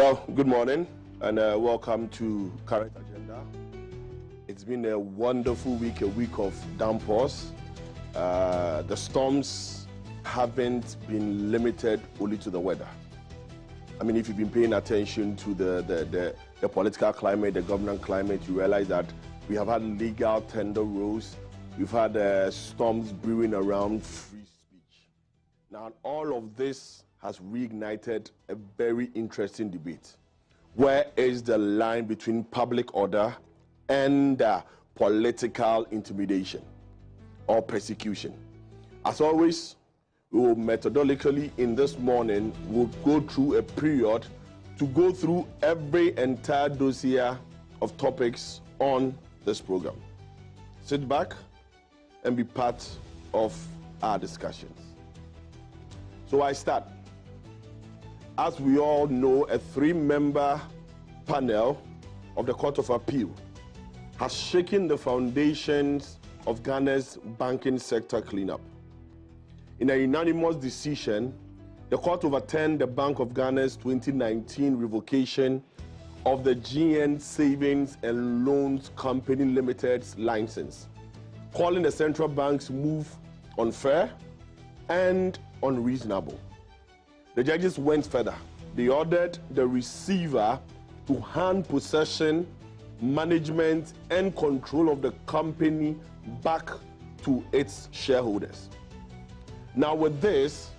Well, good morning and welcome to Current Agenda. It's been a wonderful week, a week of downpours. The storms haven't been limited only to the weather. I mean, if you've been paying attention to the political climate, the government climate, you realize that we have had legal tender rows. We've had storms brewing around free speech. Now, all of this has reignited a very interesting debate. Where is the line between public order and political intimidation or persecution? As always, we will methodically in this morning, we'll go through a period to go through every entire dossier of topics on this program. Sit back and be part of our discussions. So I start. As we all know, a 3-member panel of the Court of Appeal has shaken the foundations of Ghana's banking sector cleanup. In a unanimous decision, the court overturned the Bank of Ghana's 2019 revocation of the GN Savings and Loans Company Limited's license, calling the central bank's move unfair and unreasonable. The judges went further. They ordered the receiver to hand possession, management, and control of the company back to its shareholders. Now with this,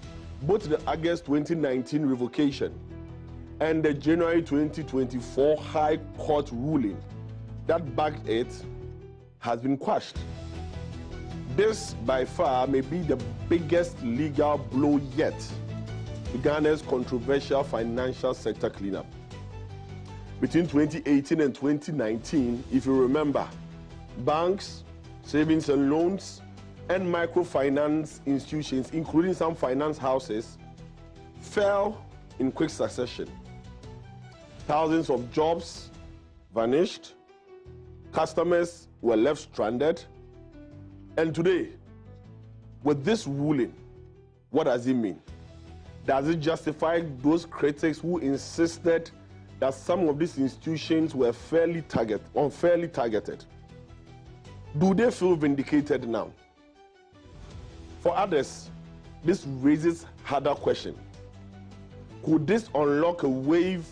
both the August 2019 revocation and the January 2024 High Court ruling that backed it has been quashed. This by far may be the biggest legal blow yet to Ghana's controversial financial sector cleanup. Between 2018 and 2019, if you remember, banks, savings and loans, and microfinance institutions, including some finance houses, fell in quick succession. Thousands of jobs vanished, customers were left stranded, and today, with this ruling, what does it mean? Does it justify those critics who insisted that some of these institutions were unfairly targeted? Do they feel vindicated now? For others, this raises harder questions. Could this unlock a wave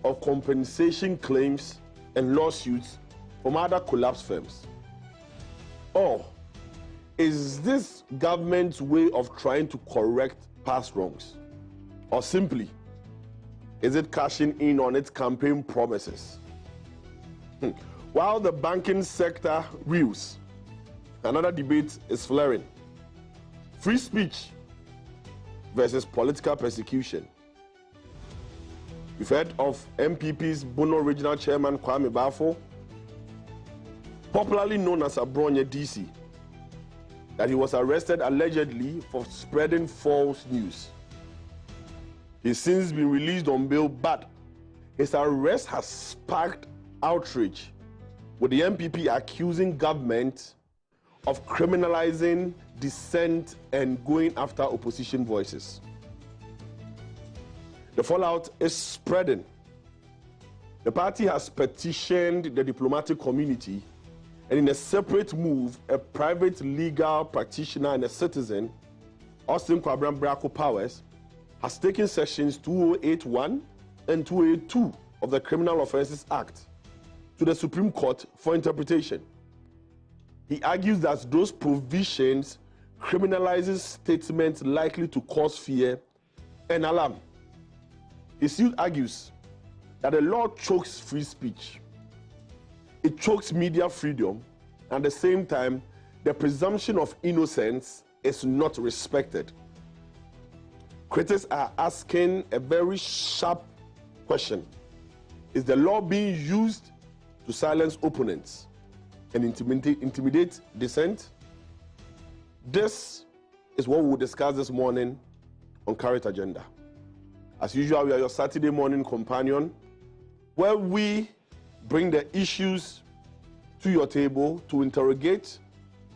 of compensation claims and lawsuits from other collapsed firms? Or is this government's way of trying to correct past wrongs? Or simply, is it cashing in on its campaign promises? While the banking sector reels, another debate is flaring. Free speech versus political persecution. We've heard of MPP's Bono Regional Chairman Kwame Bafo, popularly known as Abronye DC, that he was arrested allegedly for spreading false news. He's since been released on bail, but his arrest has sparked outrage, with the MPP accusing government of criminalizing dissent and going after opposition voices. The fallout is spreading. The party has petitioned the diplomatic community, and in a separate move, a private legal practitioner and a citizen, Austin Kwabram Brako Powers, has taken sections 2081 and 282 of the Criminal Offences Act to the Supreme Court for interpretation. He argues that those provisions criminalizes statements likely to cause fear and alarm. He still argues that the law chokes free speech. It chokes media freedom, and at the same time, the presumption of innocence is not respected. Critics are asking a very sharp question. Is the law being used to silence opponents and intimidate dissent? This is what we'll discuss this morning on Current Agenda. As usual, we are your Saturday morning companion, where we bring the issues to your table to interrogate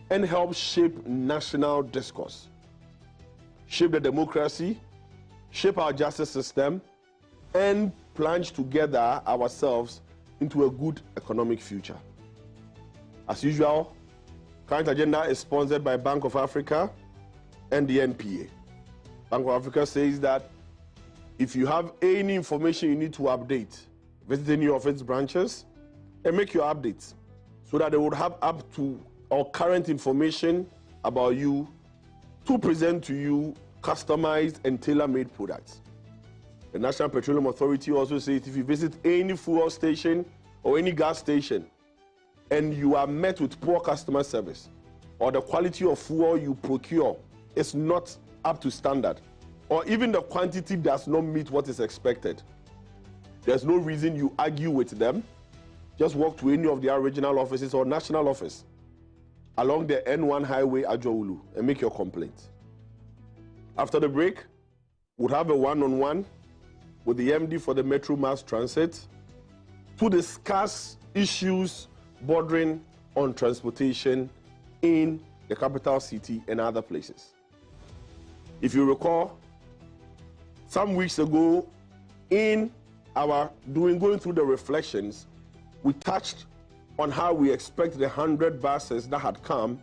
and help shape national discourse, shape the democracy, shape our justice system, and plunge together ourselves into a good economic future. As usual, Current Agenda is sponsored by Bank of Africa and the NPA. Bank of Africa says that if you have any information you need to update, visit any of its branches and make your updates so that they would have up to or current information about you to present to you customized and tailor-made products. The National Petroleum Authority also says if you visit any fuel station or any gas station and you are met with poor customer service or the quality of fuel you procure is not up to standard or even the quantity does not meet what is expected, there's no reason you argue with them. Just walk to any of their regional offices or national office along the N1 highway Ajoulu and make your complaint. After the break, we'll have a one-on-one with the MD for the Metro Mass Transit to discuss issues bordering on transportation in the capital city and other places. If you recall, some weeks ago in our going through the reflections, we touched on how we expect the 100 buses that had come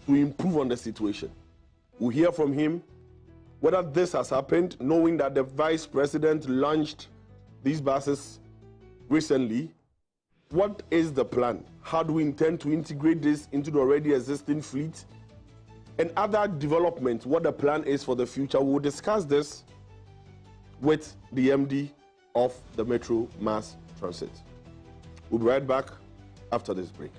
to improve on the situation. We'll hear from him whether this has happened, knowing that the Vice President launched these buses recently. What is the plan? How do we intend to integrate this into the already existing fleet? And other developments, what the plan is for the future. We'll discuss this with the MD of the Metro Mass Transit. We'll be right back after this break.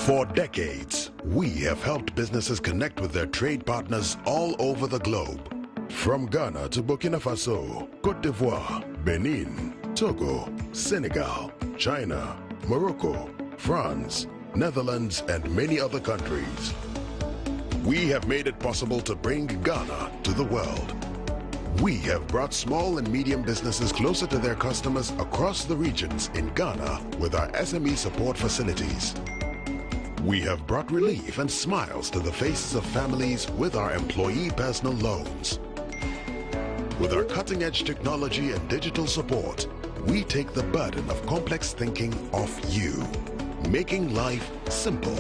For decades, we have helped businesses connect with their trade partners all over the globe. From Ghana to Burkina Faso, Côte d'Ivoire, Benin, Togo, Senegal, China, Morocco, France, Netherlands, and many other countries. We have made it possible to bring Ghana to the world. We have brought small and medium businesses closer to their customers across the regions in Ghana with our SME support facilities. We have brought relief and smiles to the faces of families with our employee personal loans. With our cutting-edge technology and digital support, we take the burden of complex thinking off you, making life simple.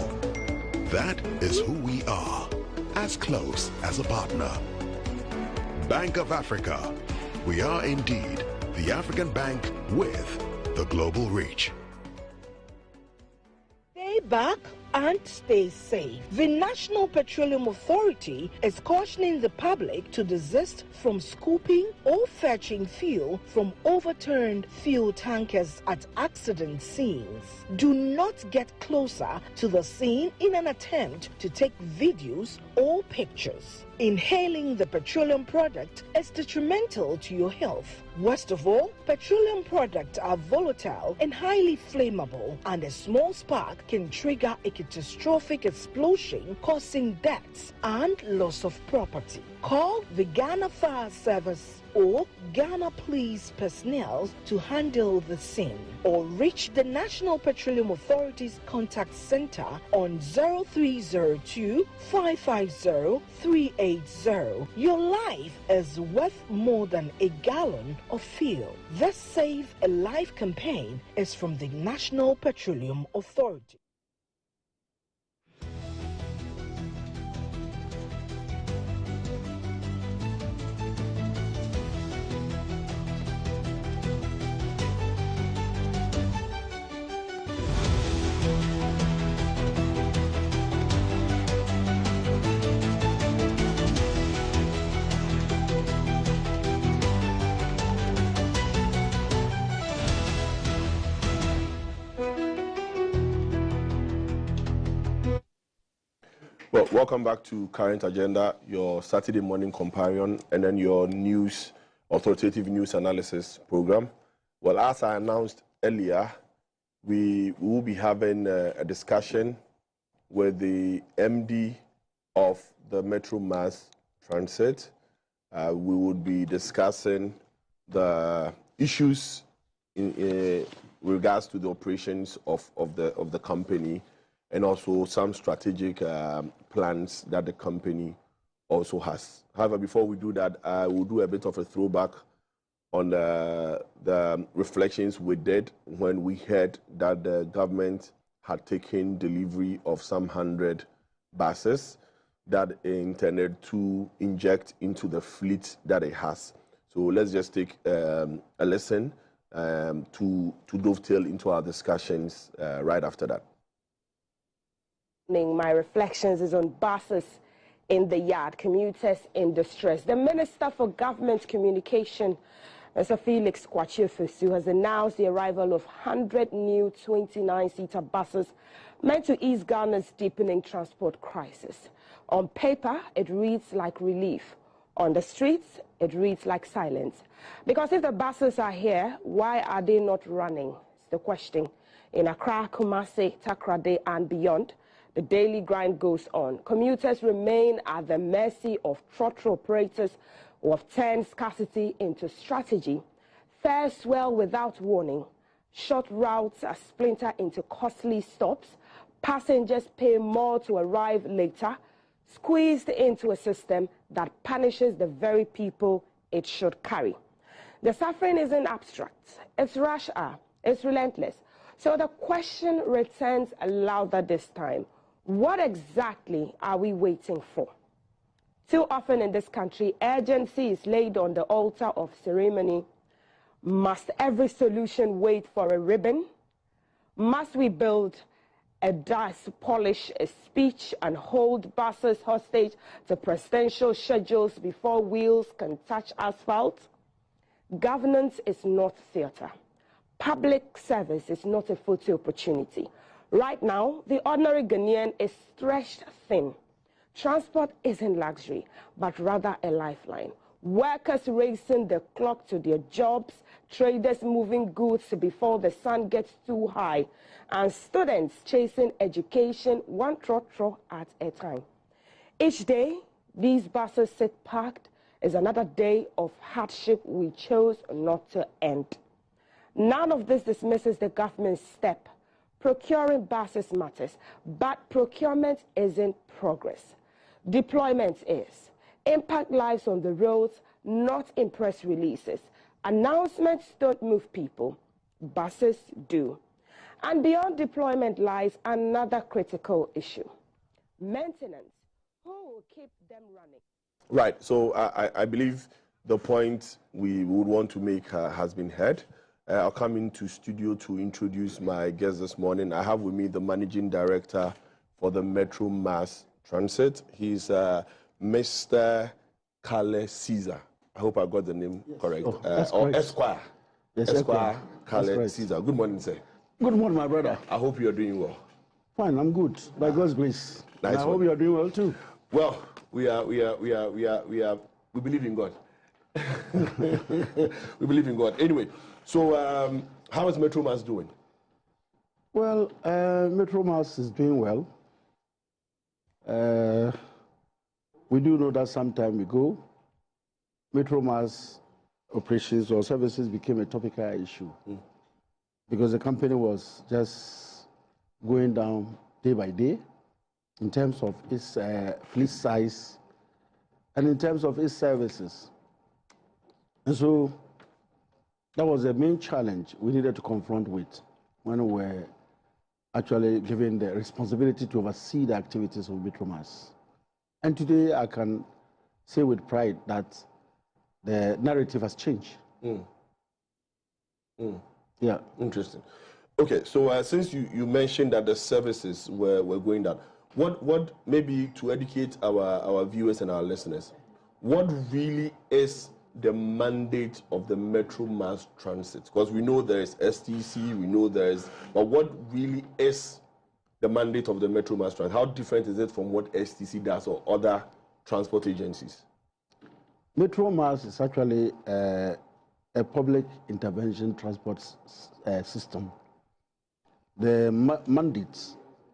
That is who we are, as close as a partner. Bank of Africa. We are indeed the African bank with the global reach. Stay back and stay safe. The National Petroleum Authority is cautioning the public to desist from scooping or fetching fuel from overturned fuel tankers at accident scenes. Do not get closer to the scene in an attempt to take videos or pictures. Inhaling the petroleum product is detrimental to your health. Worst of all, petroleum products are volatile and highly flammable, and a small spark can trigger a catastrophic explosion, causing deaths and loss of property. Call the Ghana Fire Service or Ghana Police personnel to handle the scene, or reach the National Petroleum Authority's contact center on 0302 550 380. Your life is worth more than a gallon of fuel. This Save a Life campaign is from the National Petroleum Authority. Well, welcome back to Current Agenda, your Saturday morning companion, and then your news, authoritative news analysis program. Well, as I announced earlier, we will be having a discussion with the MD of the Metro Mass Transit, We would be discussing the issues in regards to the operations of the company, and also some strategic plans that the company also has. However, before we do that, I will do a bit of a throwback on the reflections we did when we heard that the government had taken delivery of some 100 buses that it intended to inject into the fleet that it has. So let's just take a listen to dovetail into our discussions right after that. My reflections is on buses in the yard, commuters in distress. The Minister for Government Communication, Mr. Felix Kwachie-Fosu, has announced the arrival of 100 new 29-seater buses meant to ease Ghana's deepening transport crisis. On paper, it reads like relief. On the streets, it reads like silence. Because if the buses are here, why are they not running? It's the question. In Accra, Kumasi, Takoradi, and beyond, the daily grind goes on. Commuters remain at the mercy of trotro operators who have turned scarcity into strategy. Fares swell without warning. Short routes are splintered into costly stops. Passengers pay more to arrive later, squeezed into a system that punishes the very people it should carry. The suffering isn't abstract. It's rash hour. It's relentless. So the question returns louder this time. What exactly are we waiting for? Too often in this country, urgency is laid on the altar of ceremony. Must every solution wait for a ribbon? Must we build a dice, polish a speech, and hold buses hostage to presidential schedules before wheels can touch asphalt? Governance is not theatre. Public service is not a photo opportunity. Right now, the ordinary Ghanaian is stretched thin. Transport isn't luxury, but rather a lifeline. Workers racing the clock to their jobs, traders moving goods before the sun gets too high, and students chasing education one trotro at a time. Each day, these buses sit parked is another day of hardship we chose not to end. None of this dismisses the government's step. Procuring buses matters, but procurement isn't progress. Deployment is. Impact lives on the roads, not in press releases. Announcements don't move people. Buses do. And beyond deployment lies another critical issue. Maintenance. Who will keep them running? Right. So I believe the point we would want to make has been heard. I'll come into studio to introduce my guest this morning. I have with me the Managing Director for the Metro Mass Transit. He's Mr. Kale Cesar. I hope I got the name correct. Or Esquire. Yes, Esquire Kale right. Cesar. Good morning, sir. Good morning, my brother. I hope you're doing well. Fine, I'm good. By God's grace. Nice And I hope you're doing well too. Well, we believe in God. We believe in God. Anyway, so how is Metro Mass doing? Well, Metro Mass is doing well. We do know that some time ago, Metro Mass operations or services became a topical issue because the company was just going down day by day in terms of its fleet size and in terms of its services. And so that was the main challenge we needed to confront with when we were actually given the responsibility to oversee the activities of Metro Mass. And today I can say with pride that the narrative has changed. Yeah. Interesting. Okay, so since you mentioned that the services were going down, what maybe to educate our viewers and our listeners, what really is the mandate of the Metro Mass Transit? Because we know there is STC, we know there is, but what really is the mandate of the Metro Mass Transit? How different is it from what STC does or other transport agencies? Metro Mass is actually a public intervention transport system. The mandate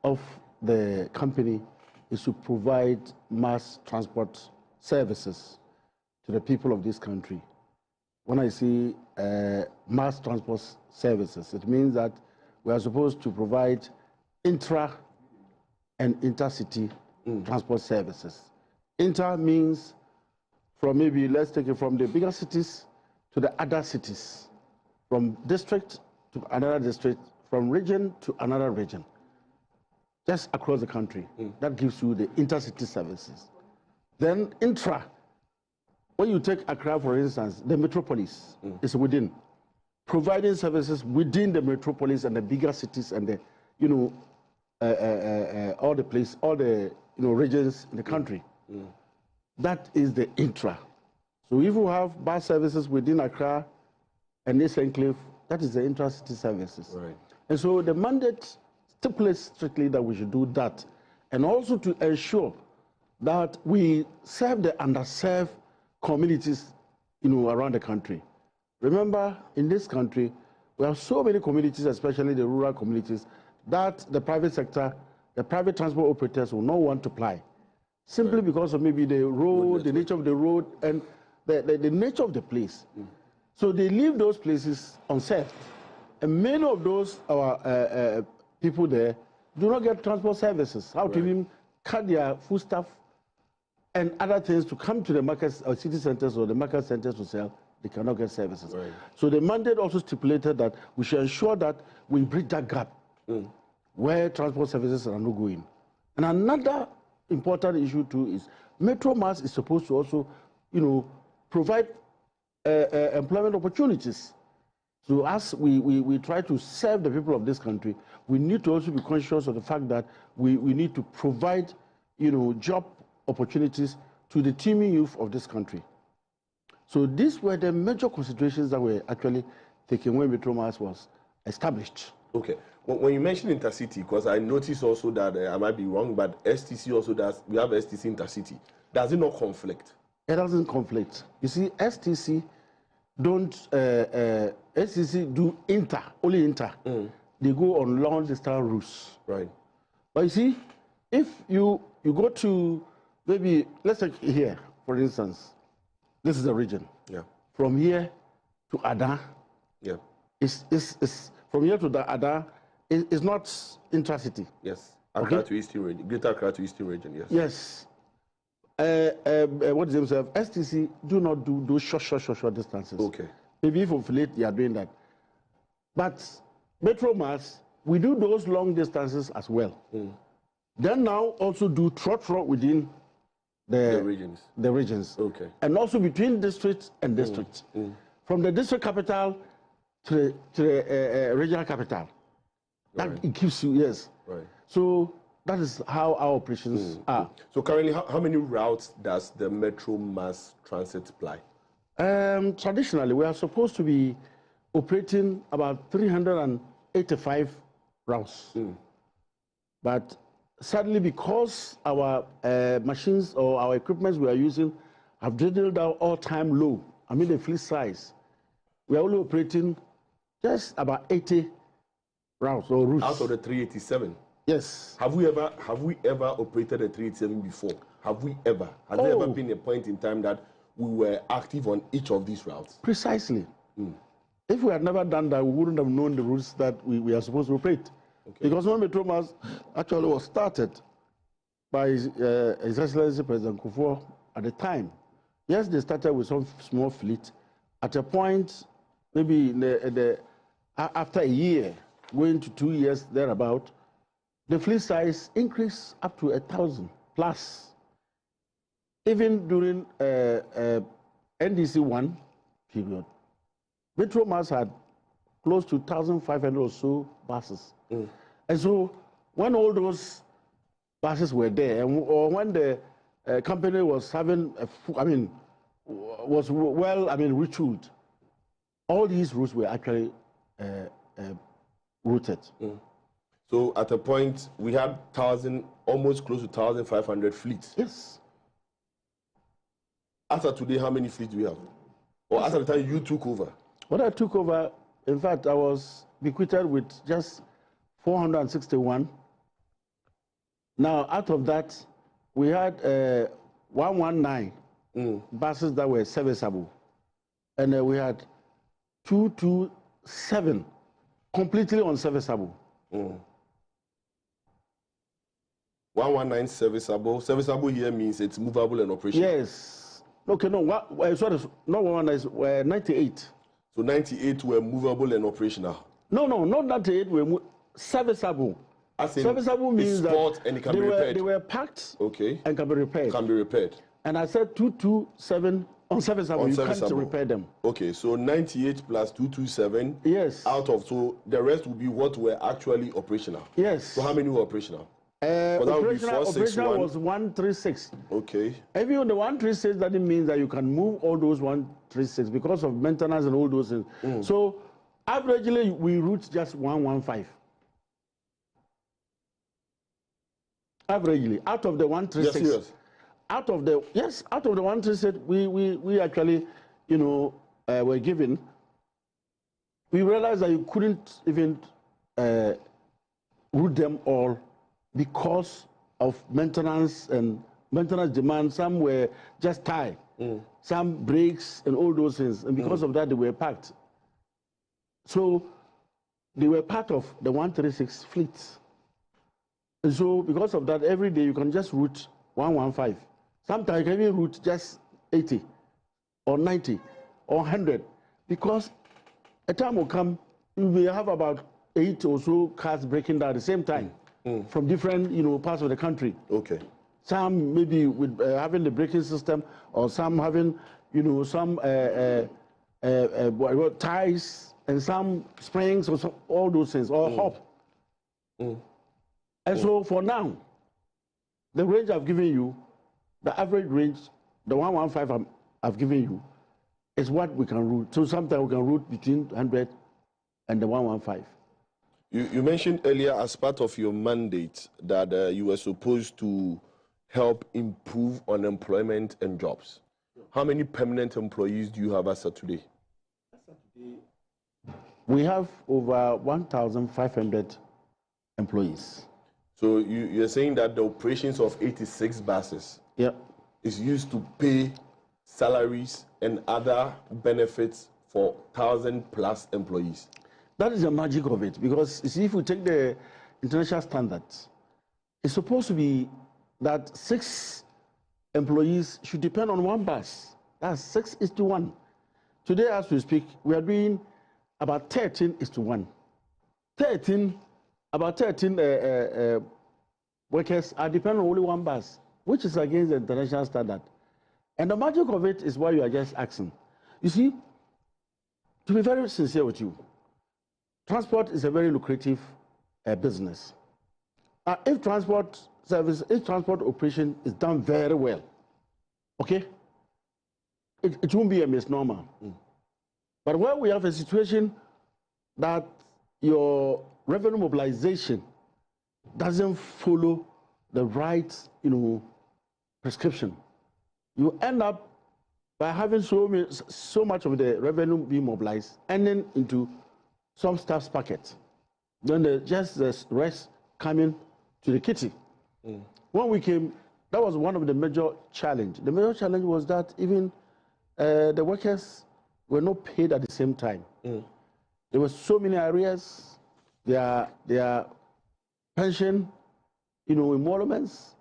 of the company is to provide mass transport services to the people of this country. When I say mass transport services, it means that we are supposed to provide intra and intercity transport services. Inter means from maybe, let's take it from the bigger cities to the other cities, from district to another district, from region to another region, just across the country. That gives you the intercity services. Then intra, when you take Accra, for instance, the metropolis is within, providing services within the metropolis and the bigger cities and the, all the regions in the country. That is the intra. So if you have bus services within Accra and this enclave, that is the intra-city services. Right. And so the mandate stipulates strictly that we should do that, and also to ensure that we serve the underserved communities, around the country. Remember, in this country, we have so many communities, especially the rural communities, that the private sector, the private transport operators will not want to ply, simply because of maybe the road, the nature of the road, and the nature of the place. So they leave those places unserved. And many of those our people there do not get transport services, how to even cut their foodstuff and other things to come to the markets or city centers or the market centers to sell. They cannot get services. Right. So the mandate also stipulated that we should ensure that we bridge that gap where transport services are not going. And another important issue too is Metro Mass is supposed to also, provide employment opportunities. So as we try to serve the people of this country, we need to also be conscious of the fact that we need to provide, job opportunities to the teeming youth of this country. So these were the major considerations that were actually taken when Metro Mass was established. Okay. When you mention intercity, because I noticed also that I might be wrong, but STC also does, we have STC intercity. Does it not conflict? It doesn't conflict. You see, STC STC do only inter. They go on long distance routes. Right. But you see, if you go to maybe, let's take here, for instance, this is the region. Yeah. From here to Ada. Yeah. It's from here to the Ada. It's not intracity. Yes. Accra to Eastern region. Greater Accra to Eastern region. Yes. Yes. What is themselves? STC do not do those short distances. Okay. Maybe if of late they are doing that. But Metro Mass, we do those long distances as well. Then now also do trot within the regions. The regions. Okay. And also between districts and districts. From the district capital to the regional capital. That it keeps you, yes. Right. So that is how our operations are. So currently, how many routes does the Metro Mass Transit ply? Traditionally, we are supposed to be operating about 385 routes. But sadly, because our machines or our equipment we are using have dwindled down all-time low, I mean the fleet size, we are only operating just about 80 routes or routes. Out of the 387? Yes. Have we ever operated a 387 before? Have we ever? Has there ever been a point in time that we were active on each of these routes? Precisely. If we had never done that, we wouldn't have known the routes that we are supposed to operate. Okay. Because when Metro Mass actually was started by His Excellency President Kufuor at the time, yes, they started with some small fleet. At a point, maybe after a year, going to 2 years thereabout, the fleet size increased up to 1,000 plus. Even during NDC 1 period, Metro Mass had close to 1,500 or so buses. And so when all those buses were there, or when the company was having, was well, retooled, all these routes were actually routed. So at a point, we had almost close to 1,500 fleets. Yes. After today, how many fleets do we have? Or after the time you took over? When I took over, in fact, I was bequeathed with just 461. Now, out of that, we had 119 buses that were serviceable. And we had 227 completely unserviceable. 119 serviceable. Serviceable here means it's movable and operational. Yes. Okay, no, sorry, not 119, 98. So 98 were movable and operational. No, not 98 were serviceable. Serviceable means that and it can be repaired. They were packed, okay, and can be repaired. Can be repaired. And I said 227 unserviceable. You can't repair them. Okay, so 98 plus 227. Yes. Out of, so the rest will be what were actually operational. Yes. So how many were operational? Operational was 136. Okay. Even on the 136, that means that you can move all those 136 because of maintenance and all those things. So averagely, we route just 115. Averagely, out of the 136. Yes. Out of the 136, we actually, were given. We realized that you couldn't even route them all because of maintenance and maintenance demand. Some were just tied, some brakes and all those things, and because of that, they were packed. So they were part of the 136 fleet. And so because of that, every day you can just route 115. Sometimes you can even route just 80 or 90 or 100, because a time will come, you will have about 8 or so cars breaking down at the same time from different parts of the country. Okay. Some maybe with having the braking system, or some having some ties, and some springs, or all those things, or hop. And so for now, the range I've given you, the average range, the 115 I've given you, is what we can route. So sometimes we can route between 100 and the 115. You mentioned earlier, as part of your mandate, that you were supposed to help improve unemployment and jobs. How many permanent employees do you have as of today? We have over 1,500 employees. So you're saying that the operations of 86 buses is used to pay salaries and other benefits for 1,000+ employees? That is the magic of it, because you see, if we take the international standards, it's supposed to be that 6 employees should depend on 1 bus. That's 6:1. Today, as we speak, we are doing about 13:1. About 13 workers are dependent on only 1 bus, which is against the international standard. And the magic of it is what you are just asking. You see, to be very sincere with you, transport is a very lucrative business. If transport operation is done very well, okay, it won't be a misnomer. But when we have a situation that your revenue mobilization doesn't follow the right, prescription, you end up by having so much of the revenue being mobilized, ending into some staff's pocket. Then just the rest coming to the kitty. When we came, that was one of the major challenge. The major challenge was that even the workers were not paid at the same time. There were so many arrears. Their pension, emoluments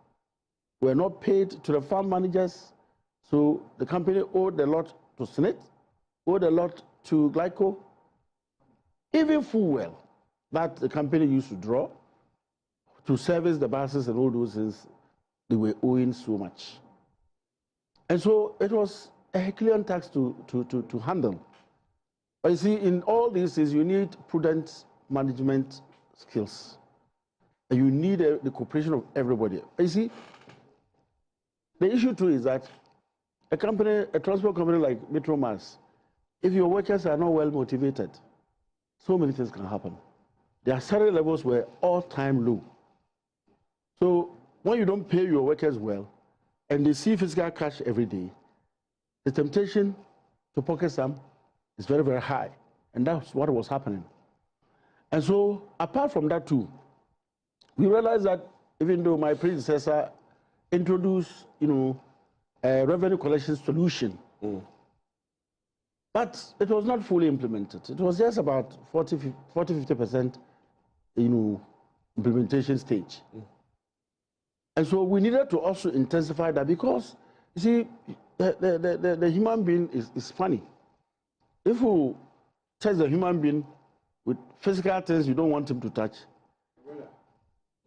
were not paid to the farm managers. So the company owed a lot to Senate, owed a lot to Glyco, even full well that the company used to draw to service the buses and all those things. They were owing so much. And so it was a Herculean tax to handle. But you see, in all these things, you need prudent management skills. And you need the cooperation of everybody. But you see, the issue too is that a transport company like Metro Mass, if your workers are not well motivated, so many things can happen. Their salary levels were all-time low. So when you don't pay your workers well, and they see physical cash every day, the temptation to pocket some is very, very high. And that's what was happening. And so, apart from that too, we realized that even though my predecessor introduced, revenue collection solution. But it was not fully implemented. It was just about 40-50%, implementation stage. And so we needed to also intensify that because, you see, the human being is funny. If you touch the human being with physical things you don't want him to touch,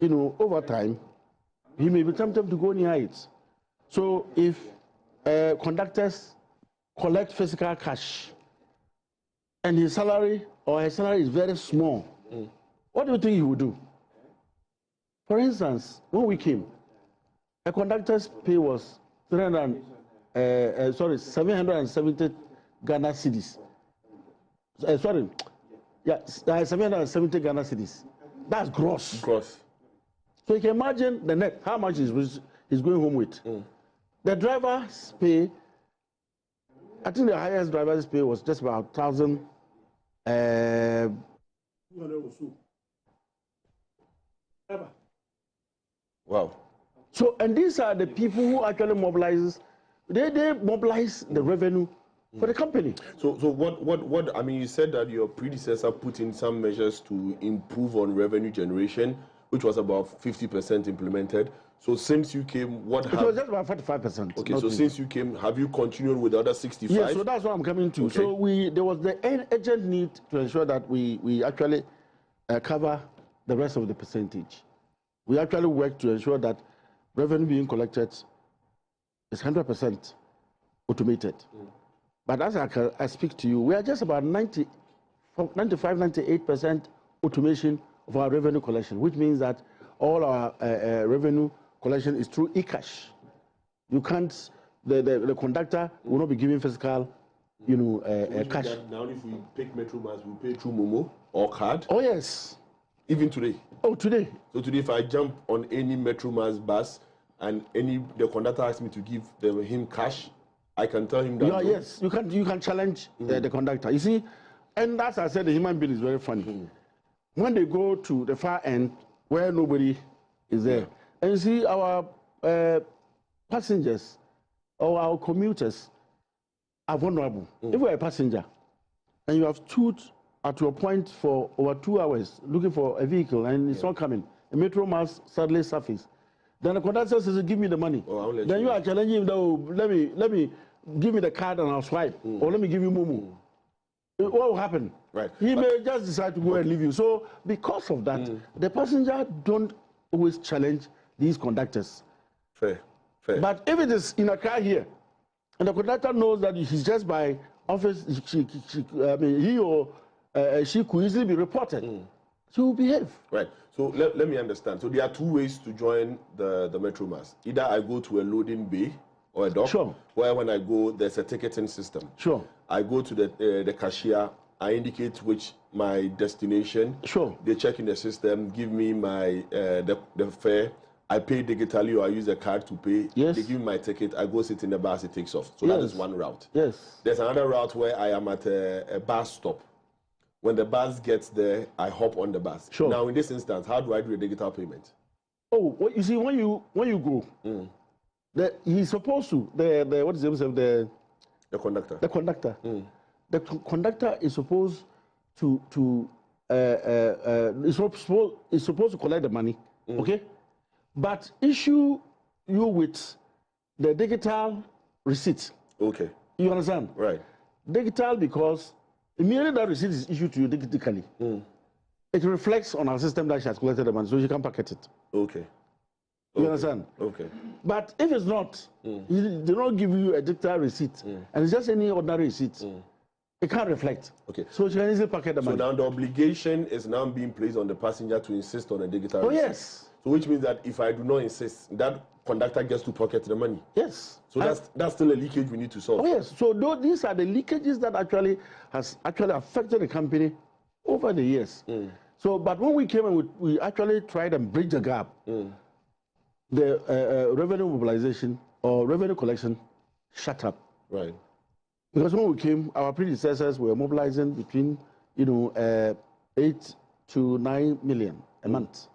over time, he may be tempted to go near it. So if conductors collect physical cash and his salary or her salary is very small, what do you think he will do? For instance, when we came, a conductor's pay was 770 Ghana cedis. 770 Ghana cedis. That's gross. Gross. So you can imagine the net, how much he's going home with. The driver's pay, I think the highest driver's pay was just about 1,000. Wow. So, and these are the people who actually mobilize. They mobilize the revenue for the company. So what? I mean, you said that your predecessor put in some measures to improve on revenue generation, which was about 50% implemented. So since you came, what happened? It was just about 45%. Okay, so since you came, have you continued with the other 65? Yes, so that's what I'm coming to. Okay. So there was the urgent need to ensure that we actually cover the rest of the percentage. We actually work to ensure that revenue being collected is 100% automated. But as I speak to you, we are just about 95-98% automation of our revenue collection, which means that all our revenue collection is through e-cash. You can't, the conductor will not be giving physical, cash. Now if we pick Metro Mass, we pay through Momo or card? Oh, yes. Even today? Oh, today. So today if I jump on any Metro Mass bus and the conductor asks me to give him cash, I can tell him that. Yeah, yes, you can challenge the conductor. You see, and as I said, the human being is very funny. When they go to the far end where nobody is there, and you see our passengers or our commuters are vulnerable. If you're a passenger and you have stood at your point for over 2 hours looking for a vehicle and it's not coming, a Metro Mass suddenly surfaces, then the conductor says, give me the money. Then you are challenging him, let me give me the card and I'll swipe, or let me give you Momo. What will happen? Right. He may just decide to go and leave you. So because of that, the passenger don't always challenge these conductors. Fair. But if it is in a car here, and the conductor knows that he's just by office, he or she could easily be reported. She will behave. Right. So let me understand. So there are two ways to join the Metro Mass. Either I go to a loading bay or a dock, where when I go, there's a ticketing system. I go to the cashier, I indicate my destination. They check in the system, give me my the fare. I pay digitally or I use a card to pay. They give me my ticket, I go sit in the bus, it takes off. So that is one route. There's another route where I am at a bus stop. When the bus gets there, I hop on the bus. Now in this instance, how do I do a digital payment? Oh, well, you see, when you go, he's supposed to what is the conductor. The conductor. The conductor is supposed to is supposed to collect the money, okay? But issue you with the digital receipt. Okay. You understand? Right. Digital because immediately that receipt is issued to you digitally. It reflects on our system that she has collected the money, so you can packet it. Okay. You understand? Okay. But if it's not, they don't give you a digital receipt, and it's just any ordinary receipt. It can't reflect. Okay. So you can easily packet the money. So now the obligation is now being placed on the passenger to insist on a digital receipt. Oh, yes. So which means that if I do not insist, that conductor gets to pocket the money. Yes. So that's still a leakage we need to solve. Oh, yes. So these are the leakages that actually has affected the company over the years. So, but when we came and we actually tried and bridge the gap, the revenue mobilization or revenue collection shut up. Right. Because when we came, our predecessors were mobilizing between 8 to 9 million a month.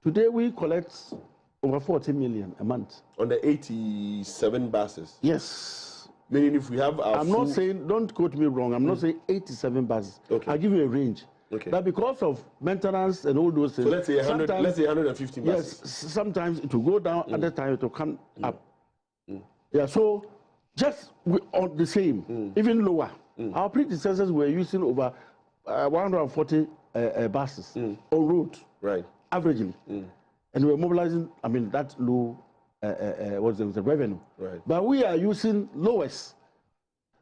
Today we collect over 40 million a month. On the 87 buses? Yes. Meaning if we have our I'm not saying, don't quote me wrong, I'm not saying 87 buses. Okay. I'll give you a range. Okay. That because of maintenance and all those things. So let's say 115 buses. Yes, sometimes it will go down, other time it will come up. Yeah, so just on the same, even lower. Our predecessors were using over 140 buses on road, right? Averagely, and we were mobilizing. I mean that low, what's the revenue? Right. But we are using lowest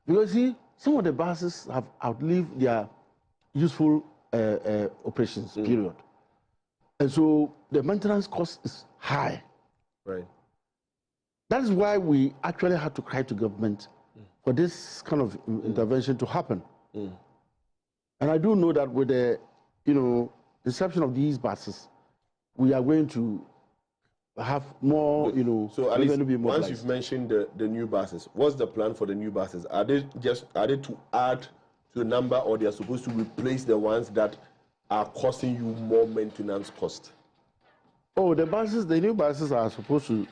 because see, some of the buses have outlived their useful operations period, and so the maintenance cost is high. Right. That is why we actually had to cry to government for this kind of intervention to happen. And I do know that with the, reception of these buses, we are going to have more, So at least be once you've mentioned the new buses, what's the plan for the new buses? Are they to add to the number, or they are supposed to replace the ones that are costing you more maintenance cost? Oh, the new buses are supposed to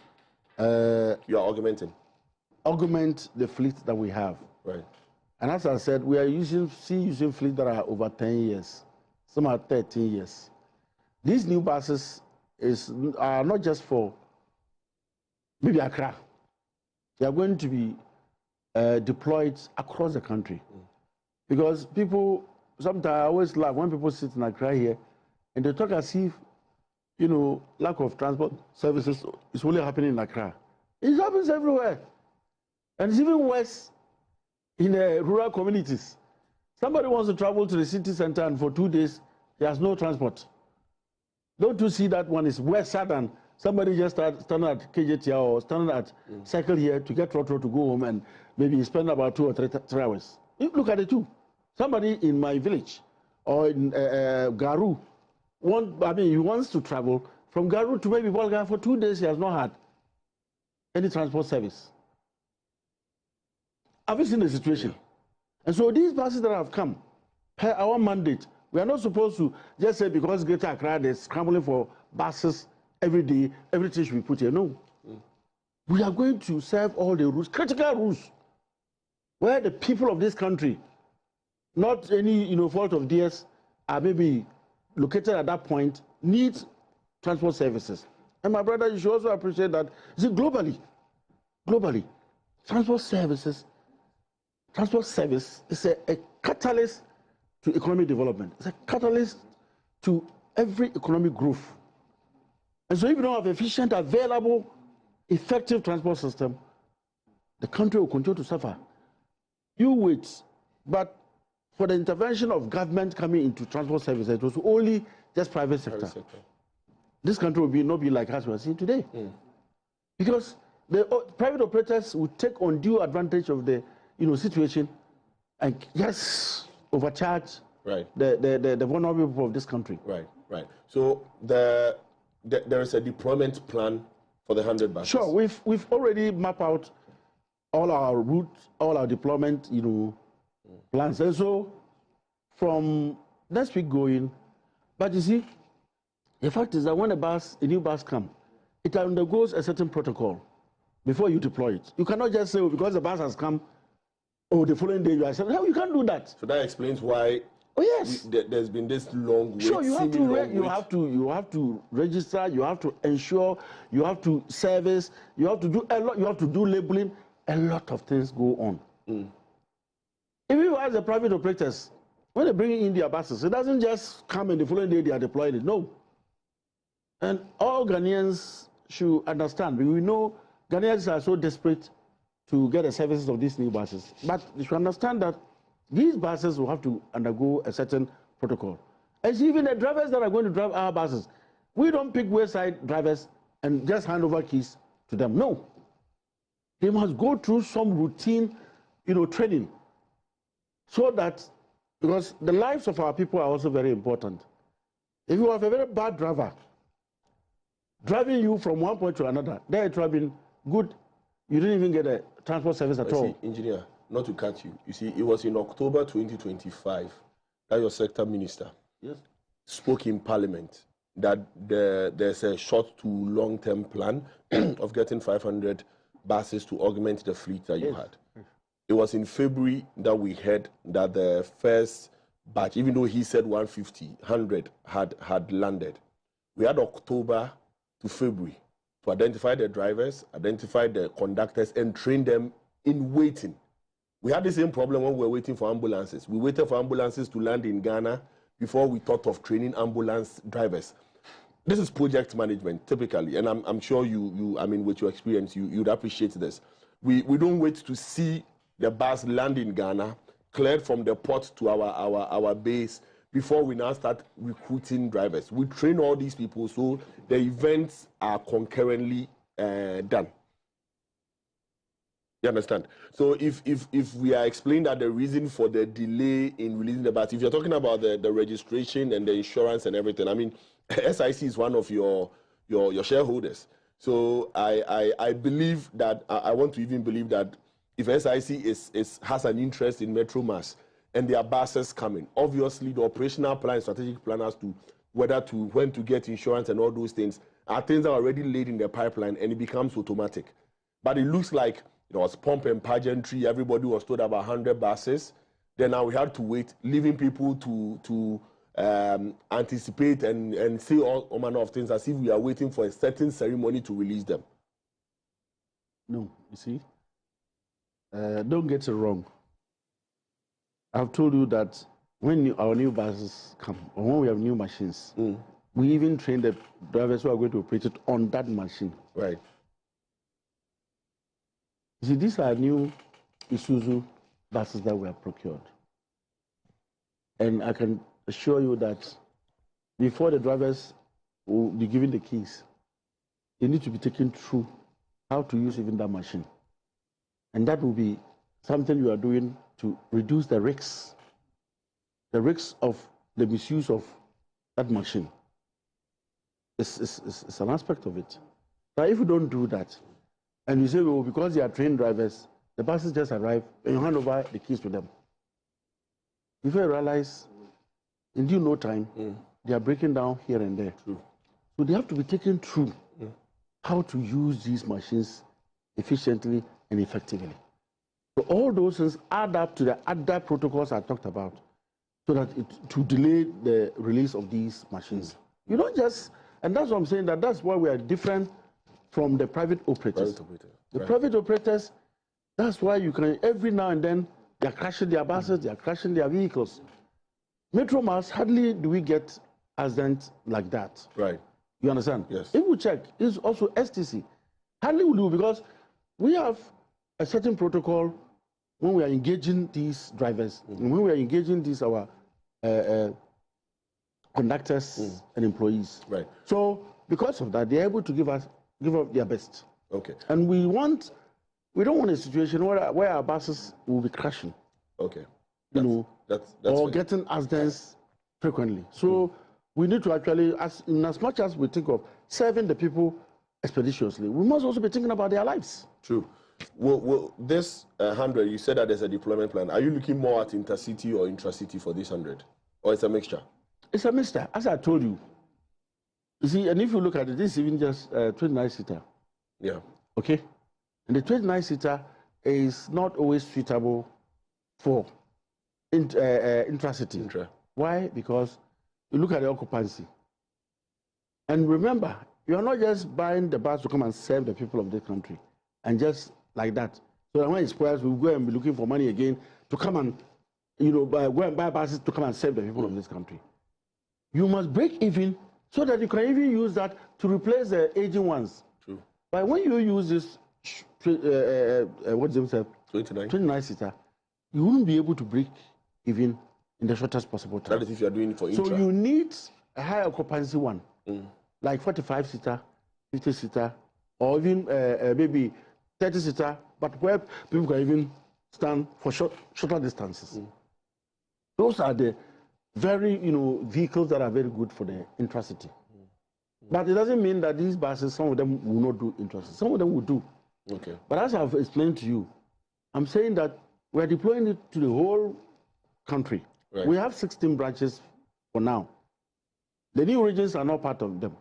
you are augment the fleet that we have. Right. And as I said, we are using fleet that are over 10 years. Some are 13 years. These new buses are not just for maybe Accra. They are going to be deployed across the country. Because people, sometimes I always laugh when people sit in Accra here and they talk as if, lack of transport services is only happening in Accra. It happens everywhere. And it's even worse in rural communities. Somebody wants to travel to the city center and for 2 days, he has no transport. Don't you see that one is worse than somebody just standing at KJT or standing at Cycle here to get Trotro to go home and maybe spend about 2 or 3 hours. You look at it too. Somebody in my village or in Garu, he wants to travel from Garu to maybe Bolga for 2 days. He has not had any transport service. Have you seen the situation? And so these buses that have come, per our mandate, we are not supposed to just say because Greater Accra is scrambling for buses every day, everything should be put here. No. We are going to serve all the routes, critical routes, where the people of this country, not any fault of theirs, are maybe located at that point, need transport services. And my brother, you should also appreciate that, see, globally, transport service is a catalyst to economic development. It's a catalyst to every economic growth. And so if you don't have efficient, available, effective transport system, the country will continue to suffer. You wait, but for the intervention of government coming into transport services, it was only just private sector. This country will not be like us we are seeing today. Because the private operators will take undue advantage of the situation and overcharge the vulnerable people of this country. Right. So there is a deployment plan for the 100 buses. Sure, we've already mapped out all our routes, all our deployment, plans. And so from next week going, but you see, the fact is that when a new bus comes, it undergoes a certain protocol before you deploy it. You cannot just say, because the bus has come, the following day you are saying, no, you can't do that. So that explains why there's been this long wait. Sure, you have to register, you have to ensure, you have to service, you have to do a lot, you have to do labeling. A lot of things go on. If you ask the private operators, when they bring in their buses, it doesn't just come and the following day they are deploying it. No. And all Ghanaians should understand. We know Ghanaians are so desperate to get the services of these new buses. But you should understand that these buses will have to undergo a certain protocol. And even the drivers that are going to drive our buses, we don't pick wayside drivers and just hand over keys to them. No. They must go through some routine, training. So that, because the lives of our people are also very important. If you have a very bad driver, driving you from one point to another, they're driving good, you didn't even get a transport service at all. See, engineer, not to cut you. You see, it was in October 2025 that your sector minister spoke in Parliament that there's a short to long-term plan of getting 500 buses to augment the fleet that you had. It was in February that we heard that the first batch, even though he said 150, 100 had landed. We had October to February to identify the drivers, identify the conductors, and train them in waiting. We had the same problem when we were waiting for ambulances. We waited for ambulances to land in Ghana before we thought of training ambulance drivers. This is project management, typically, and I'm sure I mean, with your experience, you'd appreciate this. We don't wait to see the bus land in Ghana, cleared from the port to our base, before we now start recruiting drivers. We train all these people so the events are concurrently done. You understand? So if we are explaining that the reason for the delay in releasing the bus, if you're talking about the registration and the insurance and everything, I mean, SIC is one of your shareholders. So I believe that, I want to even believe that if SIC has an interest in Metro Mass and there are buses coming, obviously the operational plan, strategic plan as to when to get insurance and all those things are things that are already laid in the pipeline, and it becomes automatic. But it looks like it was pomp and pageantry. Everybody was told about 100 buses. Then now we had to wait, leaving people to anticipate and say all manner of things as if we are waiting for a certain ceremony to release them. No, you see, don't get it wrong. I've told you that when our new buses come, or when we have new machines, we even train the drivers who are going to operate it on that machine. Right. You see, these are new Isuzu buses that we have procured. And I can assure you that before the drivers will be given the keys, they need to be taken through how to use even that machine. And that will be something you are doing to reduce the risks of the misuse of that machine. It's an aspect of it. But if you don't do that, and you say, well, because they are trained drivers, the buses just arrive and you hand over the keys to them. Before you realize, in due no time, they are breaking down here and there. True. So they have to be taken through how to use these machines efficiently and effectively. So all those things add up to the other protocols I talked about, so that to delay the release of these machines. You don't just, and that's what I'm saying, that's why we are different from the private operators. The private operators, that's why you can, every now and then, they are crashing their buses, they are crashing their vehicles. Metro Mass, hardly do we get accidents like that. Right. You understand? Yes. If we check, it's also STC. Hardly we do, because we have a certain protocol when we are engaging these drivers, and when we are engaging these our conductors and employees. Right. So because of that, they're able to give up their best. Okay. And we don't want a situation where our buses will be crashing. Okay. That's fair. or getting accidents frequently. So we need to actually, as much as we think of serving the people expeditiously, we must also be thinking about their lives. True. Well, this 100, you said that there's a deployment plan. Are you looking more at intercity or intracity for this 100? Or it's a mixture? It's a mixture, as I told you. You see, and if you look at it, this is even just 29-seater. Yeah. Okay? And the 29-seater is not always suitable for intracity. Why? Because you look at the occupancy. And remember, you are not just buying the bus to come and serve the people of this country, and just like that. So that when it spoils, we'll go and be looking for money again to come and, go and buy buses to come and serve the people of this country. You must break even so that you can even use that to replace the aging ones. True. But when you use this, 29-seater, you wouldn't be able to break even in the shortest possible time. That is if you are doing it for intra. So you need a high occupancy one, like 45-seater, 50-seater, or even maybe 30-seater, but where people can even stand for shorter distances. Those are the very, vehicles that are very good for the intracity. But it doesn't mean that these buses, some of them will not do intracity. Some of them will do. Okay. But as I've explained to you, I'm saying that we're deploying it to the whole country. Right. We have 16 branches for now. The new regions are not part of them,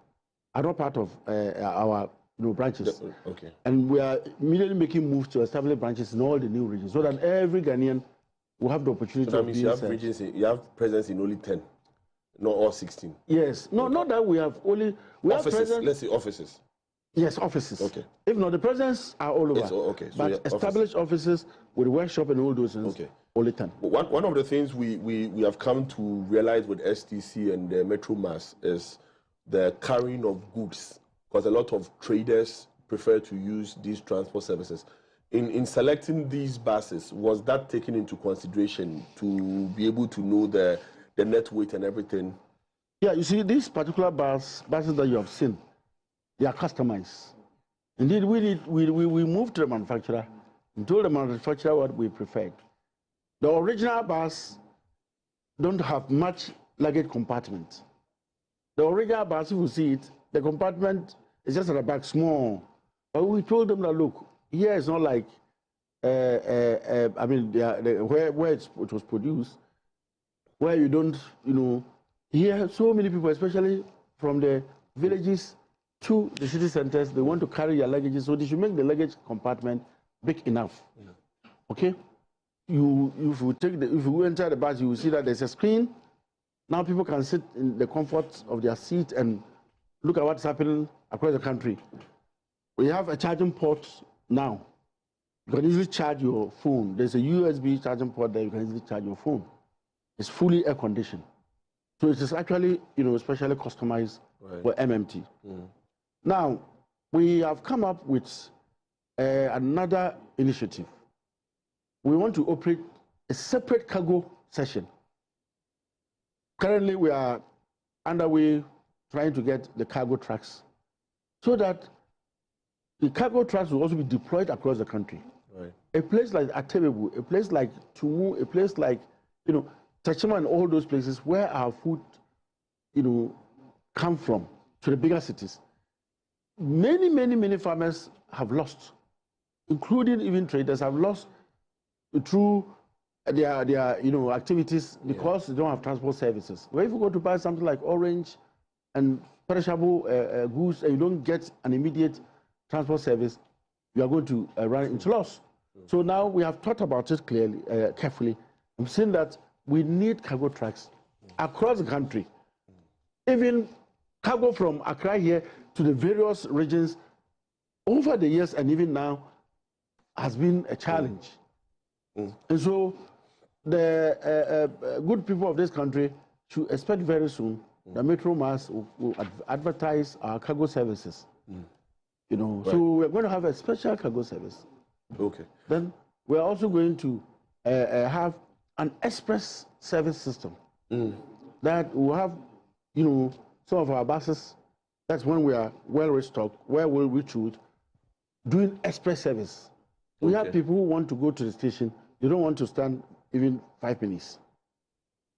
are not part of our branches. Okay. And we are immediately making moves to establish branches in all the new regions so that every Ghanaian will have the opportunity so that of means being you have served. regions, you have presence in only 10, not all 16. Yes. No, not that we have only... We offices, have presence, let's say offices. yes, offices. Okay. If not, the presence are all over. Okay. So but established offices with workshop and all those things, okay. only 10. One of the things we have come to realize with STC and the Metro Mass is the carrying of goods, because a lot of traders prefer to use these transport services. In selecting these buses, was that taken into consideration to be able to know the net weight and everything? Yeah, you see, these particular buses that you have seen, they are customized. Indeed, we moved to the manufacturer and told the manufacturer what we preferred. The original bus don't have much luggage compartment. The original bus, if you see it, the compartment is just at the back, small. But we told them that, look, here it's not like, I mean, where it was produced, where you don't, here so many people, especially from the villages to the city centers, they want to carry their luggages, so they should make the luggage compartment big enough. Yeah. Okay? If you enter the bus, you will see that there's a screen. Now people can sit in the comfort of their seat and look at what's happening across the country. We have a charging port now. You can easily charge your phone. There's a USB charging port there. You can easily charge your phone. It's fully air conditioned. So it is actually, specially customized for MMT. Mm. Now, we have come up with another initiative. We want to operate a separate cargo session. Currently, we are underway trying to get the cargo trucks so that the cargo trucks will also be deployed across the country. Right. A place like Atebebu, a place like Tumu, a place like, Tachima and all those places where our food, come from to the bigger cities. Many farmers have lost, including even traders have lost through their activities because they don't have transport services. Where if you go to buy something like orange and perishable goods and you don't get an immediate transport service, you are going to run into loss. So now we have thought about it clearly, carefully. I'm saying that we need cargo trucks across the country. Even cargo from Accra here to the various regions over the years and even now has been a challenge. And so the good people of this country should expect very soon the Metro Mass will advertise our cargo services. Right. So we're going to have a special cargo service. Okay. Then we're also going to have an express service system that will have, some of our buses. That's when we are well restocked, where we'll recruit, doing express service. We have people who want to go to the station. They don't want to stand even 5 minutes.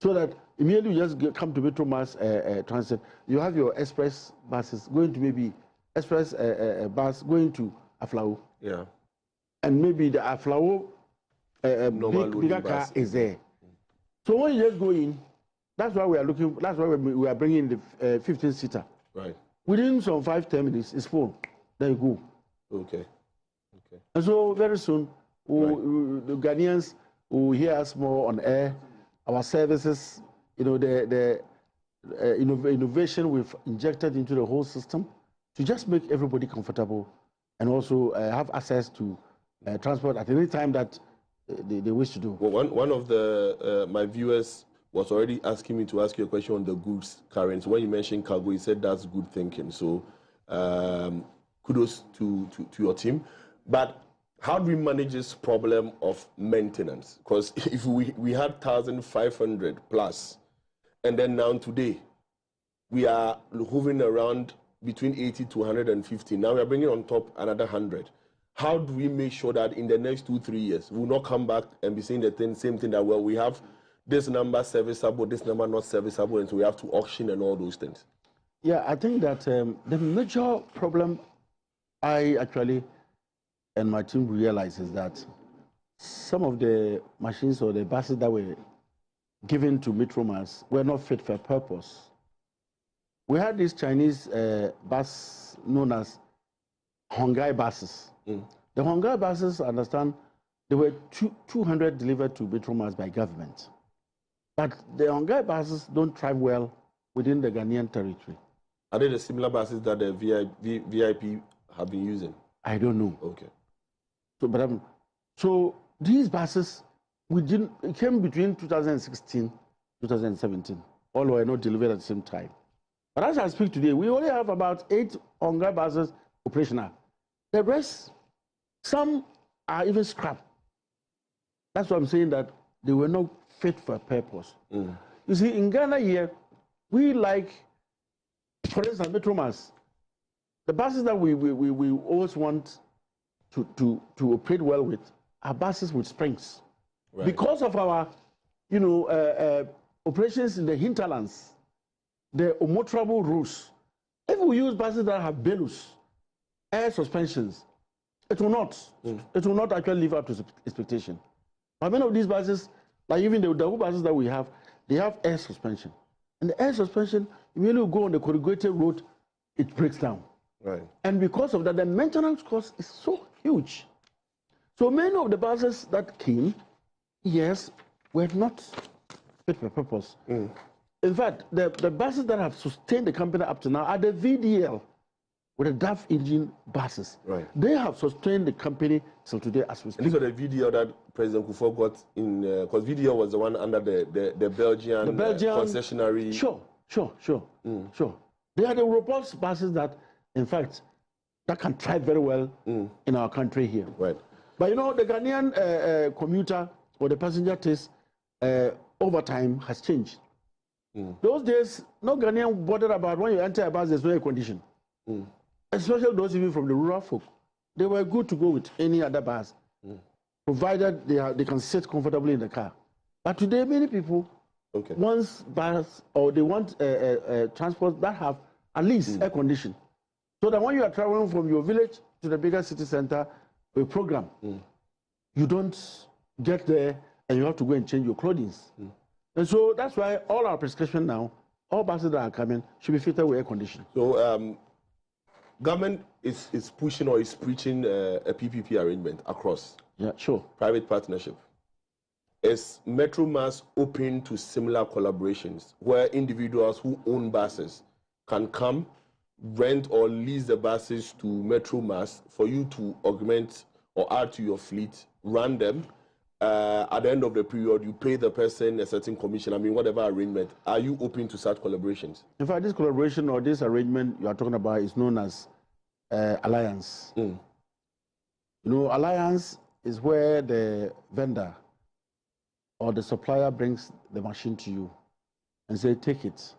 So that immediately you just come to Metro Mass Transit, you have your express buses going to maybe express bus going to Aflao. Yeah. And maybe the Aflao bigger car is there. So when you just go in, that's why we are looking. That's why we are bringing the 15-seater. Right. Within some 5-10 minutes, it's full. There you go. Okay. And so very soon, the Ghanaians will hear us more on air. Our services, the innovation we've injected into the whole system to just make everybody comfortable and also have access to transport at any time that they wish to do. Well, one of the my viewers was already asking me to ask you a question on the goods carrying. So when you mentioned cargo, he said that's good thinking. So kudos to your team. But how do we manage this problem of maintenance? Because if we had 1,500 plus, and then now today, we are hovering around between 80 to 150. Now we are bringing on top another 100. How do we make sure that in the next 2-3 years, we will not come back and be saying the same thing that, well, we have this number serviceable, this number not serviceable, and so we have to auction and all those things? Yeah, I think that the major problem I actually and my team realize is that some of the machines or the buses that were given to Metro Mass were not fit for purpose. we had these Chinese bus known as Hongai buses. The Hongai buses, I understand, there were 200 delivered to Metromas by government. But the Hongai buses don't thrive well within the Ghanaian territory. Are they the similar buses that the VIP have been using? I don't know. Okay. So these buses, it came between 2016, 2017. All were not delivered at the same time. But as I speak today, we only have about 8 Hongai buses operational. The rest, some are even scrapped. That's what I'm saying, that they were not fit for a purpose. You see, in Ghana here, we like, for instance, Metromas. The buses that we always want to operate well with are buses with springs. Right. Because of our, operations in the hinterlands, the unmotorable routes. If we use buses that have bellows, air suspensions, it will not actually live up to expectation. But many of these buses, like even the double buses that we have, they have air suspension. And the air suspension, when you go on the corrugated road, it breaks down. Right. And because of that, the maintenance cost is so huge. So many of the buses that came, yes, were not fit for purpose. In fact, the buses that have sustained the company up to now are the VDL, with the DAF engine buses. Right. They have sustained the company till today as we speak. And these are the VDL that President Kufuor got in, because VDL was the one under the Belgian concessionary. Sure. They are the robust buses that, in fact, that can thrive very well in our country here. Right. But the Ghanaian commuter or the passenger taste over time has changed. Those days, no Ghanaian bothered about when you enter a bus, there's no air condition. Especially those even from the rural folk. They were good to go with any other bus, provided they can sit comfortably in the car. But today, many people want bus, or they want transport that have at least air condition. So that when you are traveling from your village to the bigger city center, a program, you don't get there and you have to go and change your clothing. And so that's why all our prescription now, all buses that are coming, should be fitted with air conditioning. So government is pushing or is preaching a PPP arrangement across. Yeah, sure. Private partnership. Is Metromas open to similar collaborations where individuals who own buses can come, rent or lease the buses to Metromas for you to augment or add to your fleet, run them? At the end of the period, you pay the person a certain commission. I mean, whatever arrangement. Are you open to such collaborations? In fact, this collaboration or this arrangement you are talking about is known as alliance. Alliance is where the vendor or the supplier brings the machine to you and say, take it,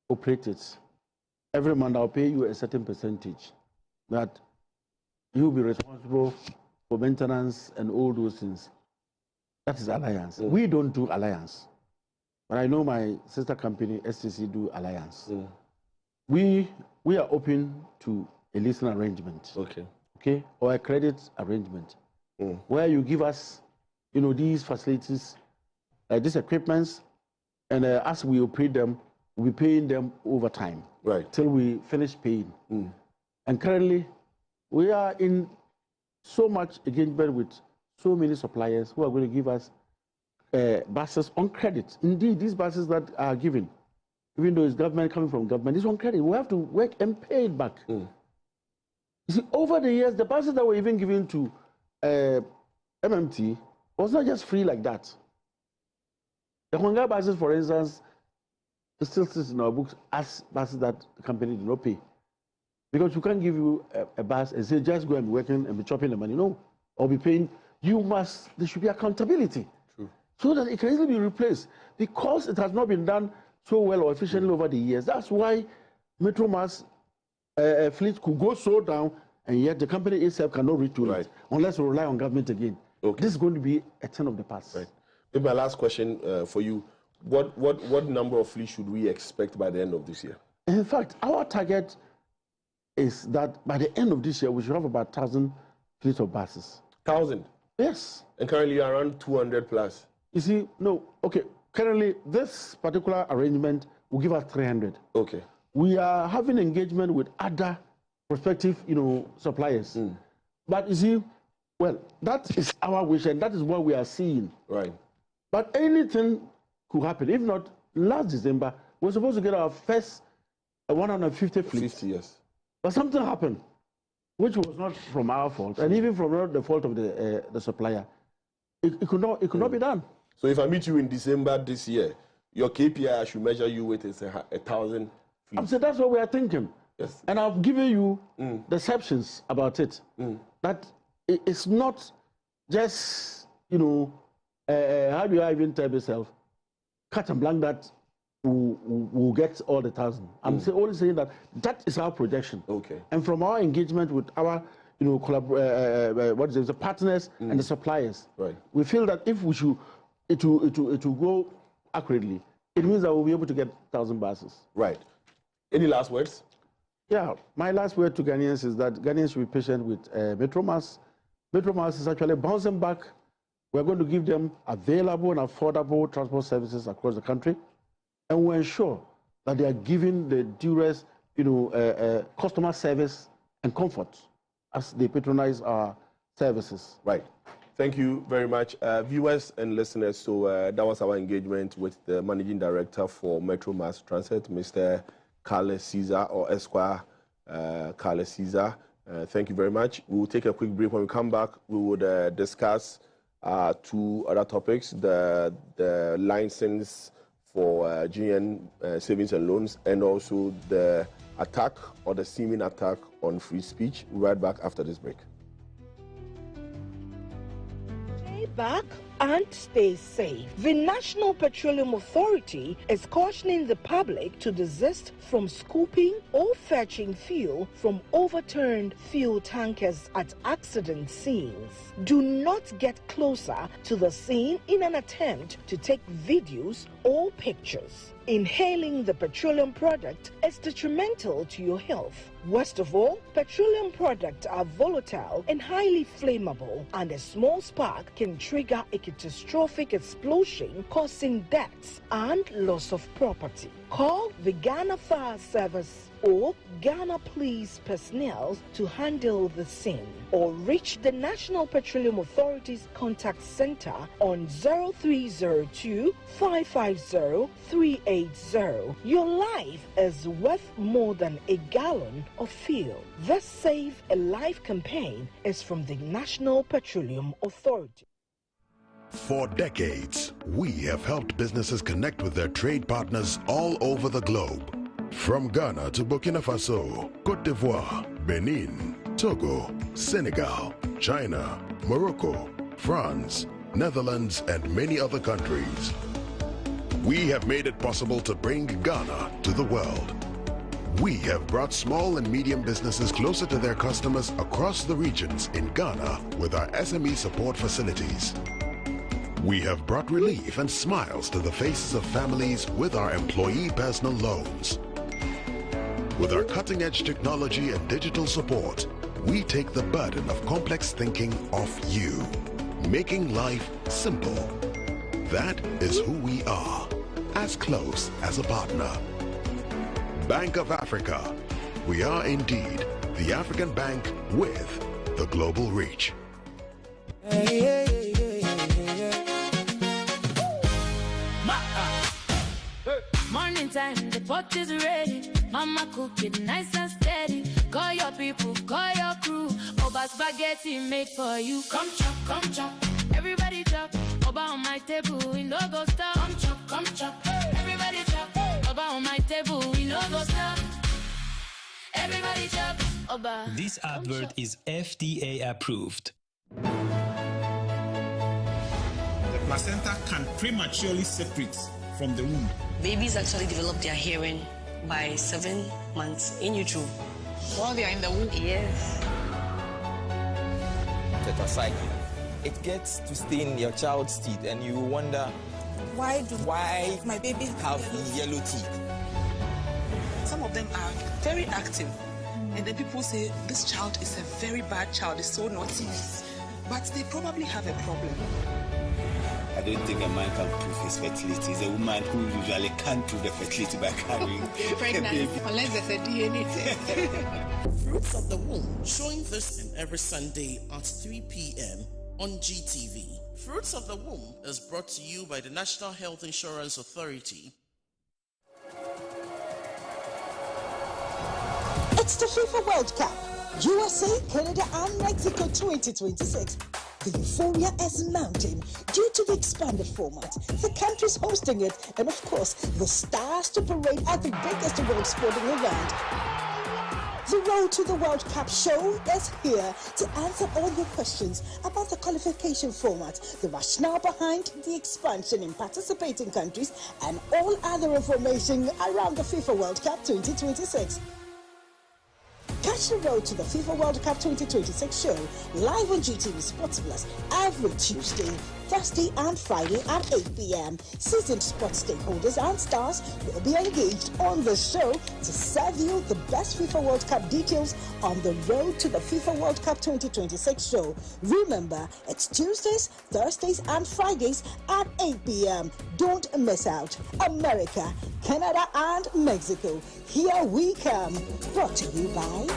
operate it. Every month I'll pay you a certain percentage, that you'll be responsible for maintenance and all those things. That is alliance. We don't do alliance. But I know my sister company, STC, do alliance. We are open to a leasing arrangement. Okay? Or a credit arrangement. Where you give us, these facilities, these equipments, and as we operate them, we're paying them over time. Right. Till we finish paying. And currently, we are in so much engagement with so many suppliers who are going to give us buses on credit. Indeed, these buses that are given, even though it's government coming from government, it's on credit. We have to work and pay it back. You see, over the years, the buses that were even given to MMT was not just free like that. The Hongai buses, for instance, it still sits in our books as buses that the company did not pay. Because we can't give you a bus and say, just go and be working and be chopping the money. No. Or be paying. There should be accountability. True. So that it can easily be replaced. Because it has not been done so well or efficiently over the years. That's why Metromas fleet could go so down, and yet the company itself cannot retool it unless we rely on government again. This is going to be a turn of the past. Right. Maybe my last question for you. What number of fleets should we expect by the end of this year? In fact, our target is that by the end of this year, we should have about 1,000 fleets of buses. 1,000? Yes. And currently around 200 plus? You see, no. Okay, currently this particular arrangement will give us 300. Okay. we are having engagement with other prospective, suppliers. But you see, well, that is our wish, and that is what we are seeing. Right. But anything could happen. If not, last December, we were supposed to get our first 150 fleets. 50, yes. But something happened, which was not from our fault, and even from the fault of the supplier. It could not be done. So if I meet you in December this year, your KPI I should measure you with is 1,000 fleets. I'm saying that's what we are thinking. Yes. And I've given you deceptions about it. That it's not just, how do I even tell myself, cut and blank that we'll get all the 1,000. I'm only saying that is our projection. Okay. And from our engagement with our the partners and the suppliers, right, we feel that if we should, it will go accurately. It means that we'll be able to get 1,000 buses. Right. Any last words? Yeah, my last word to Ghanaians is that Ghanaians should be patient with Metromas. Metromas is actually bouncing back. We're going to give them available and affordable transport services across the country, and we'll ensure that they are giving the duress, customer service and comfort as they patronize our services. Right. Thank you very much, viewers and listeners. So that was our engagement with the Managing Director for Metro Mass Transit, Mr. Kale Cesar, or Esquire Kale Cesar. Thank you very much. We will take a quick break. When we come back, we would discuss two other topics, the license for GN savings and loans, and also the attack or the seeming attack on free speech. Right back after this break. Stay back and stay safe. The National Petroleum Authority is cautioning the public to desist from scooping or fetching fuel from overturned fuel tankers at accident scenes. Do not get closer to the scene in an attempt to take videos or pictures. Inhaling the petroleum product is detrimental to your health. Worst of all, petroleum products are volatile and highly flammable, and a small spark can trigger a catastrophic explosion, causing deaths and loss of property. Call the Ghana Fire Service or Ghana Police personnel to handle the scene, or reach the National Petroleum Authority's contact center on 0302 550 380. Your life is worth more than a gallon of fuel. This Save a Life campaign is from the National Petroleum Authority. For decades, we have helped businesses connect with their trade partners all over the globe. From Ghana to Burkina Faso, Côte d'Ivoire, Benin, Togo, Senegal, China, Morocco, France, Netherlands, and many other countries. We have made it possible to bring Ghana to the world. We have brought small and medium businesses closer to their customers across the regions in Ghana with our SME support facilities. We have brought relief and smiles to the faces of families with our employee personal loans. With our cutting-edge technology and digital support, we take the burden of complex thinking off you, making life simple. That is who we are, as close as a partner. Bank of Africa. We are indeed the African bank with the global reach. Morning time, the pot is ready. Mama cook it nice and steady. Call your people, call your crew. Oba spaghetti made for you. Come chop, come chop. Everybody chop. Oba on my table, we no go stop. Come chop, come chop. Everybody chop. Oba on my table, we no go stop. Everybody chop. Oba. This advert is FDA approved. The placenta can prematurely separate from the womb. Babies actually develop their hearing by 7 months in utero. While they are in the womb? Yes. Tetracycline. It gets to stain your child's teeth, and you wonder why my babies have yellow teeth. Some of them are very active, and then people say this child is a very bad child, is so naughty, but they probably have a problem. I don't think a man can prove his fertility. It's a woman who usually can't prove the fertility by carrying pregnant, unless there's a DNA test. Fruits of the Womb, showing this and every Sunday at 3 p.m. on GTV. Fruits of the Womb is brought to you by the National Health Insurance Authority. It's the FIFA World Cup, USA, Canada, and Mexico 2026. The euphoria is mounting due to the expanded format, the countries hosting it, and of course, the stars to parade at the biggest world sporting event. The Road to the World Cup show is here to answer all your questions about the qualification format, the rationale behind the expansion in participating countries, and all other information around the FIFA World Cup 2026. Catch the Road to the FIFA World Cup 2026 show live on GTV Sports Plus every Tuesday, Thursday and Friday at 8 p.m. Seasoned sports stakeholders and stars will be engaged on the show to serve you the best FIFA World Cup details on the Road to the FIFA World Cup 2026 show. Remember, it's Tuesdays, Thursdays and Fridays at 8 p.m. Don't miss out. America, Canada and Mexico. Here we come. Brought to you by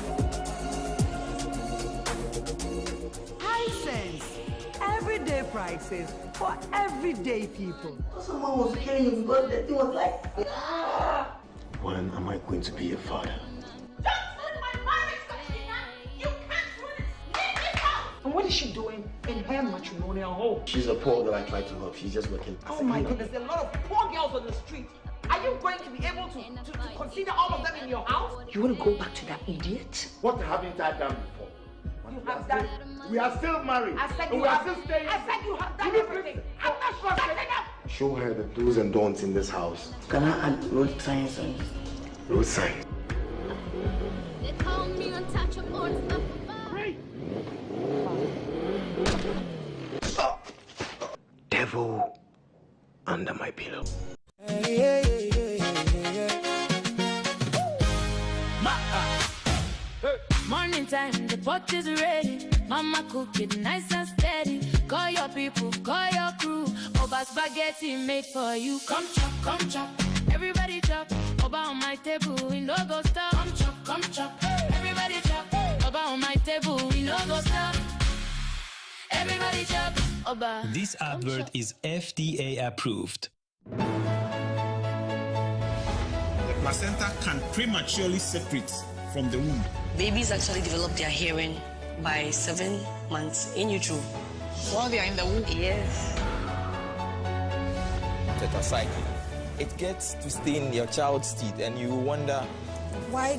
Hisense. Everyday prices for everyday people. Someone was killing him because the thing was like, When am I going to be a father? And what is she doing in her matrimonial home? She's a poor girl I try to help. She's just working. Oh my goodness, there are a lot of poor girls on the street. Are you going to be able to consider all of them in your house? you want to go back to that idiot? What haven't I done before? You have done. We are still married. I said and you we are have. still staying. I said you have done everything. I'm not trusting up. Show her the do's and don'ts in this house. Can I add road signs on? Road sign. They call me untouchable. Devil under my pillow. Morning time, the pot is ready. Mama cook it nice and steady. Call your people, call your crew. Over spaghetti made for you. Come chop, come chop. Everybody chop. Over on my table, we no go stop. Come chop. Everybody chop. Over on my table, we no go stop. Everybody chop. Over. This advert is FDA approved. The placenta can prematurely separate from the womb. Babies actually develop their hearing by 7 months in utero. While they are in the womb? Yes. Tetracycline. It gets to stain your child's teeth, and you wonder Why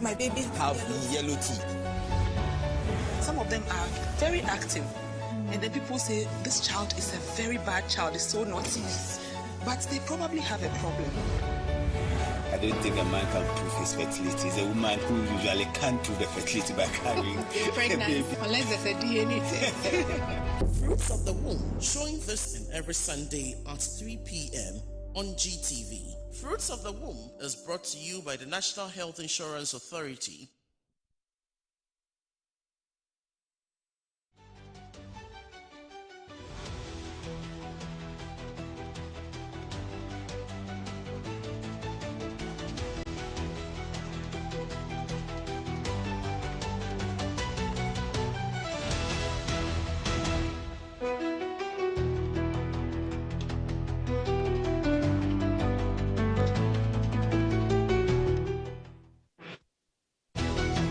my baby have yellow teeth. Some of them are very active. And then people say, this child is a very bad child, it's so naughty. But they probably have a problem. I don't think a man can prove his fertility. It's a woman who usually can't prove the fertility by carrying pregnant, unless there's a DNA test. Fruits of the Womb, showing this and every Sunday at 3 p.m. on GTV. Fruits of the Womb is brought to you by the National Health Insurance Authority.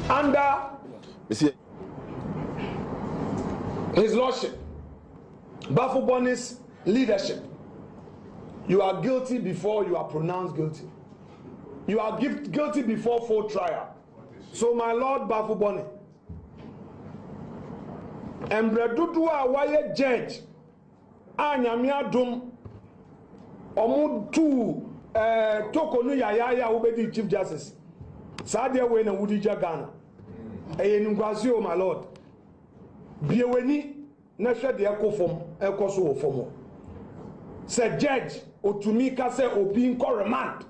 Under His Lordship, Bafuboni's leadership, you are guilty before you are pronounced guilty. You are guilty before full trial. So, my Lord Bafuboni, Embredudu a waye judge, anyamia dum, omudu tokonu yaya ubedi Chief Justice. Sadia we na wudi Ghana. Nkwasi, my Lord. Bieweni na hwe de ekofom ekoso wo fomo. Say judge otumi ka say obi nko remand.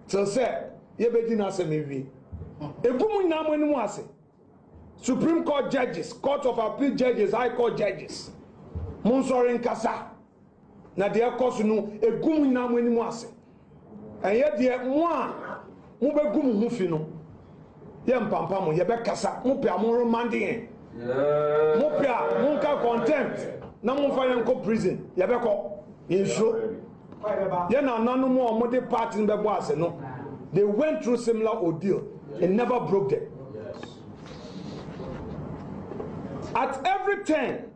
So say ye bedi na say mewi. Egumu na mo enimu ase. Supreme Court judges, Court of Appeal judges, High Court judges. Monsorin kasa. na de ekoso no egum na mo animu ase eye de mo a mo begum hu fi no ye mpampa mo ye be kasa mo pe amoro manding mo pe mo ka contempt na mo fa yenko prison ye be ko inso ye na nanu mo mo de party be bo ase no they went through similar ordeal and never broke them. At every turn,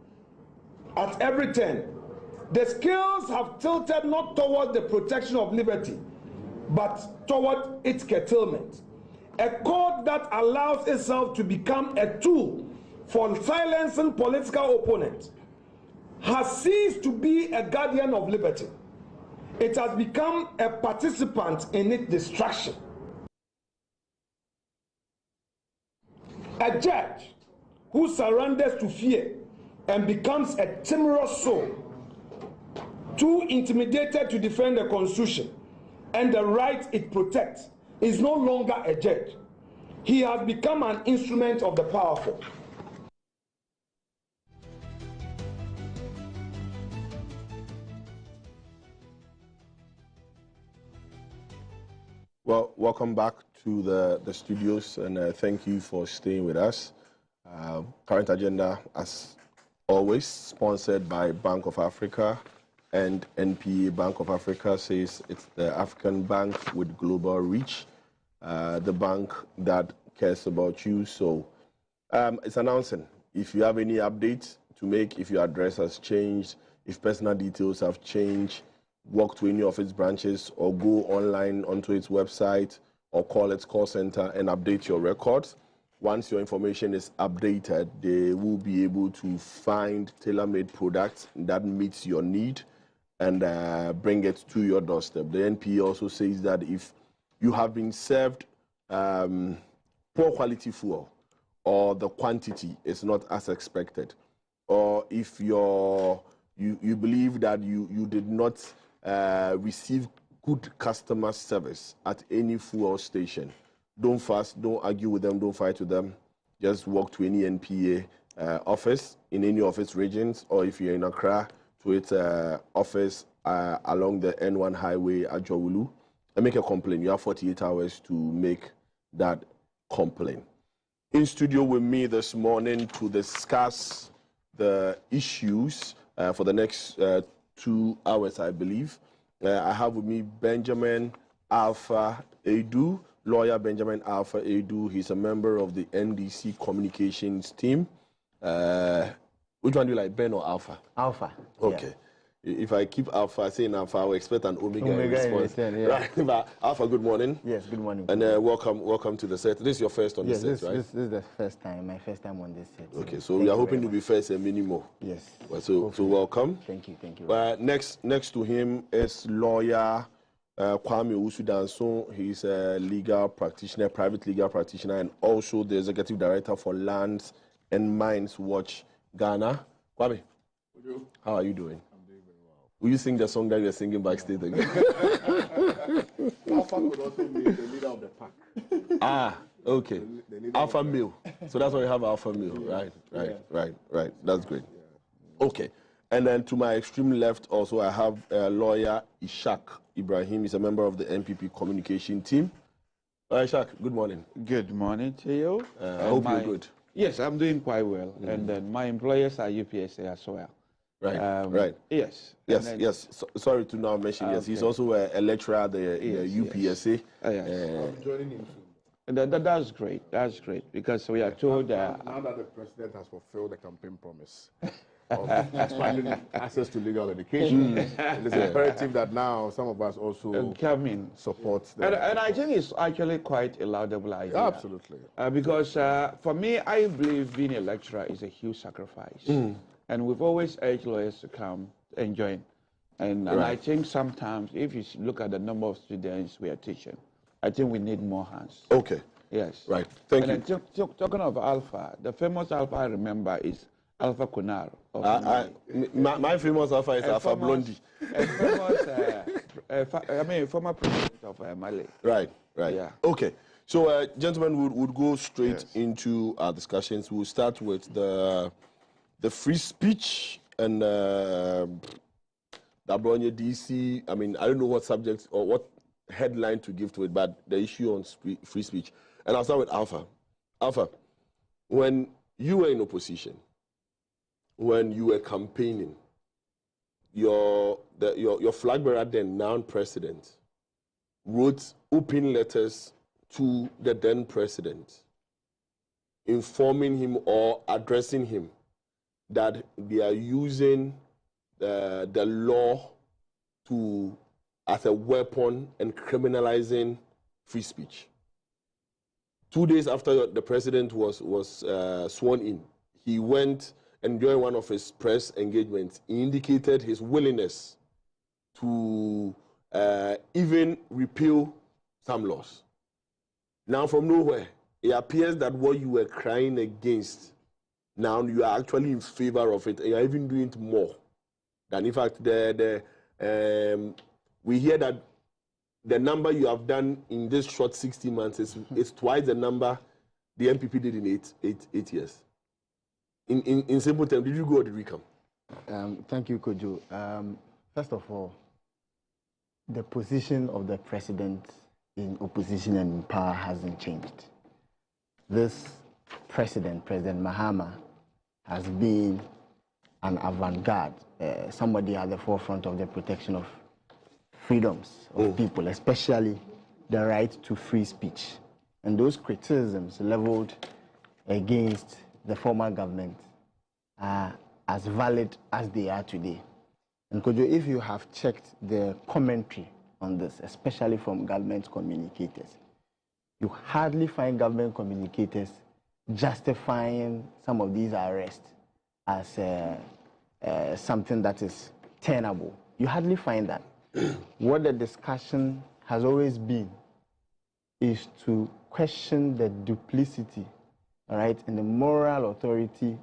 the scales have tilted not towards the protection of liberty, but toward its curtailment. A court that allows itself to become a tool for silencing political opponents has ceased to be a guardian of liberty. It has become a participant in its destruction. A judge who surrenders to fear and becomes a timorous soul, too intimidated to defend the Constitution and the rights it protects, is no longer a judge. He has become an instrument of the powerful. Well, welcome back to the studios, and thank you for staying with us. Current Agenda, as always, sponsored by Bank of Africa and NPA. Bank of Africa says it's the African bank with global reach, the bank that cares about you. So it's announcing if you have any updates to make, if your address has changed, if personal details have changed, walk to any of its branches or go online onto its website or call its call center and update your records. Once your information is updated, they will be able to find tailor-made products that meets your need and bring it to your doorstep. The NPA also says that if you have been served poor quality fuel or the quantity is not as expected, or if you believe that you did not receive good customer service at any fuel station, don't fuss, don't argue with them, don't fight with them. Just walk to any NPA office in any of its regions, or if you're in Accra, to its office along the N1 highway at Jowulu, and make a complaint. You have 48 hours to make that complaint. In studio with me this morning to discuss the issues for the next 2 hours, I believe. I have with me Benjamin Alpha Edu, lawyer Benjamin Alpha Edu. He's a member of the NDC communications team. Which one do you like, Ben or Alpha? Alpha. Okay. Yeah. If I keep Alpha saying Alpha, I will expect an Omega response. Yeah. Right. But Alpha, good morning. Yes, good morning. And welcome to the set. This is your first on the set, right? This is the first time, my first time on this set. Okay, so we are hoping to be first and many more. Yes. So welcome. Thank you. Next to him is lawyer Kwame Usudanso. He's a legal practitioner, private legal practitioner, and also the executive director for Lands and Mines Watch Ghana. Kwame, how are you doing? I'm doing very well. Will you sing the song that you're singing backstage again? Alpha could also be the leader of the pack. Ah, okay. Alpha male. So that's why you have alpha male. Right. That's great. Yeah. Okay. And then to my extreme left also I have lawyer Ishak Ibrahim. He's a member of the NPP communication team. Ishak, good morning. Good morning to you. I hope you're good. Yes, I'm doing quite well. And then my employers are UPSA as well. Right. Yes. So, sorry to now mention, yes, he's also a lecturer at the UPSA. I'm joining him soon. And that's great. That's great because we are told that now that the president has fulfilled the campaign promise of expanding access to legal education, it is imperative that now some of us also come in support. And I think it's actually quite a laudable idea. Absolutely. Because for me, I believe being a lecturer is a huge sacrifice. And we've always urged lawyers to come and join. And I think sometimes, if you look at the number of students we are teaching, I think we need more hands. Okay. Yes. Right. Thank you. Then talking of Alpha, the famous Alpha I remember is Alpha Kunar. My famous Alpha is Alpha Blondie. Former president of Mali. Right. Yeah. Okay. So, gentlemen, we'll go straight into our discussions. We'll start with the free speech and Dabronye DC, I mean, I don't know what subject or what headline to give to it, but the issue on free speech. And I'll start with Alpha. Alpha, when you were in opposition, when you were campaigning, your flag bearer then, now president, wrote open letters to the then president, informing him or addressing him that they are using the law as a weapon and criminalizing free speech. 2 days after the president was sworn in, he went and during one of his press engagements, he indicated his willingness to even repeal some laws. Now, from nowhere, it appears that what you were crying against, now you are actually in favor of it, and you are even doing it more. And in fact, we hear that the number you have done in this short 60 months is twice the number the MPP did in eight years. In simple terms, did you go or did we come? Thank you, KOJO. First of all, the position of the president in opposition and in power hasn't changed. This president, President Mahama, has been an avant-garde, somebody at the forefront of the protection of freedoms of people, especially the right to free speech. And those criticisms leveled against the former government are as valid as they are today. And KOJO, if you have checked the commentary on this, especially from government communicators, you hardly find government communicators justifying some of these arrests as something that is tenable. You hardly find that. What the discussion has always been is to question the duplicity, all right, and the moral authority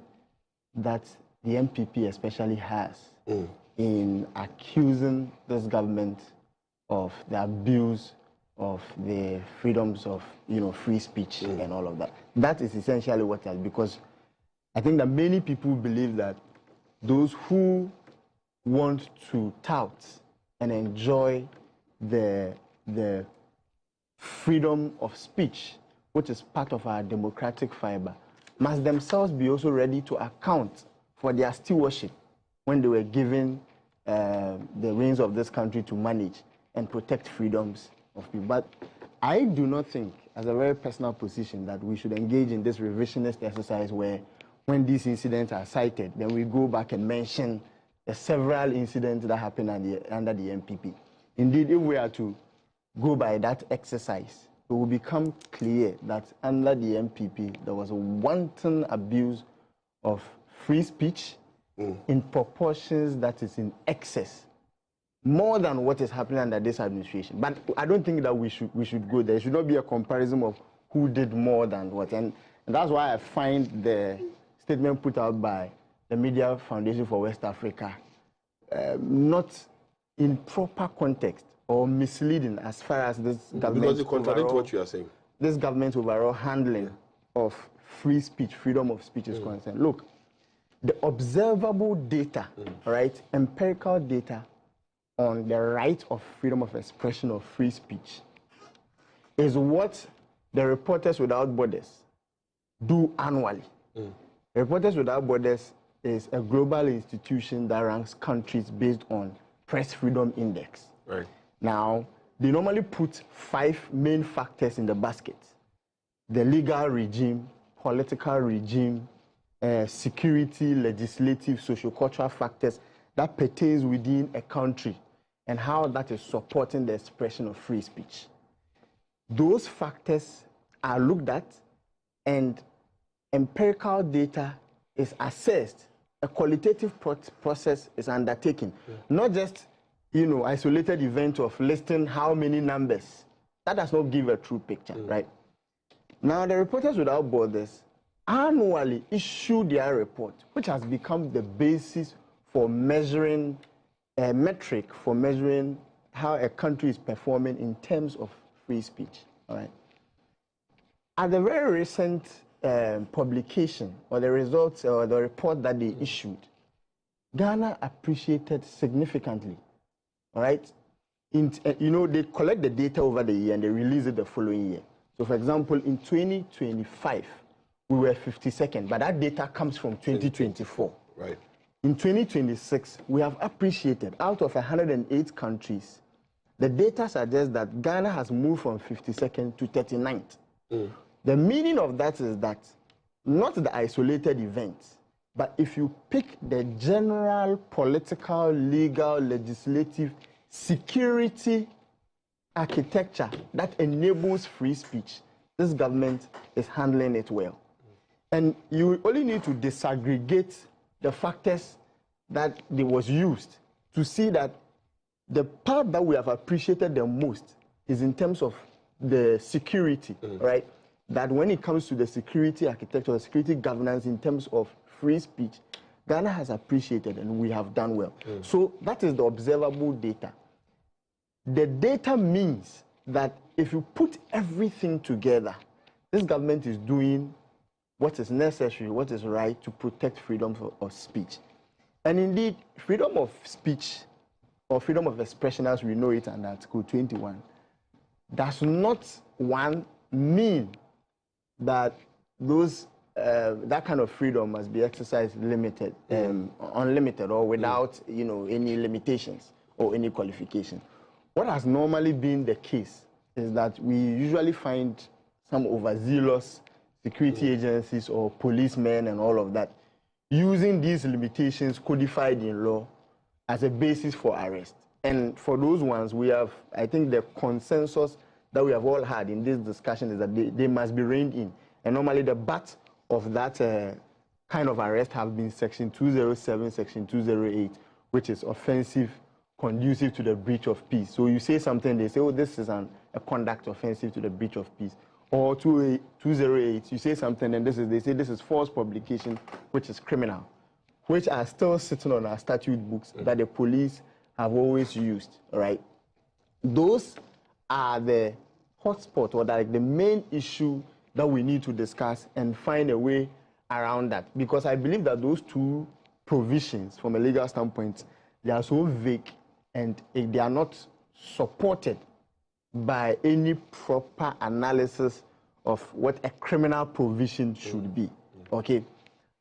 that the MPP especially has in accusing this government of the abuse of the freedoms of, free speech and all of that. That is essentially what it is, because I think that many people believe that those who want to tout and enjoy the freedom of speech, which is part of our democratic fiber, must themselves be also ready to account for their stewardship when they were given the reins of this country to manage and protect freedoms of people. But I do not think, as a very personal position, that we should engage in this revisionist exercise where when these incidents are cited, then we go back and mention the several incidents that happened under the MPP. Indeed, if we are to go by that exercise, it will become clear that under the MPP, there was a wanton abuse of free speech in proportions that is in excess, more than what is happening under this administration. But I don't think that we should go there. There should not be a comparison of who did more than what. And that's why I find the statement put out by the Media Foundation for West Africa not in proper context or misleading as far as this government. Because it contradicts what you are saying. This government's overall handling of free speech, freedom of speech is concerned. Look, the observable data, right, empirical data on the right of freedom of expression of free speech is what the Reporters Without Borders do annually. Reporters Without Borders is a global institution that ranks countries based on Press Freedom Index. Right. Now, they normally put 5 main factors in the basket: the legal regime, political regime, security, legislative, sociocultural factors that pertains within a country and how that is supporting the expression of free speech. Those factors are looked at and empirical data is assessed. A qualitative process is undertaken. Not just, isolated event of listing how many numbers. That does not give a true picture, right? Now, the Reporters Without Borders annually issue their report, which has become the basis for measuring, a metric for measuring how a country is performing in terms of free speech, all right? At the very recent publication, or the results, or the report that they issued, Ghana appreciated significantly all right? They collect the data over the year and they release it the following year. So, for example, in 2025, we were 52nd, but that data comes from 2024. Right. In 2026, we have appreciated out of 108 countries, the data suggests that Ghana has moved from 52nd to 39th. The meaning of that is that not the isolated events, but if you pick the general political, legal, legislative, security architecture that enables free speech, this government is handling it well. And you only need to disaggregate the factors that they was used to see that the part that we have appreciated the most is in terms of the security, right? That when it comes to the security architecture, the security governance in terms of free speech, Ghana has appreciated and we have done well. So that is the observable data. The data means that if you put everything together, this government is doing what is necessary, what is right to protect freedom of speech. And indeed, freedom of speech or freedom of expression as we know it under Article 21 does not, one, mean that that kind of freedom must be exercised limited, unlimited, or without any limitations or any qualification. What has normally been the case is that we usually find some overzealous security agencies or policemen and all of that using these limitations codified in law as a basis for arrest. And for those ones, we have, I think the consensus that we have all had in this discussion is that they must be reined in. And normally the butt of that kind of arrest have been Section 207, Section 208, which is offensive, conducive to the breach of peace. So you say something, they say, oh, this is a conduct offensive to the breach of peace. Or 208, you say something, and they say this is false publication, which is criminal, which are still sitting on our statute books that the police have always used, right? Those are the hotspot or the main issue that we need to discuss and find a way around that. Because I believe that those two provisions, from a legal standpoint, they are so vague and they are not supported by any proper analysis of what a criminal provision should be. Okay?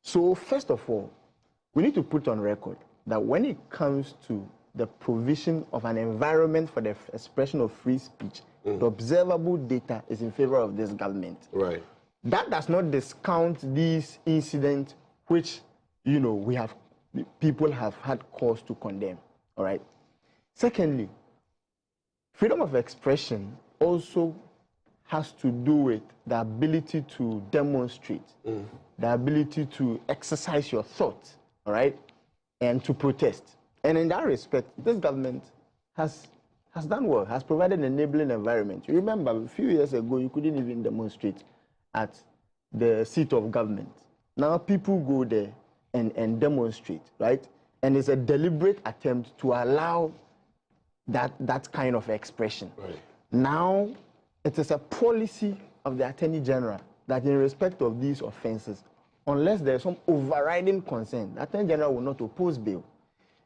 So first of all, we need to put on record that when it comes to the provision of an environment for the expression of free speech, the observable data is in favor of this government. Right. That does not discount these incidents which, people have had cause to condemn. All right? Secondly, freedom of expression also has to do with the ability to demonstrate, the ability to exercise your thoughts, all right, and to protest. And in that respect, this government has done well, has provided an enabling environment. You remember, a few years ago, you couldn't even demonstrate at the seat of government. Now people go there and demonstrate, right? And it's a deliberate attempt to allow that kind of expression. Right. Now, it is a policy of the Attorney General that in respect of these offenses, unless there is some overriding concern, the Attorney General will not oppose bail.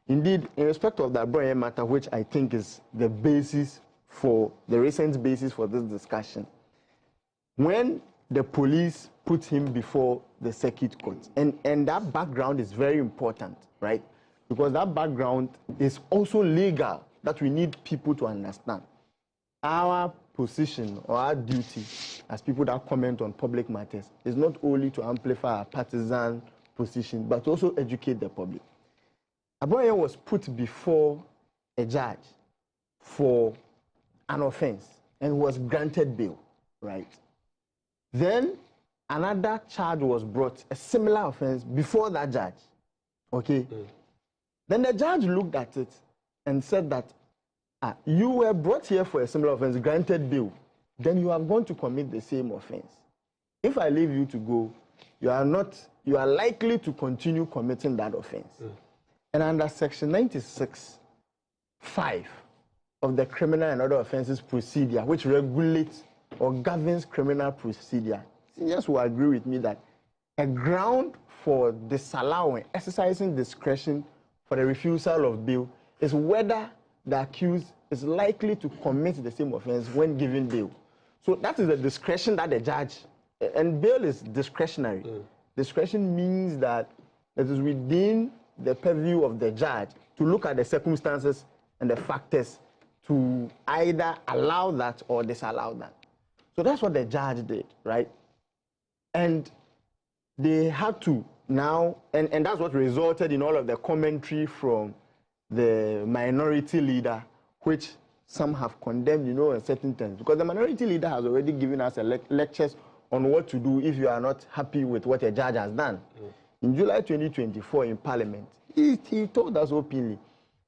Indeed, in respect of that Brian matter, which I think is the recent basis for this discussion, when the police put him before the circuit court, and that background is very important, right? Because that background is also legal, that we need people to understand. Our position or our duty as people that comment on public matters is not only to amplify our partisan position, but to also educate the public. Aboye was put before a judge for an offense and was granted bail, right? Then another charge was brought, a similar offense, before that judge, okay? Then the judge looked at it and said that you were brought here for a similar offense, granted bail, then you are going to commit the same offense. If I leave you to go, you are likely to continue committing that offense. And under Section 96(5) of the Criminal and Other Offences Procedure, which regulates or governs criminal procedure, seniors will agree with me that a ground for disallowing, exercising discretion for the refusal of bail is whether the accused is likely to commit the same offense when given bail. So that is the discretion that the judge, and bail is discretionary. Discretion means that it is within the purview of the judge to look at the circumstances and the factors to either allow that or disallow that. So that's what the judge did, right? And they had to now, and that's what resulted in all of the commentary from the minority leader, which some have condemned, in certain terms. Because the minority leader has already given us lectures on what to do if you are not happy with what a judge has done. In July 2024 in Parliament, he told us openly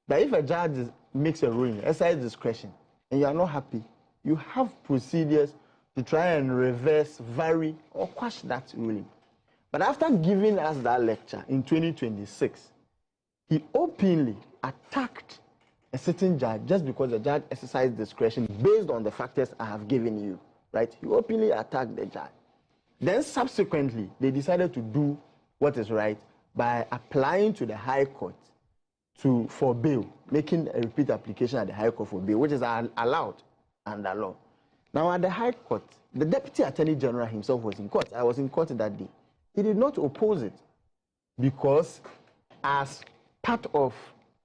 that if a judge makes a ruling, exercise discretion, and you are not happy, you have procedures to try and reverse, vary, or quash that ruling. But after giving us that lecture in 2026, he openly attacked a certain judge just because the judge exercised discretion based on the factors I have given you, right? He openly attacked the judge. Then subsequently, they decided to do what is right by applying to the High Court for bail, making a repeat application at the High Court for bail, which is allowed under law. Now, at the High Court, the Deputy Attorney General himself was in court. I was in court that day. He did not oppose it because as part of,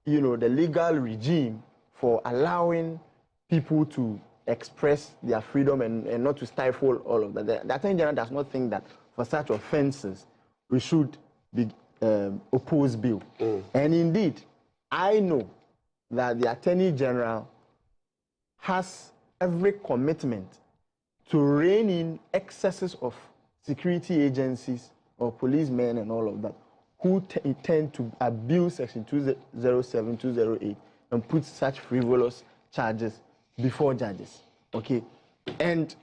the legal regime for allowing people to express their freedom and not to stifle all of that, the Attorney General does not think that for such offenses we should be oppose bail. And indeed, I know that the Attorney General has every commitment to rein in excesses of security agencies or policemen and all of that who tend to abuse Section 207, 208 and put such frivolous charges before judges. Okay? And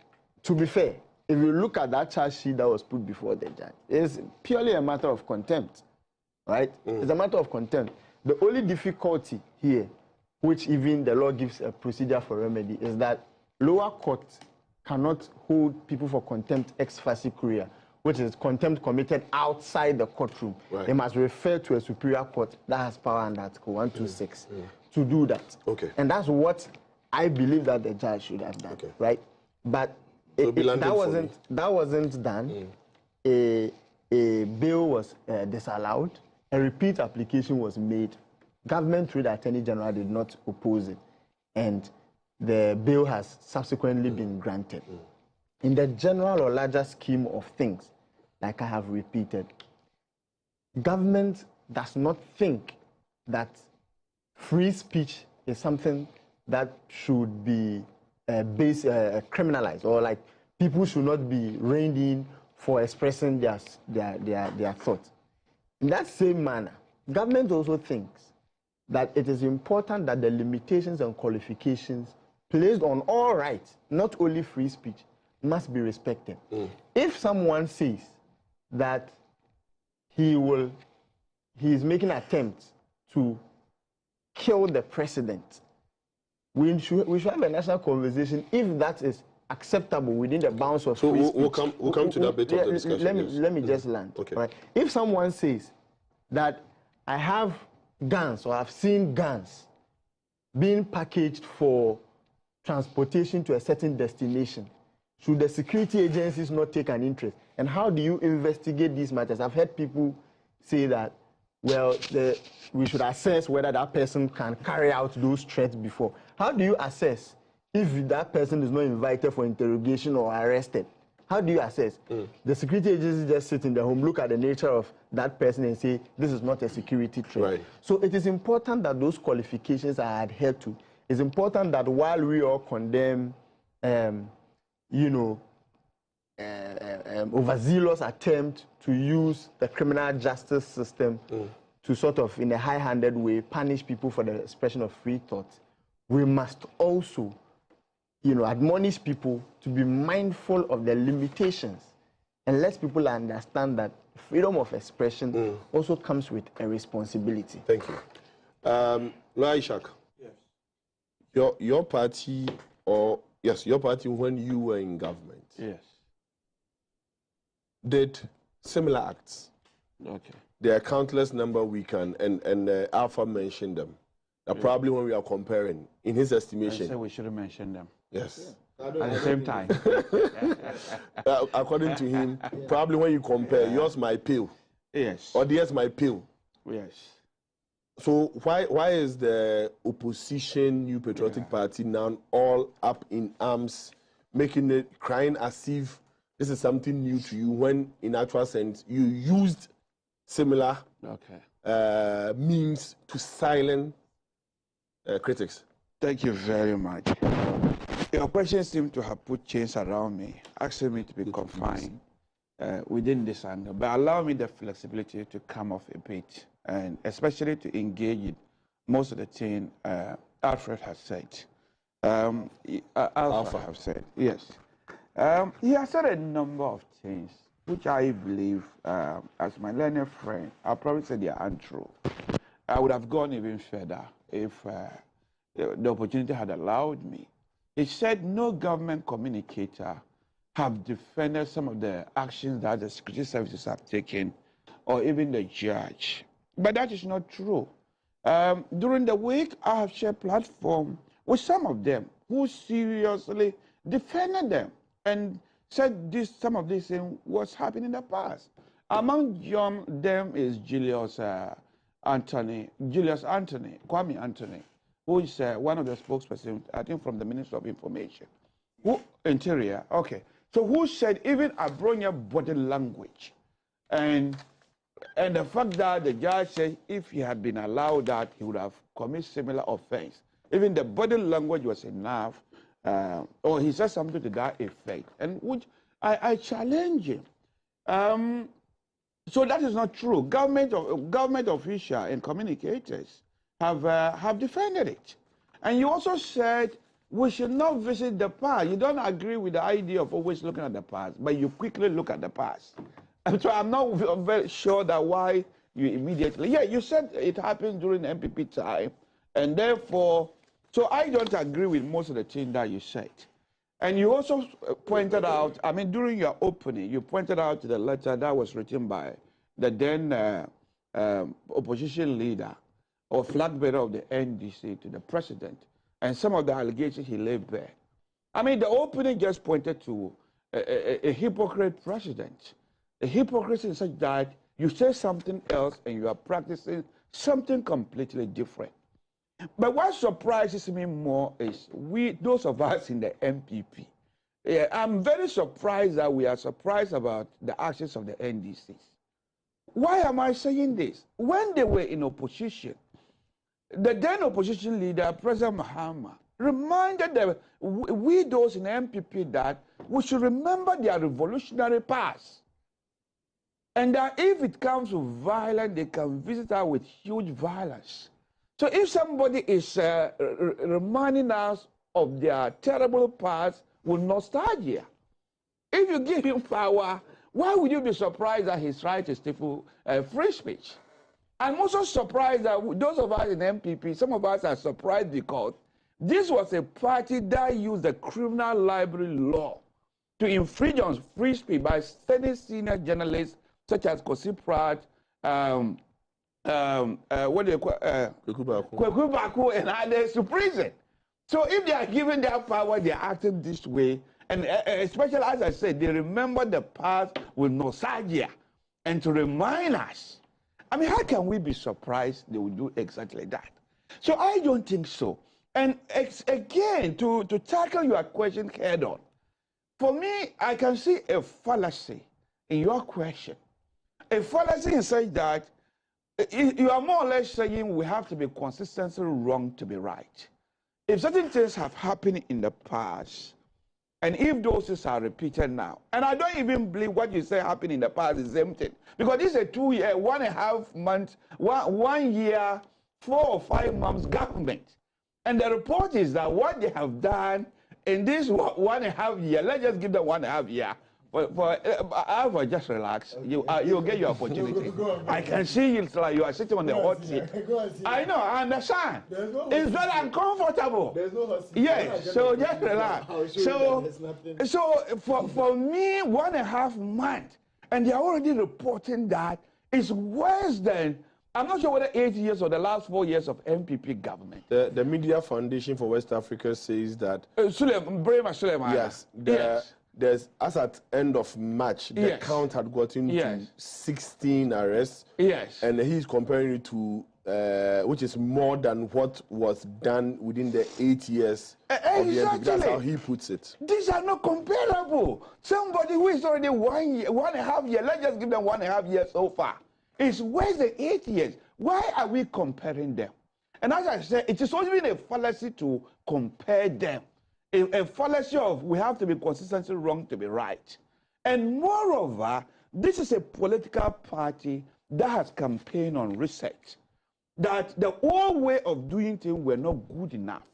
to be fair, if you look at that charge sheet that was put before the judge, it's purely a matter of contempt, right? It's a matter of contempt. The only difficulty here, which even the law gives a procedure for remedy, is that lower courts cannot hold people for contempt ex facie curia, which is contempt committed outside the courtroom. Right. They must refer to a superior court that has power under Article 126 to do that. Okay. And that's what I believe that the judge should have done, right? But that wasn't done. A bill was disallowed. A repeat application was made. Government through the Attorney General did not oppose it. And the bill has subsequently been granted. In the general or larger scheme of things, like I have repeated, government does not think that free speech is something that should be criminalized, or like people should not be reined in for expressing their thoughts. In that same manner, government also thinks that it is important that the limitations and qualifications placed on all rights, not only free speech, must be respected. If someone says that he is making attempts to kill the president, we should have a national conversation if that is acceptable within the bounds of free speech. We'll come to that bit of the discussion. Let me just land. Okay. Right. If someone says that I have guns or I've seen guns being packaged for transportation to a certain destination, should the security agencies not take an interest? And how do you investigate these matters? I've heard people say that, well, we should assess whether that person can carry out those threats before. How do you assess if that person is not invited for interrogation or arrested? How do you assess? The security agencies just sit in their home, look at the nature of that person and say, this is not a security threat. Right. So it is important that those qualifications are adhered to. It's important that while we all condemn overzealous attempt to use the criminal justice system to sort of, in a high-handed way, punish people for the expression of free thought, we must also, admonish people to be mindful of the limitations and let people understand that freedom of expression also comes with a responsibility. Thank you. Lawyer Ishak, yes. Your party, when you were in government, yes, did similar acts. Okay. There are countless number we can, and Alpha mentioned them. Probably when we are comparing, in his estimation. I said we shouldn't mention them. Yes. Yeah. At the same time. According to him, probably when you compare, yours might pale. Yes. Or theirs might pale. Yes. So why is the opposition New Patriotic Party now all up in arms, making it crying as if this is something new to you, when in actual sense you used similar means to silence critics? Thank you very much. Your question seems to have put chains around me, asking me to be confined within this angle, but allow me the flexibility to come off a bit, and especially to engage in most of the things Alfred has said. Alfred has said, yes. He has said a number of things which I believe, as my learned friend, I'll probably say they are untrue. I would have gone even further if the opportunity had allowed me. He said no government communicator have defended some of the actions that the security services have taken, or even the judge. But that is not true. During the week, I have shared platform with some of them who seriously defended them and said some of these things was happening in the past. Among them is Kwame Anthony, who is one of the spokespersons, I think, from the Ministry of Information. Interior, okay. So who said even Abronia body language, and the fact that the judge said if he had been allowed that, he would have committed similar offense. Even the body language was enough, or he said something to that effect, and which I challenge him. So that is not true. Government officials and communicators have defended it. And you also said we should not visit the past. You don't agree with the idea of always looking at the past, but you quickly look at the past. And so I'm not very sure that why you immediately, you said it happened during MPP time, and therefore, so I don't agree with most of the things that you said. And you also pointed out, I mean, during your opening, you pointed out the letter that was written by the then opposition leader or flag bearer of the NDC to the president, and some of the allegations he laid bare. I mean, the opening just pointed to a hypocrite president. A hypocrisy is such that you say something else and you are practicing something completely different. But what surprises me more is those of us in the MPP. I'm very surprised that we are surprised about the actions of the NDCs. Why am I saying this? When they were in opposition, the then opposition leader, President Mahama, reminded we those in the MPP that we should remember their revolutionary past. And that if it comes to violence, they can visit us with huge violence. So if somebody is reminding us of their terrible past with nostalgia, if you give him power, why would you be surprised that he's trying to stifle free speech? I'm also surprised that those of us in MPP, some of us are surprised because this was a party that used the criminal libel law to infringe on free speech by sending senior journalists such as Kosi Pratt, what do you call Kweku Baku and others to prison. So if they are given their power, they are acting this way. And especially, as I said, they remember the past with nostalgia and to remind us. I mean, how can we be surprised they will do exactly that? So I don't think so. And again, to tackle your question head on, for me, I can see a fallacy in your question. A fallacy in such that you are more or less saying we have to be consistently wrong to be right. If certain things have happened in the past, and if those things are repeated now, and I don't even believe what you say happened in the past is the same thing, because this is a 2 year, 1.5 months, 1 year, 4 or 5 months government. And the report is that what they have done in this 1.5 year, let's just give them 1.5 year. For just relax. You'll get your opportunity. I can see you like you are sitting on the hot seat. I know, I understand. It's very uncomfortable. There's no hot seat. Yes, so just relax. So for me, 1.5 months, and they're already reporting that it's worse than I'm not sure whether 8 years or the last 4 years of MPP government. The Media Foundation for West Africa says that... Suleiman. Yes. There's, as at end of March, the count had gotten to 16 arrests. Yes. And he's comparing it to, which is more than what was done within the 8 years of the MPP. That's how he puts it. These are not comparable. Somebody who is already 1 year, 1.5 years, let's just give them 1.5 years so far. It's where's the 8 years? Why are we comparing them? And as I said, it is only a fallacy to compare them. A fallacy of we have to be consistently wrong to be right. And moreover, this is a political party that has campaigned on research, that the old way of doing things were not good enough.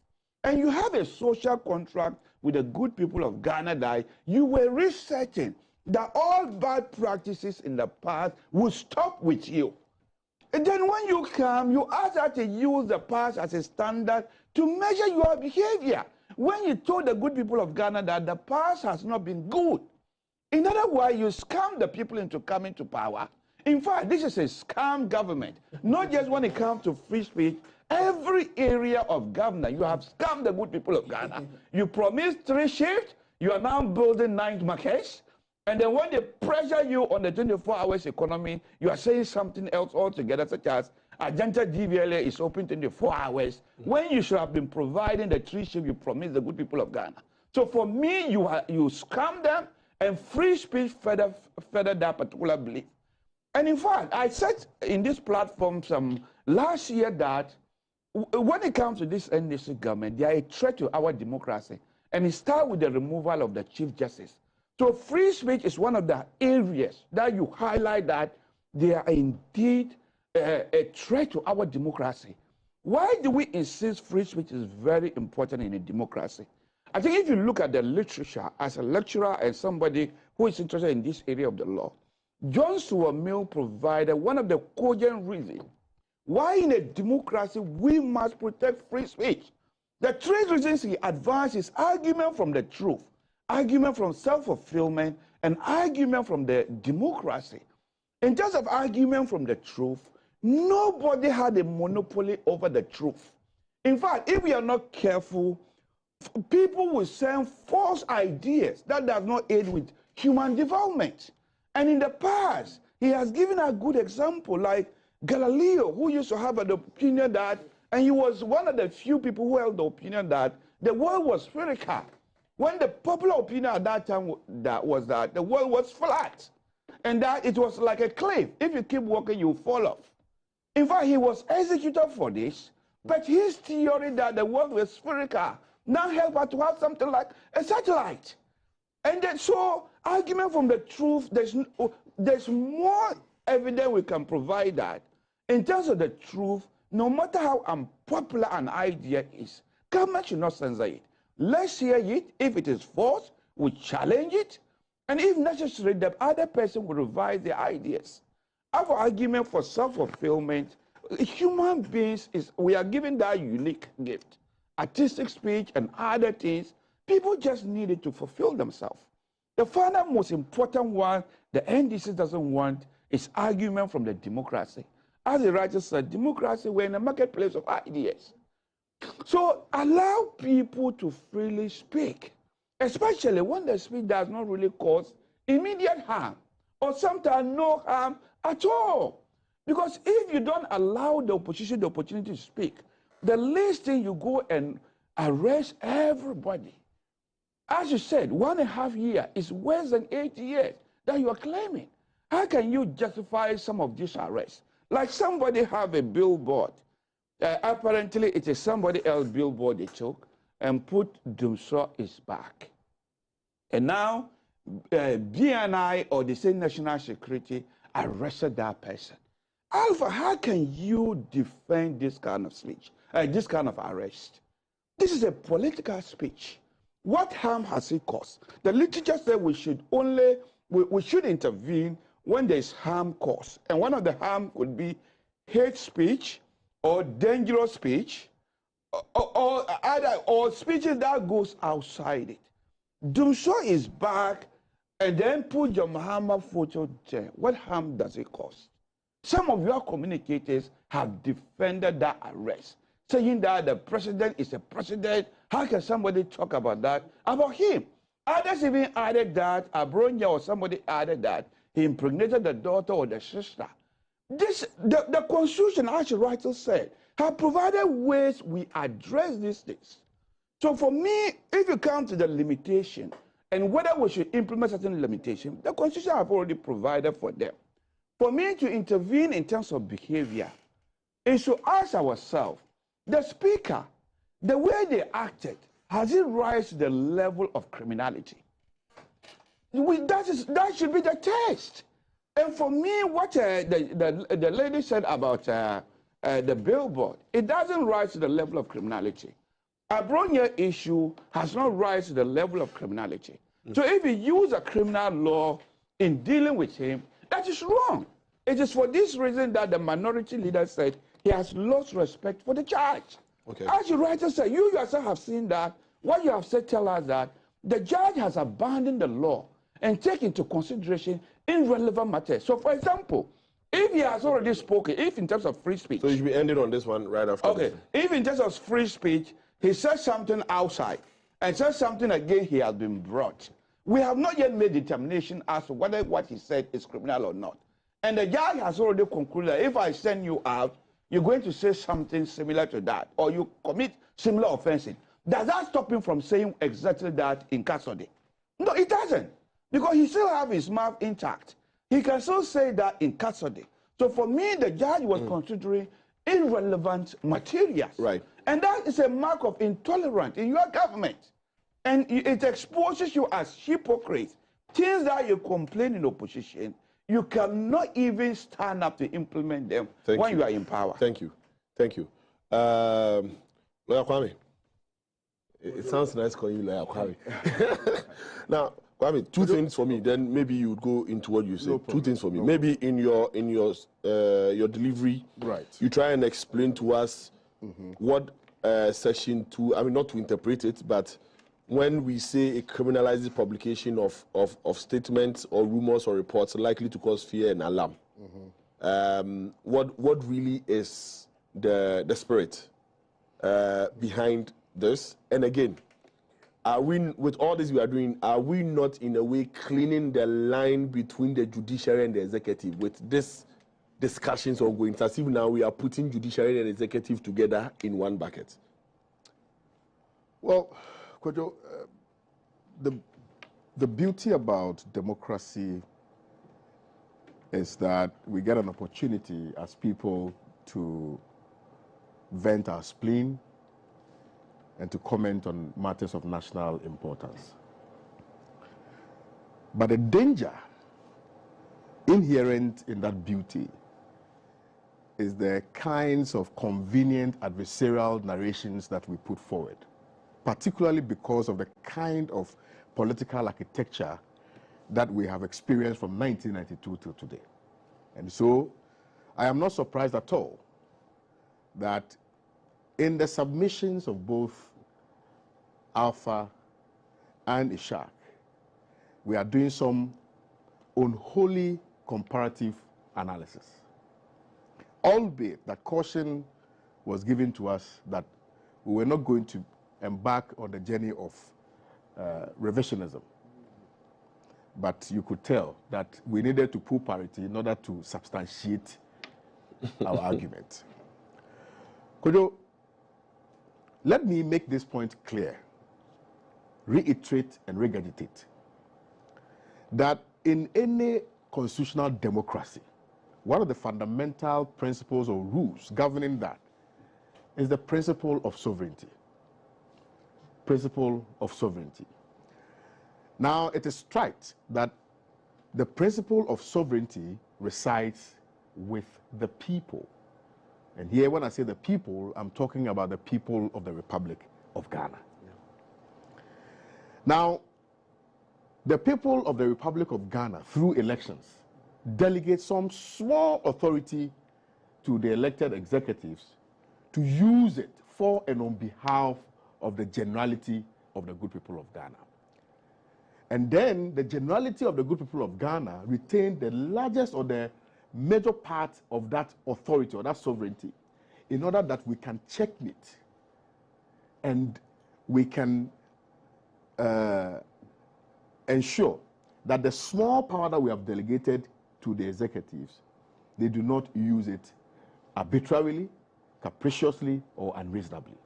And you have a social contract with the good people of Ghana that you were researching that all bad practices in the past will stop with you. And then when you come, you ask her to use the past as a standard to measure your behavior. When you told the good people of Ghana that the past has not been good, in other words, you scam the people into coming to power. In fact, this is a scam government. Not just when it comes to free speech, every area of government, you have scammed the good people of Ghana. You promised 3 shifts, you are now building 9 markets, and then when they pressure you on the 24 hours economy, you are saying something else altogether, such as Agenda DVLA is open 24 hours, when you should have been providing the 3 shifts you promised the good people of Ghana. So for me, you scam them, and free speech further that particular belief. And in fact, I said in this platform last year that when it comes to this NDC government, they are a threat to our democracy. And it starts with the removal of the Chief Justice. So free speech is one of the areas that you highlight that they are indeed a threat to our democracy. Why do we insist free speech is very important in a democracy? I think if you look at the literature as a lecturer and somebody who is interested in this area of the law, John Stuart Mill provided one of the cogent reasons why in a democracy we must protect free speech. The 3 reasons he advanced is argument from the truth, argument from self-fulfillment, and argument from the democracy. In terms of argument from the truth, nobody had a monopoly over the truth. In fact, if we are not careful, people will send false ideas that does not aid with human development. And in the past, he has given a good example, like Galileo, who used to have an opinion that, and he was one of the few people who held the opinion that the world was spherical. When the popular opinion at that time was that the world was flat, and that it was like a cliff. If you keep walking, you fall off. In fact, he was executed for this, but his theory that the world was spherical now helped us to have something like a satellite. And then, so argument from the truth, there's more evidence we can provide that in terms of the truth, no matter how unpopular an idea is, government should not censor it. Let's hear it. If it is false, we challenge it. And if necessary, the other person will revise their ideas. Our argument for self-fulfillment, human beings, we are given that unique gift. Artistic speech and other things, people just need it to fulfill themselves. The final most important one the NDC doesn't want is argument from the democracy. As the writer said, democracy, we're in a marketplace of ideas. So allow people to freely speak, especially when the speech does not really cause immediate harm or sometimes no harm at all. Because if you don't allow the opposition the opportunity to speak, the least thing you go and arrest everybody. As you said, 1.5 years is worse than 8 years that you are claiming. How can you justify some of these arrests? Like somebody have a billboard. Apparently, it is somebody else's billboard they took and put Dumso is back. And now, BNI or the same national security arrested that person. Alpha, how can you defend this kind of speech, this kind of arrest? This is a political speech. What harm has it caused? The literature said we should intervene when there is harm caused. And one of the harm could be hate speech or dangerous speech or speeches that goes outside it. Dumso is back and then put your Muhammad photo there. What harm does it cause? Some of your communicators have defended that arrest, saying that the president is a president. How can somebody talk about that, about him? Others even added that, Abronya or somebody added that he impregnated the daughter or the sister. The Constitution, as the writer said, have provided ways we address these things. So for me, if you come to the limitation and whether we should implement certain limitation, the Constitution have already provided for them. For me to intervene in terms of behavior is to ask ourselves, the speaker, the way they acted, has it rise to the level of criminality? That should be the test. And for me, what the lady said about the billboard, it doesn't rise to the level of criminality. A Bronya issue has not rise to the level of criminality. So if you use a criminal law in dealing with him, that is wrong. It is for this reason that the minority leader said he has lost respect for the judge. Okay. As the writer said, you yourself have seen that. What you have said tell us that the judge has abandoned the law and taken into consideration irrelevant matters. So, for example, if he has already spoken, if in terms of free speech. So you should be ending on this one right after. Okay. If in terms of free speech, he says something outside and says something again, he has been brought. We have not yet made determination as to whether what he said is criminal or not. And the judge has already concluded that if I send you out, you're going to say something similar to that, or you commit similar offenses. Does that stop him from saying exactly that in custody? No, it doesn't. Because he still has his mouth intact. He can still say that in custody. So for me, the judge was considering irrelevant materials. Right. And that is a mark of intolerance in your government. And it exposes you as hypocrites. Things that you complain in opposition, you cannot even stand up to implement them when you are in power. Thank you. Thank you. Lawyer Kwame. It sounds nice calling you Lawyer Kwame. Now, Kwame, two things for me. Then maybe you would go into what you say. No two things for me. No maybe in your delivery, right? You try and explain to us what Section 2. I mean, not to interpret it, but when we say it criminalizes publication of statements or rumors or reports likely to cause fear and alarm, what really is the spirit behind this? And again, are we, with all this we are doing, are we not in a way cleaning the line between the judiciary and the executive with this discussions ongoing? It's as if now we are putting judiciary and executive together in one bucket. Well, KOJO, the beauty about democracy is that we get an opportunity as people to vent our spleen and to comment on matters of national importance. But the danger inherent in that beauty is the kinds of convenient adversarial narrations that we put forward, particularly because of the kind of political architecture that we have experienced from 1992 till today. And so I am not surprised at all that in the submissions of both Alpha and Ishaq, we are doing some unholy comparative analysis. Albeit that caution was given to us that we were not going to embark on the journey of revisionism. But you could tell that we needed to pull parity in order to substantiate our argument. KOJO, let me make this point clear, reiterate and regurgitate, that in any constitutional democracy, one of the fundamental principles or rules governing that is the principle of sovereignty. Principle of sovereignty. Now, it is right that the principle of sovereignty resides with the people. And here, when I say the people, I'm talking about the people of the Republic of Ghana. Yeah. Now, the people of the Republic of Ghana, through elections, delegate some small authority to the elected executives to use it for and on behalf of the generality of the good people of Ghana. And then the generality of the good people of Ghana retain the largest or the major part of that authority or that sovereignty in order that we can checkmate and we can ensure that the small power that we have delegated to the executives, they do not use it arbitrarily, capriciously, or unreasonably.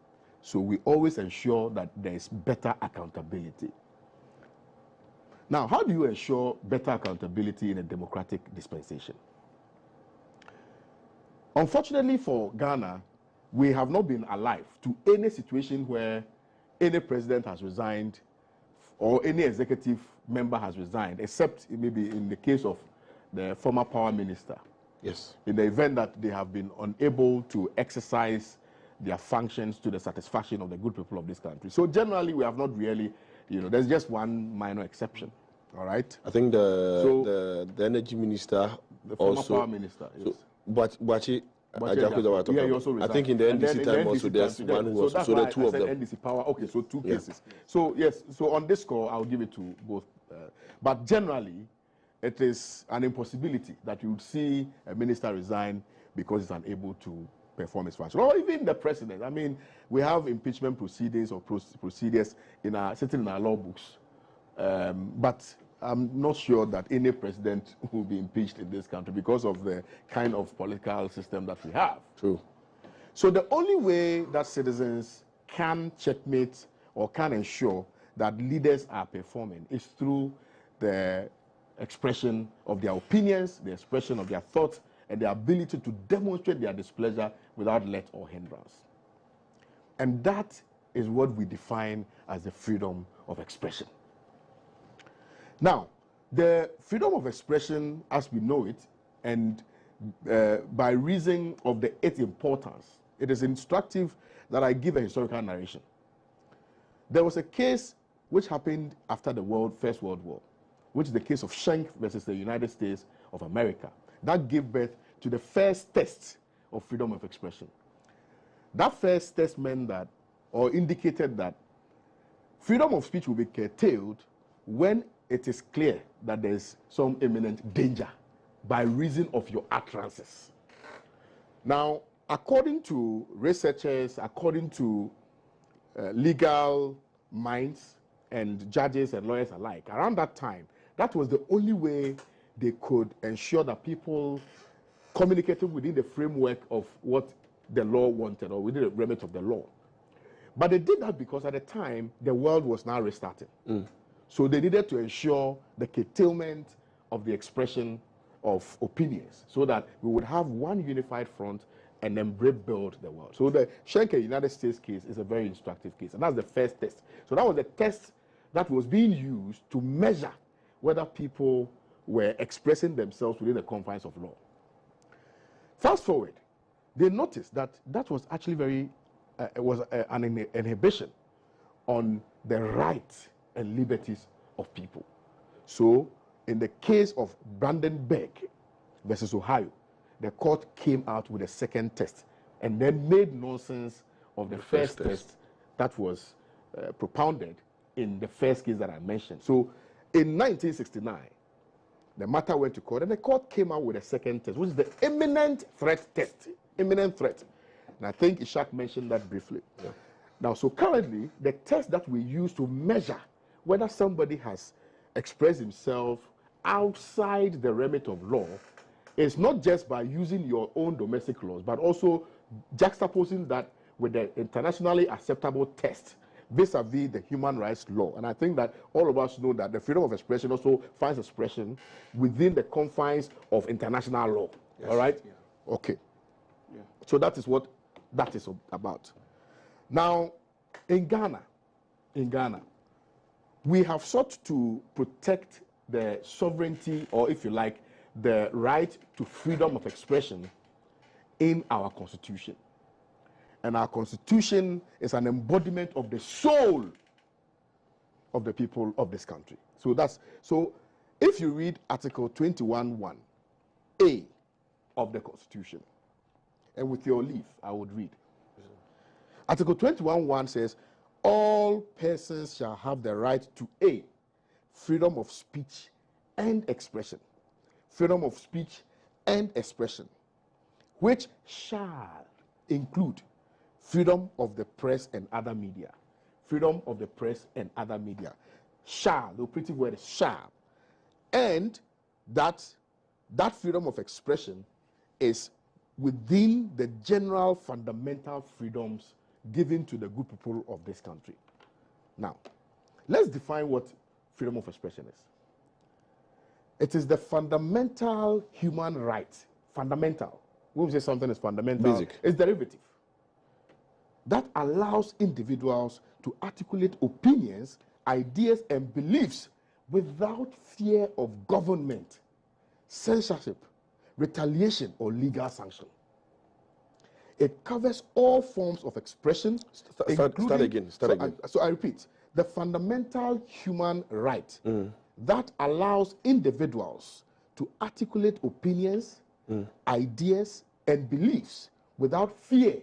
So we always ensure that there is better accountability. Now, how do you ensure better accountability in a democratic dispensation? Unfortunately for Ghana, we have not been alive to any situation where any president has resigned or any executive member has resigned, except maybe in the case of the former power minister. Yes. In the event that they have been unable to exercise their functions to the satisfaction of the good people of this country. So generally, we have not really, there's just one minor exception. All right. I think the energy minister, the former also, power minister, yes. So, but he also resigned. I think in the NDC time also there's one who was, so there are two of them. NDC power, okay, so two cases. So yes, so on this score, I'll give it to both. But generally, it is an impossibility that you would see a minister resign because he's unable to perform his function. Or even the president. I mean, we have impeachment proceedings or procedures sitting in our law books. But I'm not sure that any president will be impeached in this country because of the kind of political system that we have. True. So the only way that citizens can checkmate or can ensure that leaders are performing is through the expression of their opinions, the expression of their thoughts, and the ability to demonstrate their displeasure without let or hindrance. And that is what we define as the freedom of expression. Now, the freedom of expression as we know it, and by reason of its importance, it is instructive that I give a historical narration. There was a case which happened after the First World War, which is the case of Schenck versus the United States of America. That gave birth to the first test of freedom of expression. That first test meant that, or indicated that, freedom of speech will be curtailed when it is clear that there is some imminent danger by reason of your utterances. Now, according to researchers, according to legal minds and judges and lawyers alike, around that time, that was the only way they could ensure that people communicated within the framework of what the law wanted or within the remit of the law. But they did that because at the time, the world was now restarting. So they needed to ensure the curtailment of the expression of opinions so that we would have one unified front and then rebuild the world. So the Schenck United States case is a very instructive case, and that's the first test. So that was the test that was being used to measure whether people were expressing themselves within the confines of law. Fast forward, they noticed that that was actually an inhibition on the rights and liberties of people. So, in the case of Brandenburg versus Ohio, the court came out with a second test and then made nonsense of the first test that was propounded in the first case that I mentioned. So, in 1969, the matter went to court, and the court came out with a second test, which is the imminent threat test. Imminent threat. And I think Ishak mentioned that briefly. Yeah. Now, so currently, the test that we use to measure whether somebody has expressed himself outside the remit of law is not just by using your own domestic laws, but also juxtaposing that with the internationally acceptable test vis-a-vis the human rights law. And I think that all of us know that the freedom of expression also finds expression within the confines of international law. Yes. All right? Yeah. Okay. Yeah. So that is what that is about. Now, in Ghana, we have sought to protect the sovereignty, or if you like, the right to freedom of expression in our constitution. And our constitution is an embodiment of the soul of the people of this country. So if you read Article 21(1)(a) of the Constitution, and with your leave, I would read. Article 21(1) says, all persons shall have the right to A, freedom of speech and expression. Freedom of speech and expression, which shall include freedom of the press and other media. Freedom of the press and other media. Shall, the operative word is shall. And that freedom of expression is within the general fundamental freedoms given to the good people of this country. Now, let's define what freedom of expression is. It is the fundamental human right. Fundamental. When we say something is fundamental, Basic. It's derivative. That allows individuals to articulate opinions, ideas, and beliefs without fear of government, censorship, retaliation, or legal sanction. It covers all forms of expression. Start again. So I repeat, the fundamental human right that allows individuals to articulate opinions, ideas, and beliefs without fear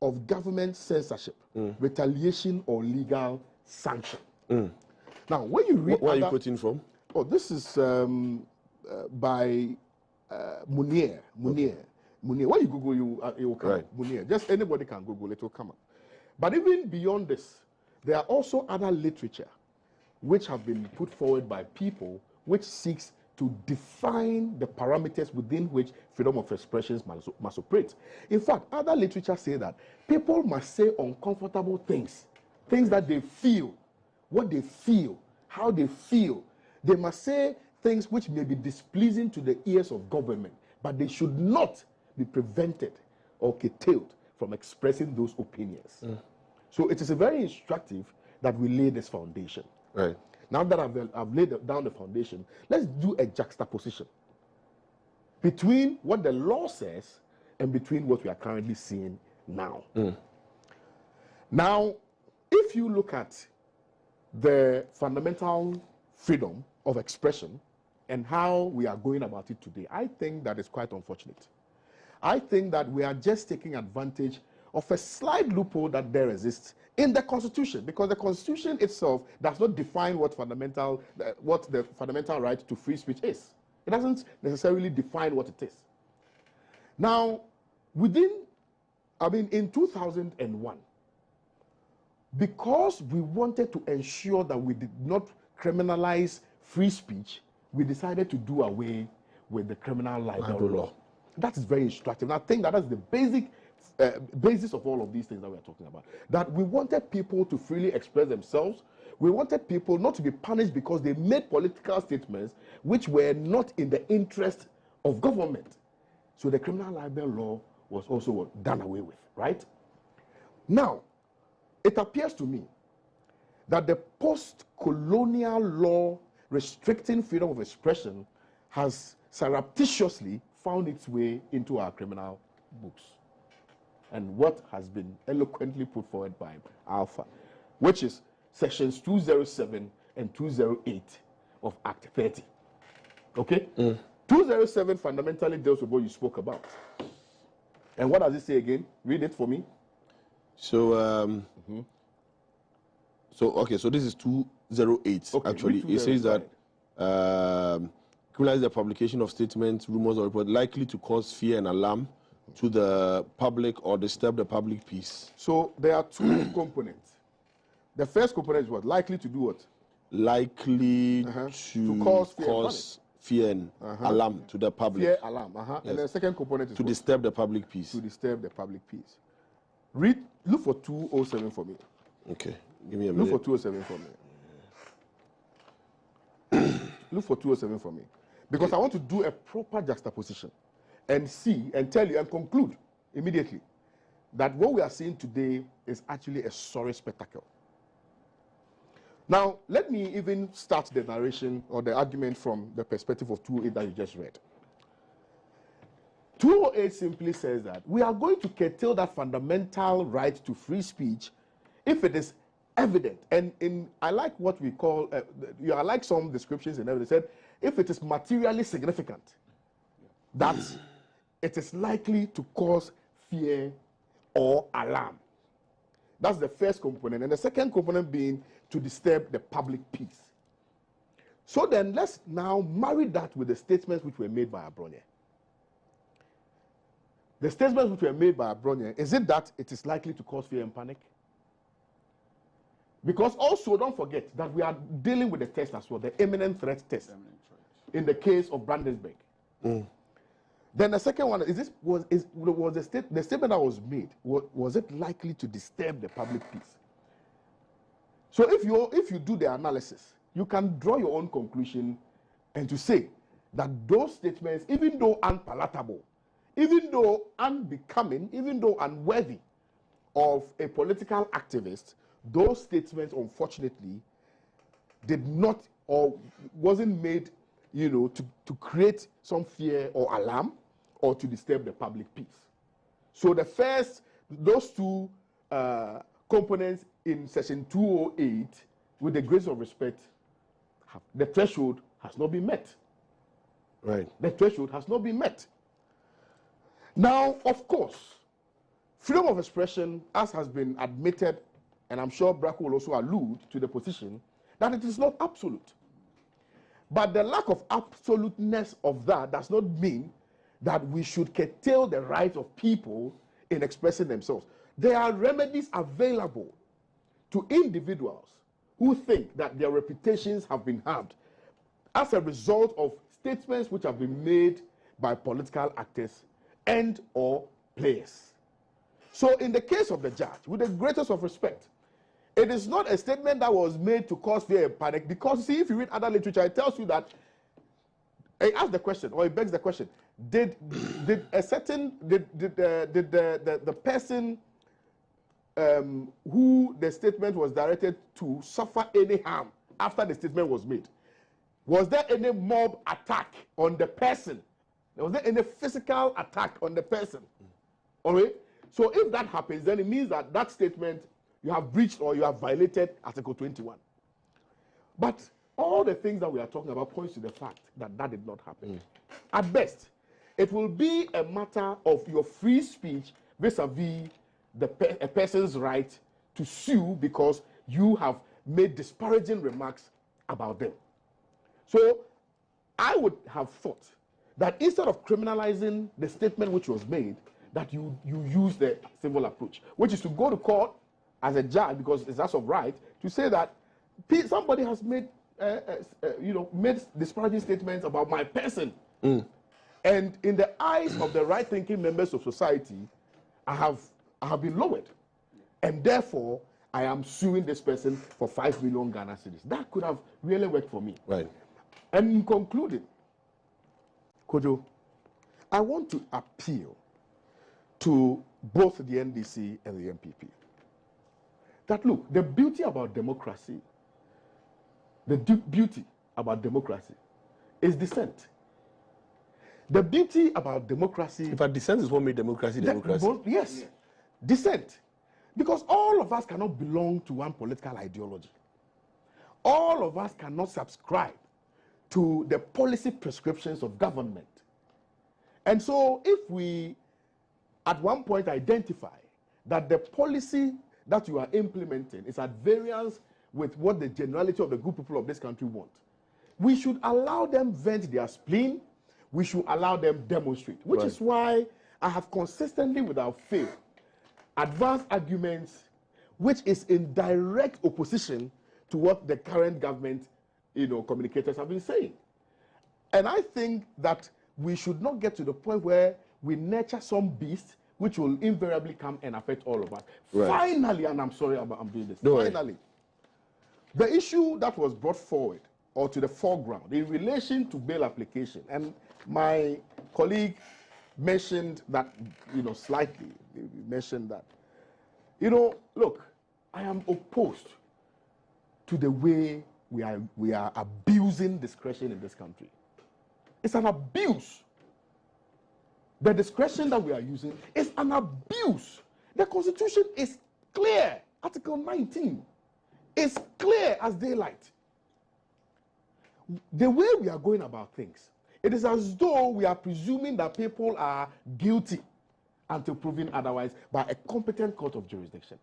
of government censorship, retaliation, or legal sanction. Now, when you read... Where are you quoting from? Oh, this is by Munir. Munir. When you Google, it will come up. Munir. Just anybody can Google, it will come up. But even beyond this, there are also other literature which have been put forward by people which seeks to define the parameters within which freedom of expression must operate. In fact, other literature say that people must say uncomfortable things, things that they feel, what they feel, how they feel. They must say things which may be displeasing to the ears of government, but they should not be prevented or curtailed from expressing those opinions. So it is very instructive that we lay this foundation. Right. Now that I've laid down the foundation, let's do a juxtaposition between what the law says and between what we are currently seeing now. Now, if you look at the fundamental freedom of expression and how we are going about it today, I think that is quite unfortunate. I think that we are just taking advantage of a slight loophole that there exists in the Constitution, because the Constitution itself does not define what the fundamental right to free speech is. It doesn't necessarily define what it is. Now, in 2001, because we wanted to ensure that we did not criminalize free speech, we decided to do away with the criminal libel law. That is very instructive. And I think that is the basis of all of these things that we are talking about. That we wanted people to freely express themselves. We wanted people not to be punished because they made political statements which were not in the interest of government. So the criminal libel law was also done away with, right? Now, it appears to me that the post-colonial law restricting freedom of expression has surreptitiously found its way into our criminal books. And what has been eloquently put forward by Alpha, which is sections 207 and 208 of Act 30. Okay? 207 fundamentally deals with what you spoke about. And what does it say again? Read it for me. So, so this is 208. Okay, actually, it says that criminalize the publication of statements, rumors, or reports likely to cause fear and alarm to the public or disturb the public peace. So there are two components. The first component is what? Likely to do what? Likely to cause fear and alarm to the public. Fear, alarm. Yes. And the second component is to disturb the public peace. To disturb the public peace. Look for 207 for me. Okay, give me a minute. Look for 207 for me. Look for 207 for me. Because I want to do a proper juxtaposition and see and tell you and conclude immediately that what we are seeing today is actually a sorry spectacle. Now, let me even start the narration or the argument from the perspective of 208 that you just read. 208 simply says that we are going to curtail that fundamental right to free speech if it is evident. And I like what we call, I like some descriptions and everything. Said, if it is materially significant, that it is likely to cause fear or alarm. That's the first component. And the second component being to disturb the public peace. So then let's now marry that with the statements which were made by Abronia. the statements which were made by Abronia, is it that it is likely to cause fear and panic? Because also, don't forget that we are dealing with the test as well, the imminent threat test, in the case of Brandenburg. Then the second one is the statement that was made, was it likely to disturb the public peace? So if you do the analysis, you can draw your own conclusion and to say that those statements, even though unpalatable, even though unbecoming, even though unworthy of a political activist, those statements unfortunately did not or wasn't made, to create some fear or alarm or to disturb the public peace. So those two components in section 208, with the grace of respect, the threshold has not been met. Right. The threshold has not been met. Now, of course, freedom of expression, as has been admitted, and I'm sure Braco will also allude to the position, that it is not absolute. But the lack of absoluteness of that does not mean that we should curtail the right of people in expressing themselves. There are remedies available to individuals who think that their reputations have been harmed as a result of statements which have been made by political actors and or players. So in the case of the judge, with the greatest of respect, it is not a statement that was made to cause fear and panic, because see, if you read other literature, it tells you that, it asks the question, or it begs the question, did the person who the statement was directed to suffer any harm after the statement was made? Was there any mob attack on the person? Was there any physical attack on the person? All right? So if that happens, then it means that that statement, you have breached or you have violated Article 21. But all the things that we are talking about points to the fact that that did not happen. At best, it will be a matter of your free speech vis-a-vis a person's right to sue because you have made disparaging remarks about them. So I would have thought that instead of criminalizing the statement which was made, that you use the civil approach, which is to go to court as a judge, because it's as of right, to say that somebody has made made disparaging statements about my person. And in the eyes of the right-thinking members of society, I have been lowered. And therefore, I am suing this person for 5 million Ghana cedis. That could have really worked for me. Right. And in concluding, KOJO, I want to appeal to both the NDC and the MPP that, look, the beauty about democracy, is dissent. The beauty about democracy... In fact, dissent is what made democracy democracy. Yes, yeah. Dissent. Because all of us cannot belong to one political ideology. All of us cannot subscribe to the policy prescriptions of government. And so if we, at one point, identify that the policy that you are implementing is at variance with what the generality of the good people of this country want, we should allow them vent their spleen. We should allow them demonstrate, which is why I have consistently, without fail, advanced arguments which is in direct opposition to what the current government, communicators have been saying. And I think that we should not get to the point where we nurture some beast which will invariably come and affect all of us. Right. Finally, and I'm sorry I'm doing this, finally, the issue that was brought forward or to the foreground in relation to bail application, and my colleague mentioned that, slightly, mentioned that, look, I am opposed to the way we are abusing discretion in this country. It's an abuse. The discretion that we are using is an abuse. The Constitution is clear. Article 19 is clear as daylight. The way we are going about things, it is as though we are presuming that people are guilty until proven otherwise by a competent court of jurisdiction.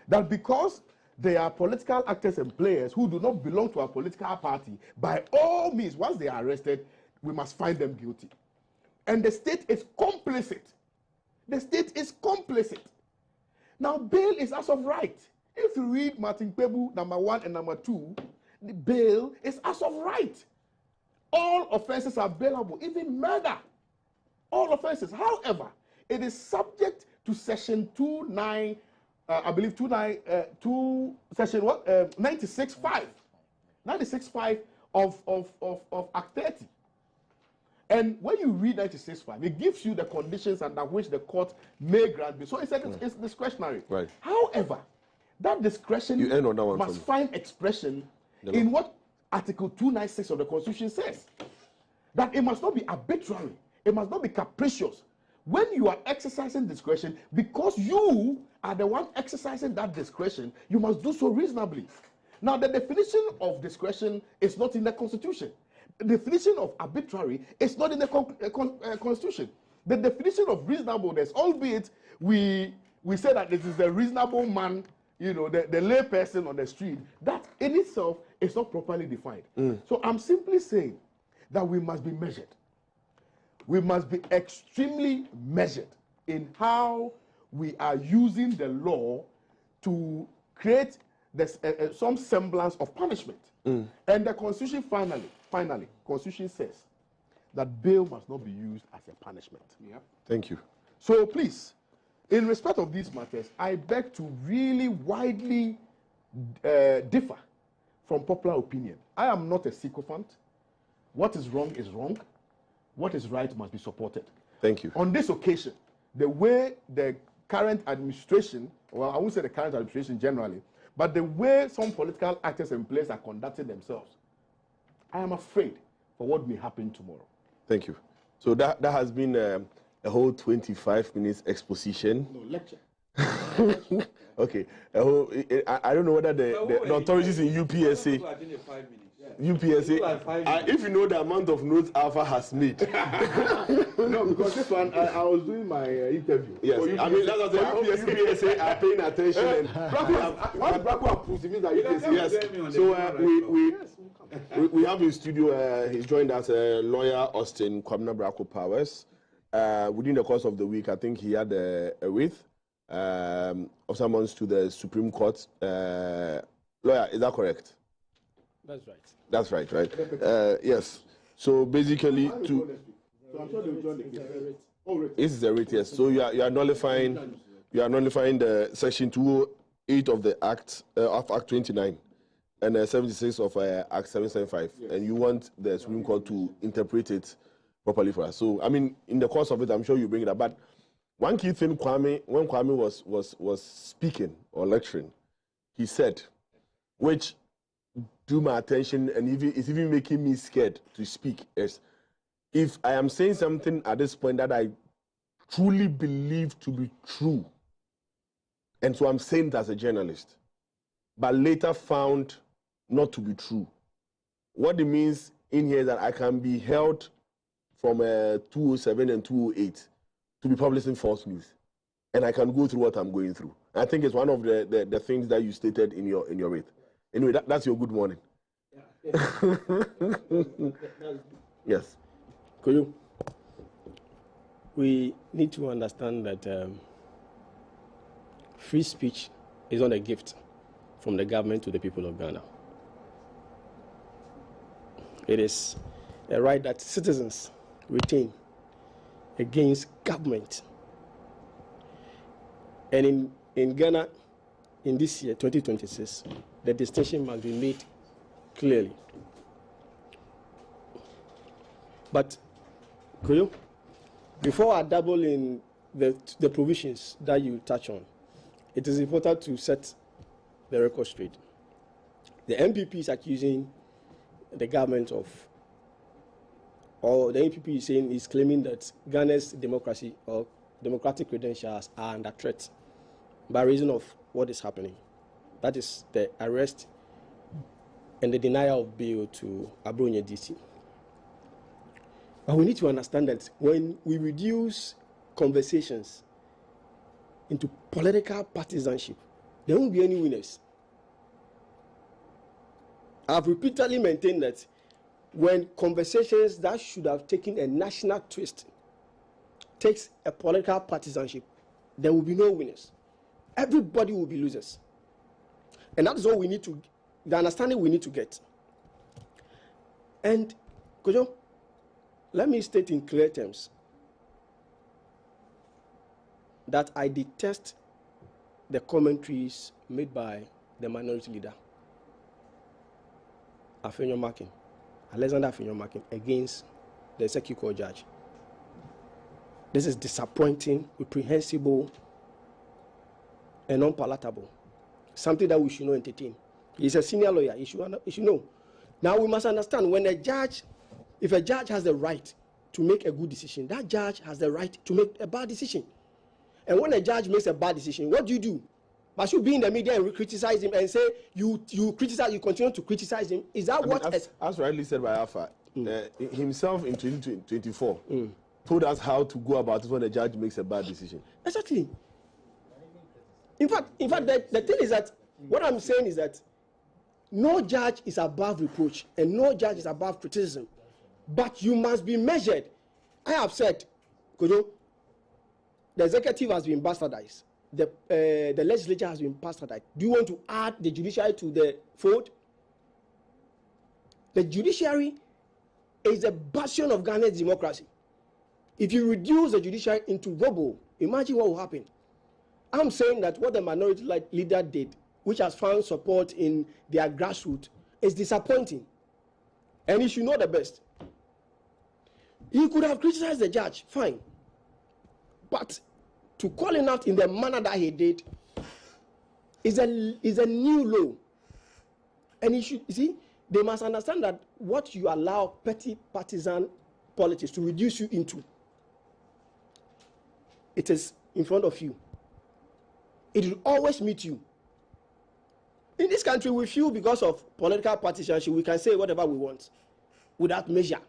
That because they are political actors and players who do not belong to a political party, by all means, once they are arrested, we must find them guilty. And the state is complicit the state is complicit. Now, bail is as of right. If you read Martin Kpebu, number 1 and number 2, the bail is as of right. All offenses are bailable, even murder. All offenses. However, it is subject to section 29, I believe 96.5. 96.5 of Act 30. And when you read 96.5, it gives you the conditions under which the court may grant bail. So it's discretionary. Right. However, that discretion must find expression in what Article 296 of the Constitution says. That it must not be arbitrary. It must not be capricious. When you are exercising discretion, because you are the one exercising that discretion, you must do so reasonably. Now, the definition of discretion is not in the Constitution. The definition of arbitrary is not in the Constitution. The definition of reasonableness, albeit we say that this is the reasonable man, you know, the lay person on the street, that in itself is not properly defined. So I'm simply saying that we must be measured. We must be extremely measured in how we are using the law to create this, some semblance of punishment. And the Constitution finally, Constitution says that bail must not be used as a punishment. Thank you. So please, in respect of these matters, I beg to really widely differ from popular opinion. I am not a sycophant. What is wrong is wrong. What is right must be supported. Thank you. On this occasion, the way the current administration, well, I won't say the current administration generally, but the way some political actors in place are conducting themselves, I am afraid for what may happen tomorrow. Thank you. So that has been a whole 25 minutes exposition. No, lecture. Okay. I don't know whether the authorities in UPSA... UPSA, if you know the amount of notes Alpha has made. No, because this one, I was doing my interview. Yes, I mean, that's what UPSA are paying attention. And once Braco approves, it means that UPSA. Yes, so we have in studio, he's joined as a lawyer, Austin Kwabena Braco Powers. Within the course of the week, I think he had a wreath of summons to the Supreme Court. Lawyer, is that correct? That's right. That's right, right? Yes. So basically, So I'm sure they'll join the case. this is the rate, yes. So you are nullifying the section 208 of the Act of Act 29 and 76 of Act 775, and you want the Supreme Court to interpret it properly for us. So I mean, in the course of it, I'm sure you bring it up. But one key thing, when Kwame was speaking or lecturing, he said, which drew my attention and it's even making me scared to speak, is if I am saying something at this point that I truly believe to be true, and so I'm saying it as a journalist, but later found not to be true, what it means in here is that I can be held from 207 and 208 to be publishing false news, and I can go through what I'm going through. I think it's one of the things that you stated in your writ. Anyway, that's your good morning. Yes. KOJO, we need to understand that free speech is not a gift from the government to the people of Ghana. It is a right that citizens retain against government. And in Ghana, in this year, 2026, the distinction must be made clearly. But, KOJO, before I double in the provisions that you touch on, it is important to set the record straight. The MPP is accusing the government of, or the MPP is saying, is claiming that Ghana's democracy or democratic credentials are under threat by reason of what is happening. That is the arrest and the denial of bail to Abronya DC. But we need to understand that when we reduce conversations into political partisanship, there won't be any winners. I've repeatedly maintained that when conversations that should have taken a national twist takes a political partisanship, there will be no winners. Everybody will be losers. And that is all we need to, the understanding we need to get. And, KOJO, let me state in clear terms that I detest the commentaries made by the minority leader, Alexander Afenyo-Markin, against the Executive Court judge. This is disappointing, reprehensible, and unpalatable. Something that we should not entertain. He's a senior lawyer. He should know. Now we must understand, when a judge, if a judge has the right to make a good decision, that judge has the right to make a bad decision. And when a judge makes a bad decision, what do? Must you be in the media and criticize him and say you criticize, you continue to criticize him? Is that as rightly said by Alpha, himself in 2024 told us how to go about it when a judge makes a bad decision. Exactly. In fact, the thing is that what I'm saying is that no judge is above reproach and no judge is above criticism, but you must be measured. I have said, KOJO, the executive has been bastardized. The legislature has been bastardized. Do you want to add the judiciary to the fold? The judiciary is a bastion of Ghana's democracy. If you reduce the judiciary into rubble, imagine what will happen. I'm saying that what the minority leader did, which has found support in their grassroots, is disappointing. And he should know the best. He could have criticized the judge, fine. But to call him out in the manner that he did is a new low. And he should, you see, they must understand that what you allow petty partisan politics to reduce you into, it is in front of you. It will always meet you. In this country, we feel because of political partisanship, we can say whatever we want without measure.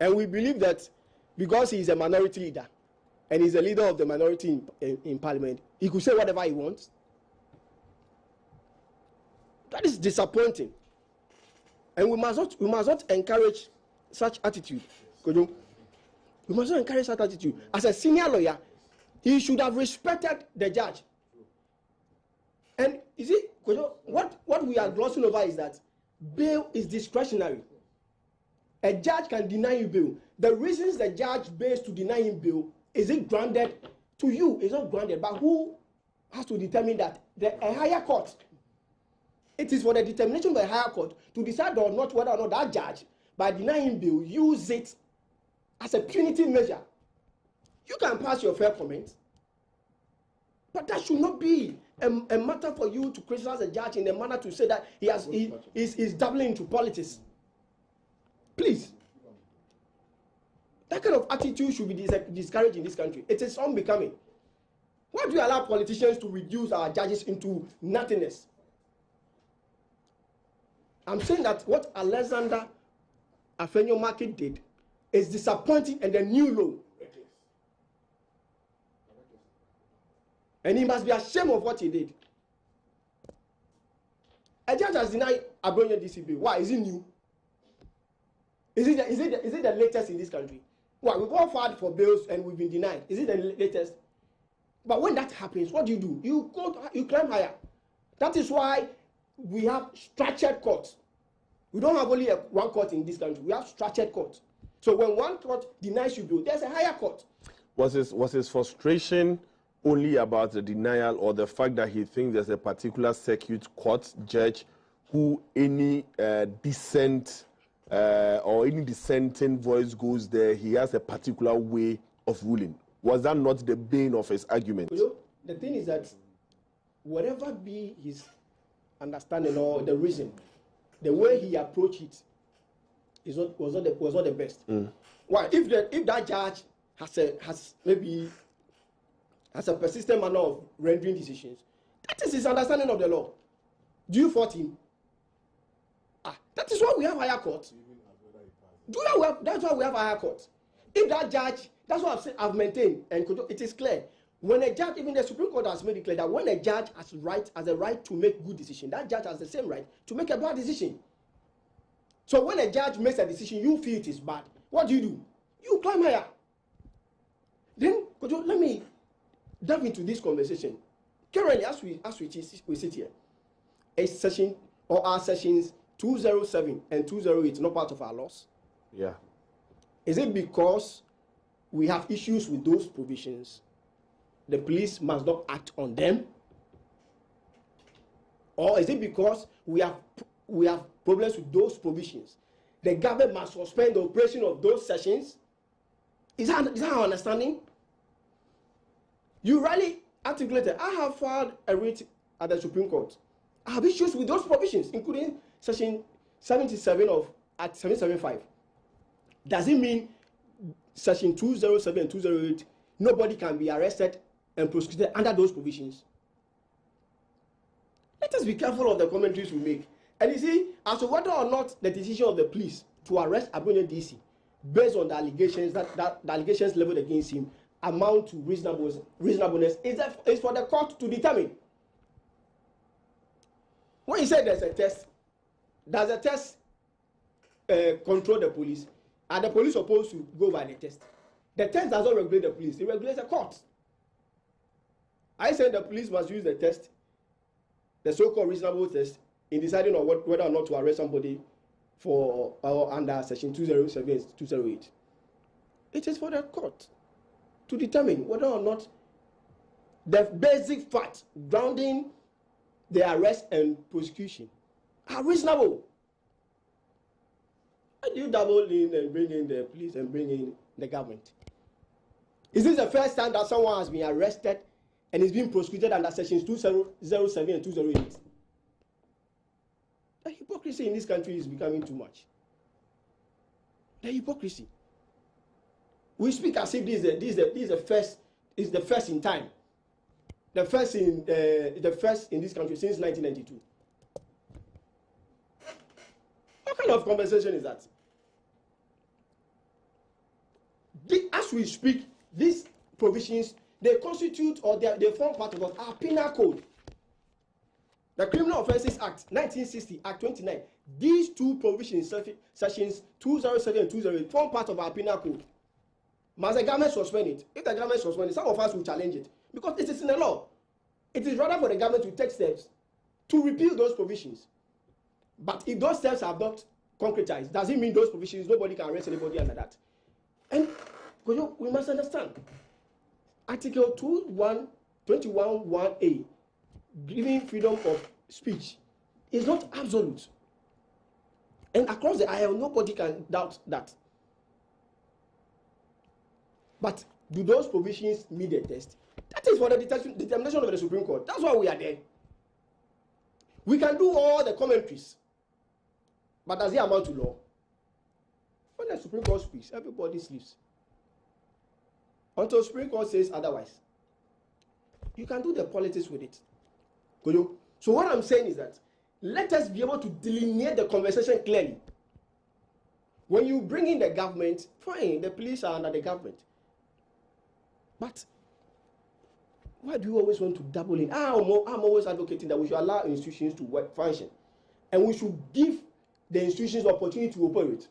And we believe that because he is a minority leader and he's a leader of the minority in parliament, he could say whatever he wants. That is disappointing. And we must not encourage such attitude. KOJO, we must not encourage such attitude. As a senior lawyer, he should have respected the judge. And you see, KOJO, what we are glossing over is that bail is discretionary. A judge can deny you bail. The reasons the judge bears to deny him bail, is it grounded to you? It's not grounded, but who has to determine that? A higher court. It is for the determination of the higher court to decide or not whether or not that judge, by denying him bail, use it as a punitive measure. You can pass your fair comment, but that should not be a matter for you to criticize a judge in a manner to say that he is dabbling into politics. Please. That kind of attitude should be discouraged in this country. It is unbecoming. Why do you allow politicians to reduce our judges into nothingness? I'm saying that what Alexander Afenyo-Markin did is disappointing and a new low. And he must be ashamed of what he did. A judge has denied Abronya DCB. Why? Is it new? Is it the latest in this country? Why? We've all filed for bails and we've been denied. Is it the latest? But when that happens, what do? You climb higher. That is why we have structured courts. We don't have only one court in this country. We have structured courts. So when one court denies you bail, there's a higher court. Was his frustration only about the denial or the fact that he thinks there's a particular circuit court judge who any dissent or any dissenting voice goes there, he has a particular way of ruling? Was that not the bane of his argument? The thing is that whatever be his understanding or the reason, the way he approached it was not the best. Why? If that judge has a persistent manner of rendering decisions, that is his understanding of the law. Do you fault him? That is why we have higher court. That's why we have higher court. If that judge, that's what I've maintained, and it is clear. When a judge, even the Supreme Court has made it clear that when a judge has the right to make good decision, that judge has the same right to make a bad decision. So when a judge makes a decision, you feel it is bad. What do? You climb higher. KOJO, let me dive into this conversation. Currently, as we sit here, a session or our sessions 207 and 208 not part of our laws. Yeah. Is it because we have issues with those provisions? The police must not act on them? Or is it because we have problems with those provisions? The government must suspend the operation of those sessions? Is that our understanding? You rightly articulated, I have filed a writ at the Supreme Court. I have issues with those provisions, including section 77 of Act 775. Does it mean section 207 and 208, nobody can be arrested and prosecuted under those provisions? Let us be careful of the commentaries we make. And you see, as to whether or not the decision of the police to arrest Abronia DC, based on the allegations that the allegations leveled against him, amount to reasonableness, is for the court to determine. When you say there's a test, does the test control the police? Are the police supposed to go by the test? The test does not regulate the police, it regulates the court. I said the police must use the test, the so-called reasonable test, in deciding on whether or not to arrest somebody for under section 207 and 208. It is for the court to determine whether or not the basic facts grounding the arrest and prosecution are reasonable. Why do you double in and bring in the police and bring in the government? Is this the first time that someone has been arrested and is being prosecuted under sections 207 and 208? The hypocrisy in this country is becoming too much. The hypocrisy. We speak as if this is the first in time. The first in this country since 1992. What kind of conversation is that? As we speak, these provisions, they constitute or they form part of our penal code. The Criminal Offences Act 1960, Act 29. These two provisions, sections 207 and 208, form part of our penal code. Must the government suspend it? If the government suspends it, some of us will challenge it because it is in the law. It is rather for the government to take steps to repeal those provisions. But if those steps are not concretized, does it mean those provisions, nobody can arrest anybody under that? And we must understand, Article 21(1)(a), giving freedom of speech, is not absolute. And across the aisle, nobody can doubt that. But do those provisions meet the test? That is for the determination of the Supreme Court. That's why we are there. We can do all the commentaries, but does it amount to law? When the Supreme Court speaks, everybody sleeps. Until the Supreme Court says otherwise. You can do the politics with it. So what I'm saying is that let us be able to delineate the conversation clearly. When you bring in the government, fine, the police are under the government. But why do you always want to double in? I'm always advocating that we should allow institutions to function. And we should give the institutions the opportunity to operate.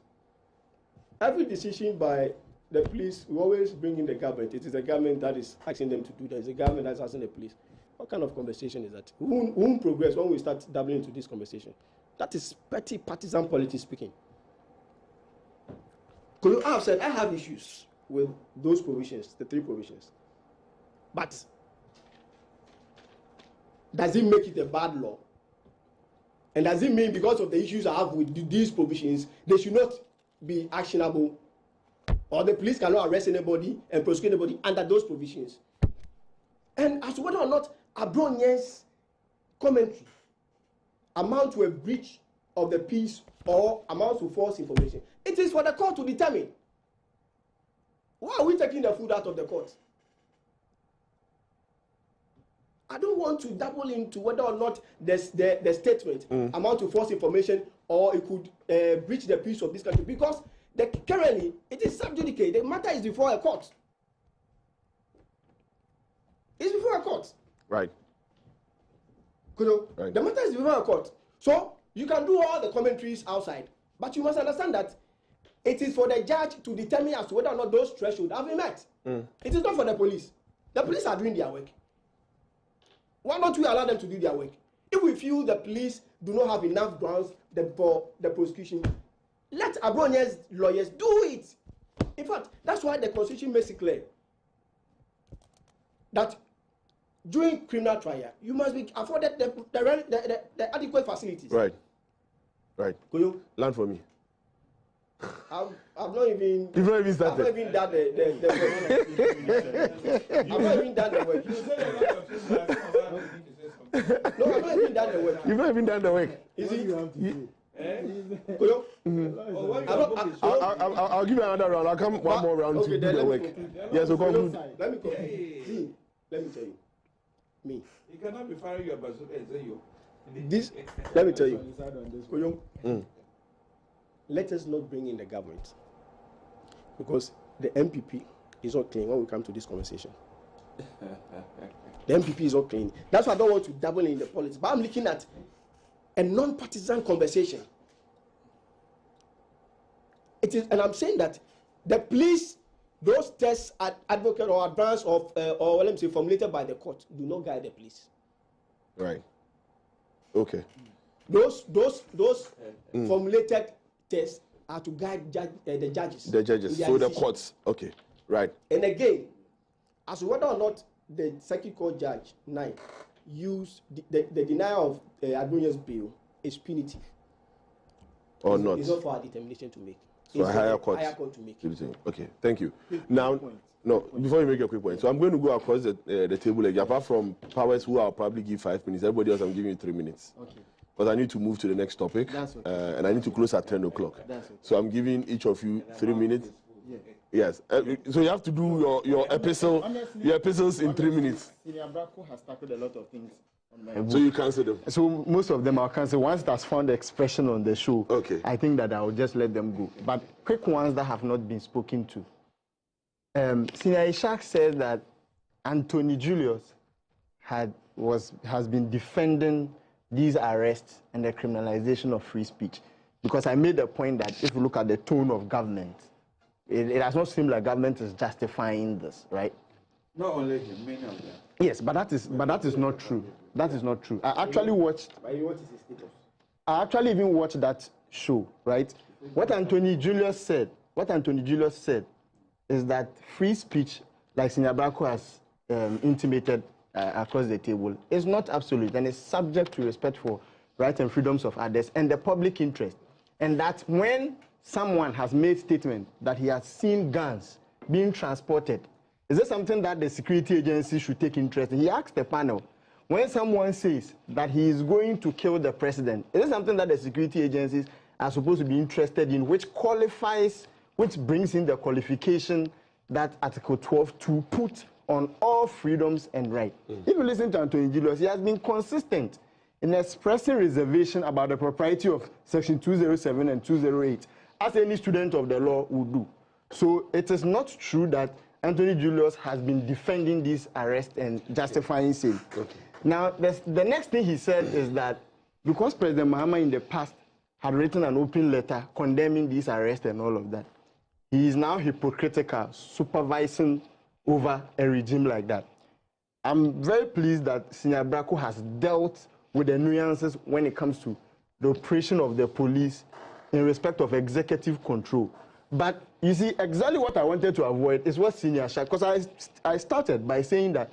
Every decision by the police, we always bring in the government. It is the government that is asking them to do that. It's the government that's asking the police. What kind of conversation is that? We won't progress when we start doubling into this conversation. That is petty partisan politics speaking. Because I have said I have issues with those provisions, the three provisions. But does it make it a bad law? And does it mean because of the issues I have with these provisions, they should not be actionable? Or the police cannot arrest anybody and prosecute anybody under those provisions? And as to whether or not Abronia's commentary amount to a breach of the peace or amount to false information, it is for the court to determine. Why are we taking the food out of the court? I don't want to double into whether or not the statement amount to false information or it could breach the peace of this country, because currently it is sub judice. The matter is before a court. It's before a court. Right. Right. The matter is before a court. So you can do all the commentaries outside, but you must understand that it is for the judge to determine as to whether or not those thresholds have been met. It is not for the police. The police are doing their work. Why not we allow them to do their work? If we feel the police do not have enough grounds for the prosecution, let Abronia's lawyers do it. In fact, that's why the Constitution makes it clear that during criminal trial, you must be afforded the adequate facilities. Right. KOJO, land for me. I've not even. You've not even started. I've not even done the work. I've not even done the work. No, I've not even done the work. You've not even done the work. Is it? KOJO? I'll give you another round. I'll come one more round to do the work. Yes, so come. Let me see. Let me tell you. Me. You cannot be firing your bazooka and say you. This. Let me tell you. KOJO. Let us not bring in the government, because the MPP is not clean when we come to this conversation. The MPP is not clean. That's why I don't want to dabble in the politics. But I'm looking at a non-partisan conversation. It is, and I'm saying that the police, those tests advocate or advance of or let me say formulated by the court, do not guide the police. Right. Okay. Those formulated tests are to guide the judges. The judges. So the courts. Okay. Right. And again, as to whether or not the Circuit Court Judge 9 used the denial of Adonia's bail is punitive. Or not. It's not for our determination to make. So a higher court to make. Okay. Thank you. Now, no, before you make your quick point, so I'm going to go across the table again. Apart from Powers, who I'll probably give 5 minutes, everybody else I'm giving you 3 minutes. Okay. Because I need to move to the next topic. That's okay. And I need to close at 10 o'clock. That's okay. So I'm giving each of you 3 minutes. Yeah. Yes. So you have to do your epistle, honestly, your epistles in 3 minutes. Senior Bracco has tackled a lot of things on my book. So you cancel them? So most of them I'll cancel. Once that's found the expression on the show, okay, I think that I'll just let them go. But quick ones that have not been spoken to. Senior Ishak said that Anthony Julius has been defending these arrests and the criminalization of free speech. Because I made the point that if you look at the tone of government, it does not seem like government is justifying this, right? Not only him, many of them. Yes, but that is not true. That is not true. I actually watched. I actually even watched that show, right? What Anthony Julius said is that free speech, like Senior Bracco has intimated across the table, is not absolute and is subject to respect for rights and freedoms of others and the public interest. And that when someone has made statement that he has seen guns being transported, is this something that the security agency should take interest in? He asked the panel, when someone says that he is going to kill the president, is this something that the security agencies are supposed to be interested in, which brings in the qualification that Article 12 to put on all freedoms and rights? If you listen to Anthony Julius, he has been consistent in expressing reservation about the propriety of Section 207 and 208, as any student of the law would do. So it is not true that Anthony Julius has been defending this arrest and justifying same. Okay. Now, the next thing he said is that because President Mahama in the past had written an open letter condemning this arrest and all of that, he is now hypocritical, supervising over a regime like that. I'm very pleased that Senior Bracco has dealt with the nuances when it comes to the operation of the police in respect of executive control. But you see, exactly what I wanted to avoid is what Senior Shaq, because I started by saying that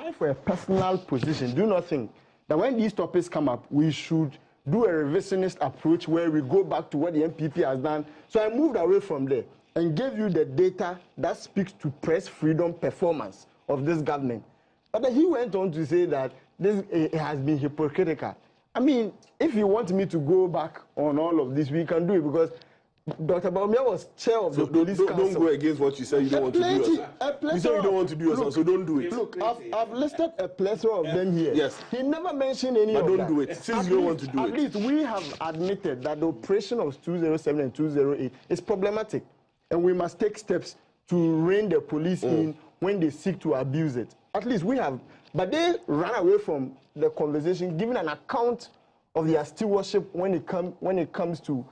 I, for a personal position, do not think that when these topics come up, we should do a revisionist approach where we go back to what the MPP has done. So I moved away from there and gave you the data that speaks to press freedom performance of this government. But then he went on to say that it has been hypocritical. I mean, if you want me to go back on all of this, we can do it, because Dr. Baumia was chair of the police council. Don't go against what you said you don't want to do yourself. You said you don't want to do yourself, so don't do it. Look, I've listed a plethora of them here. Yes. He never mentioned any of that. But don't do it, since you don't want to do it. At least we have admitted that the operation of 207 and 208 is problematic. And we must take steps to rein the police in when they seek to abuse it. At least we have. But they ran away from the conversation, giving an account of their stewardship when it comes to,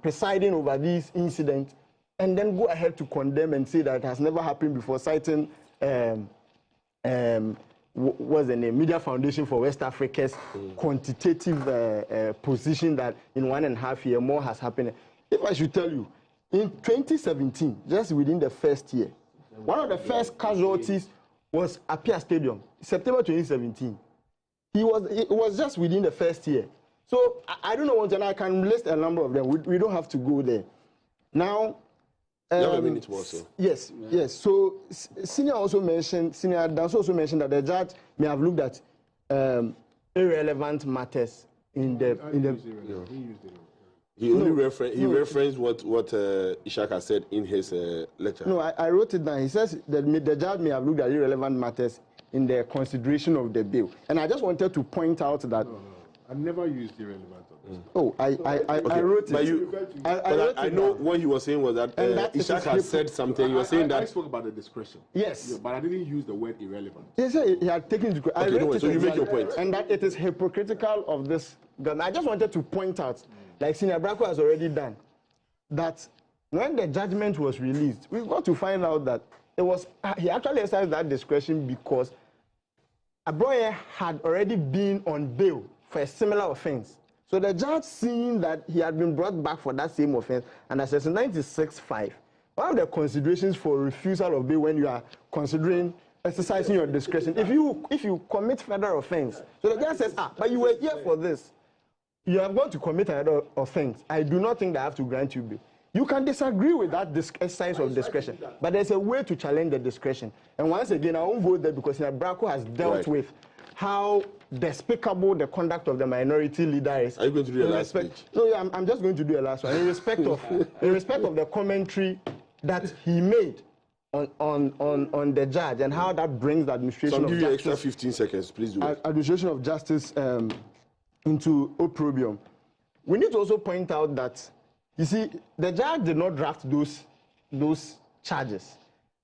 presiding over these incidents and then go ahead to condemn and say that it has never happened before, citing what's the name? Media Foundation for West Africa's quantitative position that in 1.5 years more has happened. If I should tell you, in 2017, just within the first year, one of the first casualties was Apia Stadium, September 2017. It was just within the first year. So I don't know what, and I can list a number of them. We don't have to go there. Now, you have a minute more, so. Yes, yes. So Senior Danso also mentioned that the judge may have looked at irrelevant matters in the. He only referenced what Ishaka said in his lecture. No, I wrote it down. He says that the judge may have looked at irrelevant matters in the consideration of the bill. And I just wanted to point out that. No. I never used irrelevant. Oh, I wrote it. But I know what he was saying was that Ishaka said something. You were saying that. I spoke about the discretion. Yes. Yeah, but I didn't use the word irrelevant. Yes, he had taken it. Okay, so you make your point. And that it is hypocritical of this government. I just wanted to point out, like Senior Bracco has already done, that when the judgment was released, we got to find out that he actually exercised that discretion because Abroye had already been on bail for a similar offense. So the judge, seeing that he had been brought back for that same offense, and as Section 96(5), one of the considerations for refusal of bail when you are considering exercising your discretion, if you commit further offense, so the judge says, but you were here for this, you are going to commit another offense, I do not think that I have to grant you bail. You can disagree with that exercise of discretion, but there's a way to challenge the discretion. And once again, I won't go there because Bracco has dealt with how despicable the conduct of the minority leader is. Are you going to do a last speech? No, I'm just going to do a last one. In respect of the commentary that he made on the judge and how that brings the administration of justice. So I'll give you extra 15 seconds, please do it. Administration of justice into opprobrium. We need to also point out that, you see, the judge did not draft those charges.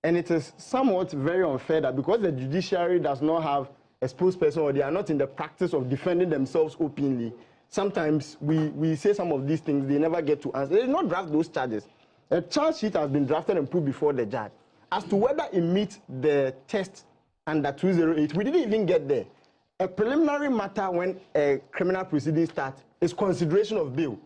And it is somewhat very unfair that because the judiciary does not have a spokesperson or they are not in the practice of defending themselves openly, sometimes we say some of these things, they never get to answer. They did not draft those charges. A charge sheet has been drafted and put before the judge. As to whether it meets the test under 208, we didn't even get there. A preliminary matter when a criminal proceeding starts is consideration of bail.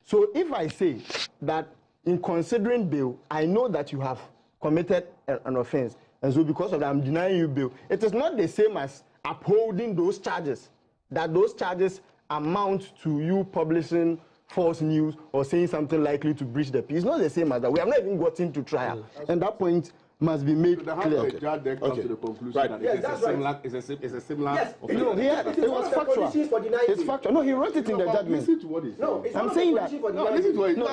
So if I say that in considering bail, I know that you have committed an offense, and so because of that, I'm denying you bail, it is not the same as upholding those charges, that those charges amount to you publishing false news or saying something likely to breach the peace. It's not the same as that. We have not even gotten to trial. And that point must be made clear. The judge then comes to the conclusion that it's a similar yes. offense. No, it was factual. It's factual. No, he wrote it in the judgment. Listen to what he said. No, I'm saying that. No, listen to what you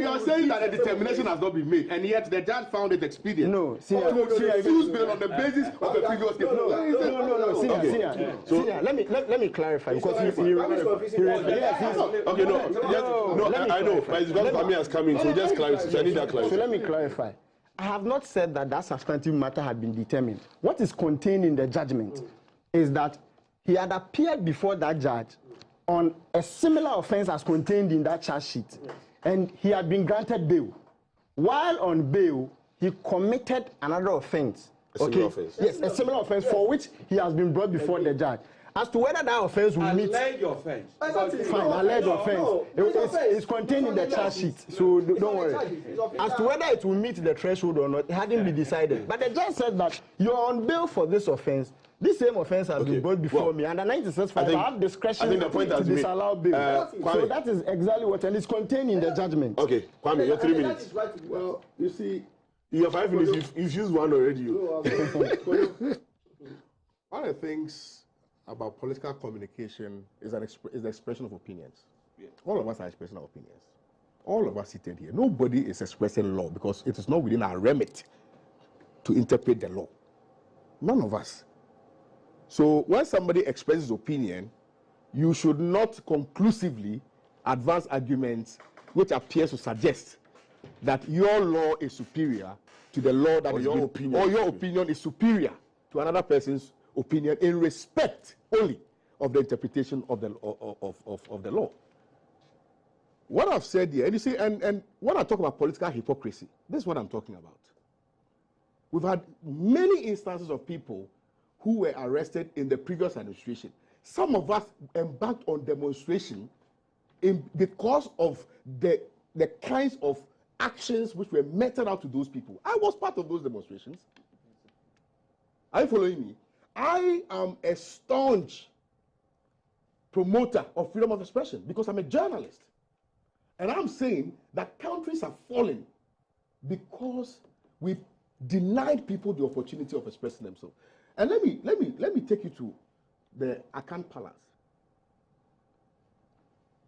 are saying that a determination has not been made, and yet the judge found it expedient. No, to refuse bail on the basis of the previous case. No. Senior, let me clarify because I know, but it's because Kwame has come in, so just clarify. So I need that clarity. So let me clarify. I have not said that substantive matter had been determined. What is contained in the judgment is that he had appeared before that judge on a similar offense as contained in that charge sheet, and he had been granted bail. While on bail, he committed another offense. A similar offense? Yes, a similar offense for which he has been brought before the judge. As to whether that offense will meet... Alleged offense. Fine, alleged offense. It's contained in the charge sheet, so don't worry. As to whether it will meet the threshold or not, it hadn't been decided. But the judge said that you're on bail for this offense. This same offense has been brought before me, and the 96 I have discretion to disallow bail. So that is exactly what, and it's contained in the judgment. Okay, Kwame, your 3 minutes. Well, you see... You have 5 minutes, you've used one already. One of the things about political communication is the expression of opinions. Yeah. All of us are expressing our opinions. All of us seated here. Nobody is expressing law because it is not within our remit to interpret the law. None of us. So when somebody expresses opinion, you should not conclusively advance arguments which appears to suggest that your law is superior to the law that your opinion is superior to another person's opinion in respect only of the interpretation of the law. what I've said here, and you see, and when I talk about political hypocrisy, this is what I'm talking about. We've had many instances of people who were arrested in the previous administration. Some of us embarked on demonstration because of the kinds of actions which were meted out to those people. I was part of those demonstrations. Are you following me? I am a staunch promoter of freedom of expression because I'm a journalist. And I'm saying that countries are falling because we denied people the opportunity of expressing themselves. And let me take you to the Akan Palace.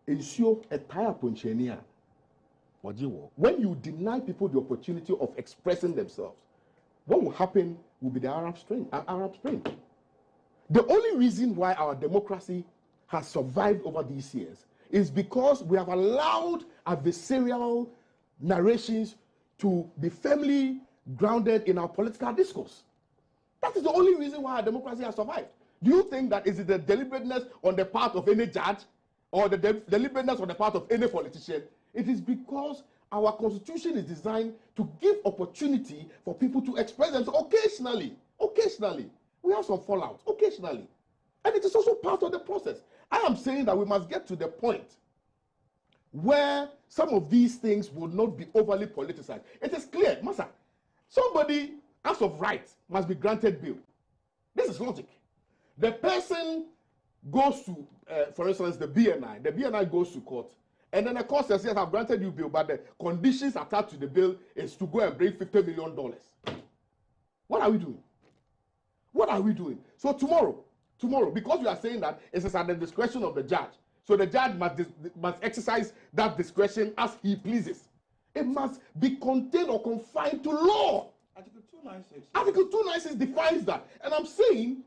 Ensure a tire punchenia. When you deny people the opportunity of expressing themselves, what will happen will be the Arab Spring. The only reason why our democracy has survived over these years is because we have allowed adversarial narrations to be firmly grounded in our political discourse. That is the only reason why our democracy has survived. Do you think that is it the deliberateness on the part of any judge or the deliberateness on the part of any politician? It is because our constitution is designed to give opportunity for people to express themselves occasionally. We have some fallout, occasionally. And it is also part of the process. I am saying that we must get to the point where some of these things will not be overly politicized. It is clear, Masa, somebody, as of right, must be granted bail. This is logic. The person goes to, for instance, the BNI. The BNI goes to court. And then the court says, yes, I've granted you bail, but the conditions attached to the bill is to go and bring $50 million. What are we doing? What are we doing? So tomorrow, because we are saying that it is at the discretion of the judge, so the judge must exercise that discretion as he pleases. It must be contained or confined to law. Article 296. Article 296 defines that. And I'm saying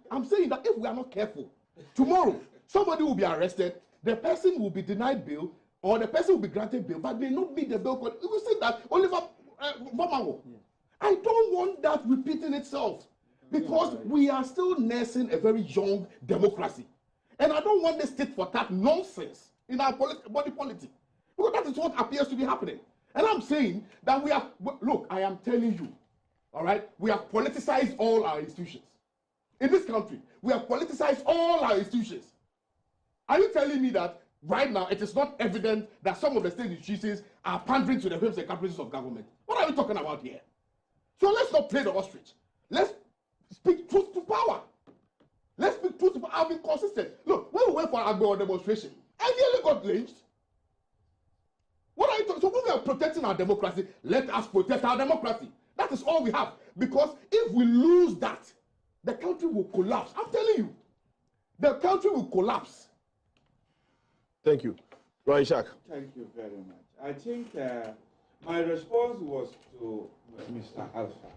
that if we are not careful, tomorrow somebody will be arrested, the person will be denied bail, or the person will be granted bail, but may not meet the bail code. We see that Oliver Bomango. I don't want that repeating itself because we are still nursing a very young democracy. And I don't want this tit for tat nonsense in our body politic because that is what appears to be happening. And I'm saying that we have, look, I am telling you, all right, we have politicized all our institutions. In this country, we have politicized all our institutions. Are you telling me that right now it is not evident that some of the state institutions are pandering to the whims and caprices of government? What are we talking about here? So let's not play the ostrich. Let's speak truth to power. Let's speak truth to power. I've been consistent. Look, when we went for our demonstration, I nearly got lynched. What are you talking? So when we are protecting our democracy, let us protect our democracy. That is all we have. Because if we lose that, the country will collapse. I'm telling you, the country will collapse. Thank you. Roy Shak. Thank you very much. I think my response was to Mr. Alpha.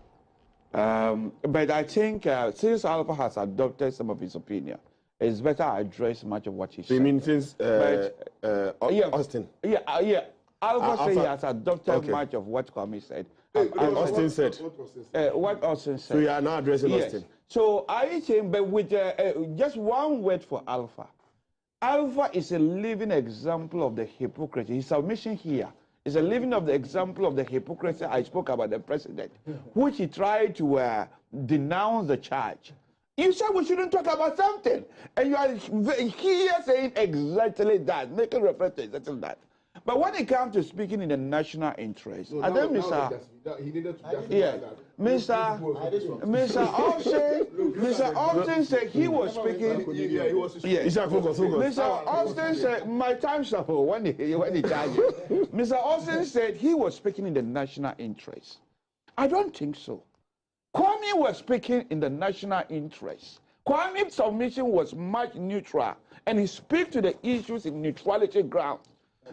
But I think since Alpha has adopted some of his opinion, it's better I address much of what he said. You mean since Austin? Yeah. Alpha said he has adopted much of what Kwame said. Austin said. What Austin said. So you are now addressing Austin. So I think, but with just one word for Alpha. Alpha is a living example of the hypocrisy. His submission here is a living of the example of the hypocrisy I spoke about the president, which he tried to denounce the charge. You said we shouldn't talk about something, and you are here saying exactly that, making reference to exactly that. But when it comes to speaking in the national interest, I think he needed to Mr. Austin said he was speaking. Mr. Austin said, my time's up when he charged you. Mr. Austin said he was speaking in the national interest. I don't think so. Kwame was speaking in the national interest. Kwame's submission was much neutral, and he speaks to the issues in neutrality ground.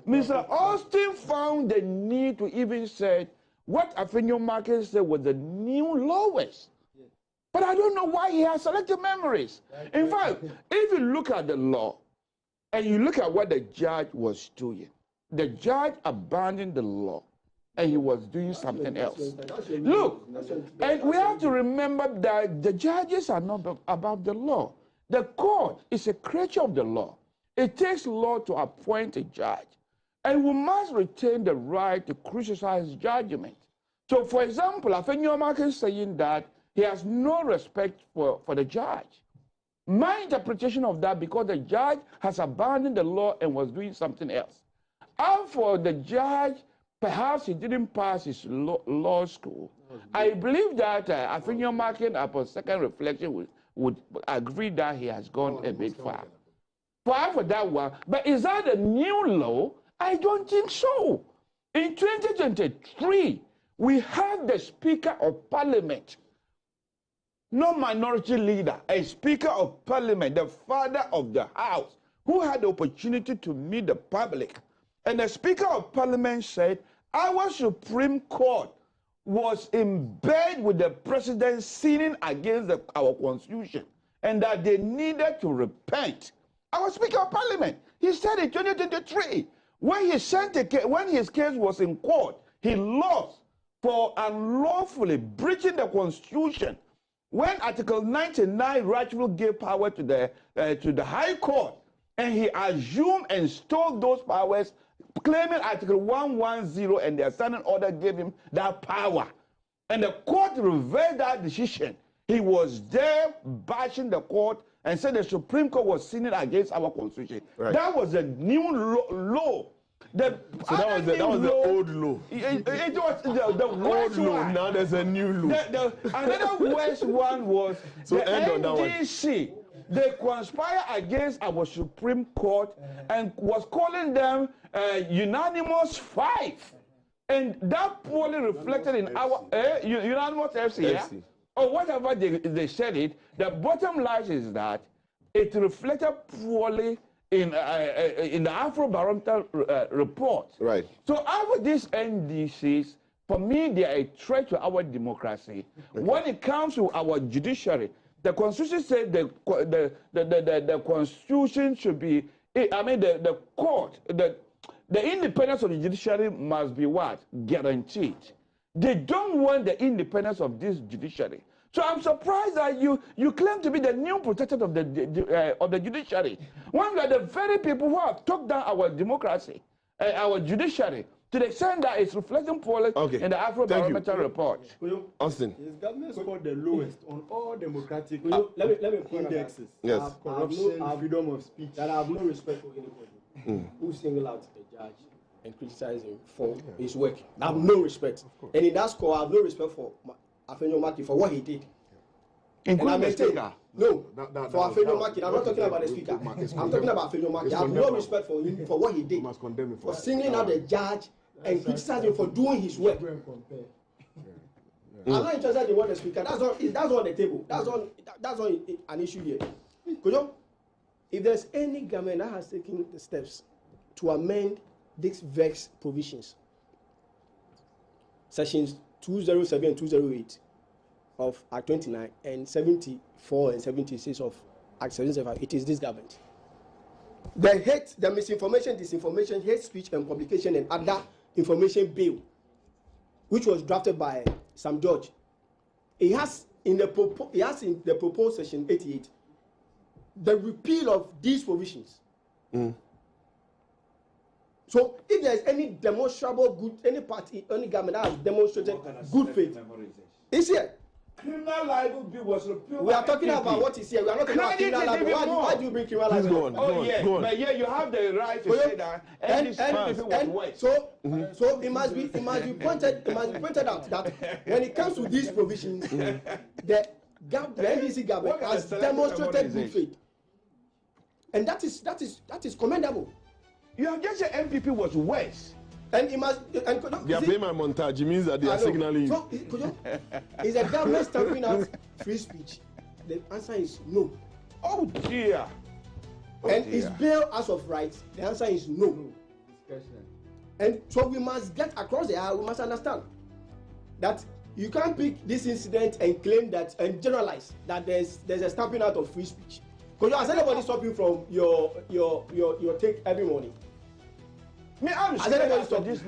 Mr. Austin found the need to even say what Afenyo Market said was the new lowest. But I don't know why he has selective memories. In fact, if you look at the law and you look at what the judge was doing, the judge abandoned the law and he was doing something else. Look, and we have to remember that the judges are not about the law. The court is a creature of the law. It takes law to appoint a judge. And we must retain the right to criticize judgment. So, for example, Afenyomark is saying that he has no respect for the judge. My interpretation of that, because the judge has abandoned the law and was doing something else. And for the judge, perhaps he didn't pass his law school. I believe that Afenyomark, upon second reflection, would agree that he has gone a bit far. For that one, but is that a new law? I don't think so. In 2023, we have the Speaker of Parliament, no minority leader, a Speaker of Parliament, the father of the House, who had the opportunity to meet the public. And the Speaker of Parliament said, our Supreme Court was in bed with the president sinning against our Constitution, and that they needed to repent. Our Speaker of Parliament, he said in 2023, when his case was in court, he lost for unlawfully breaching the Constitution. When Article 99 rightfully gave power to the High Court, and he assumed and stole those powers, claiming Article 110 and the standing order gave him that power. And the court reversed that decision. He was there bashing the court and said the Supreme Court was sinning against our Constitution. Right. That was a new law. So that was the old law. It was the worst old law. one. Now there's a new law. Another worst one was so the NDC. They conspired against our Supreme Court and was calling them unanimous 5. And that poorly reflected in our unanimous FC, yeah? Or whatever they said it. The bottom line is that it reflected poorly in the Afrobarometer report. Right. So our these NDCs, for me, they are a threat to our democracy. Okay. When it comes to our judiciary, the Constitution said the Constitution should be, the court, the independence of the judiciary must be what? Guaranteed. They don't want the independence of this judiciary. So I'm surprised that you claim to be the new protector of the judiciary. One of the very people who have took down our democracy, our judiciary, to the extent that it's reflecting poorly in the Afrobarometer report. Austin. His government scored the lowest on all democratic let me indexes. Yes. Corruption, freedom of speech. That I have no respect for anybody who single out a judge and criticize him for his work. I have no respect. And in that score, I have no respect for Afenyomark for what he did. Including the speaker? No, for Afenyomark. I'm not talking about the speaker. I'm talking about Afenyomark. I have no respect for him for what he did. For singling out the judge and criticizing him for doing his work. I'm not interested in what the speaker. That's on the table. That's on an issue here. KOJO, if there's any government that has taken the steps to amend these VEX provisions, sections 207 and 208 of Act 29 and 74 and 76 of Act 775, it is this government. The hate, the misinformation, disinformation, hate speech and publication and other information bill, which was drafted by Sam George, it has in the proposed section 88 the repeal of these provisions. So if there is any demonstrable good, any party, any government that has demonstrated good faith, it's here. Criminal libel bill was repealed. We are talking about what is here. We are not talking about criminal libel. Why do you bring criminal libel? But yeah, you have the right to say that. So it must be pointed out that when it comes to these provisions, the NDC government has demonstrated good faith, and that is commendable. You have just said MPP was worse. And it must. They are playing my montage. It means that they are signaling. So, is the government stamping out free speech? The answer is no. Oh dear. Is bail as of rights? The answer is no. And so we must get across the aisle. We must understand that you can't pick this incident and claim that and generalize that there's a stamping out of free speech. Because has anybody stop you from your take every morning? Me, I'm scared after this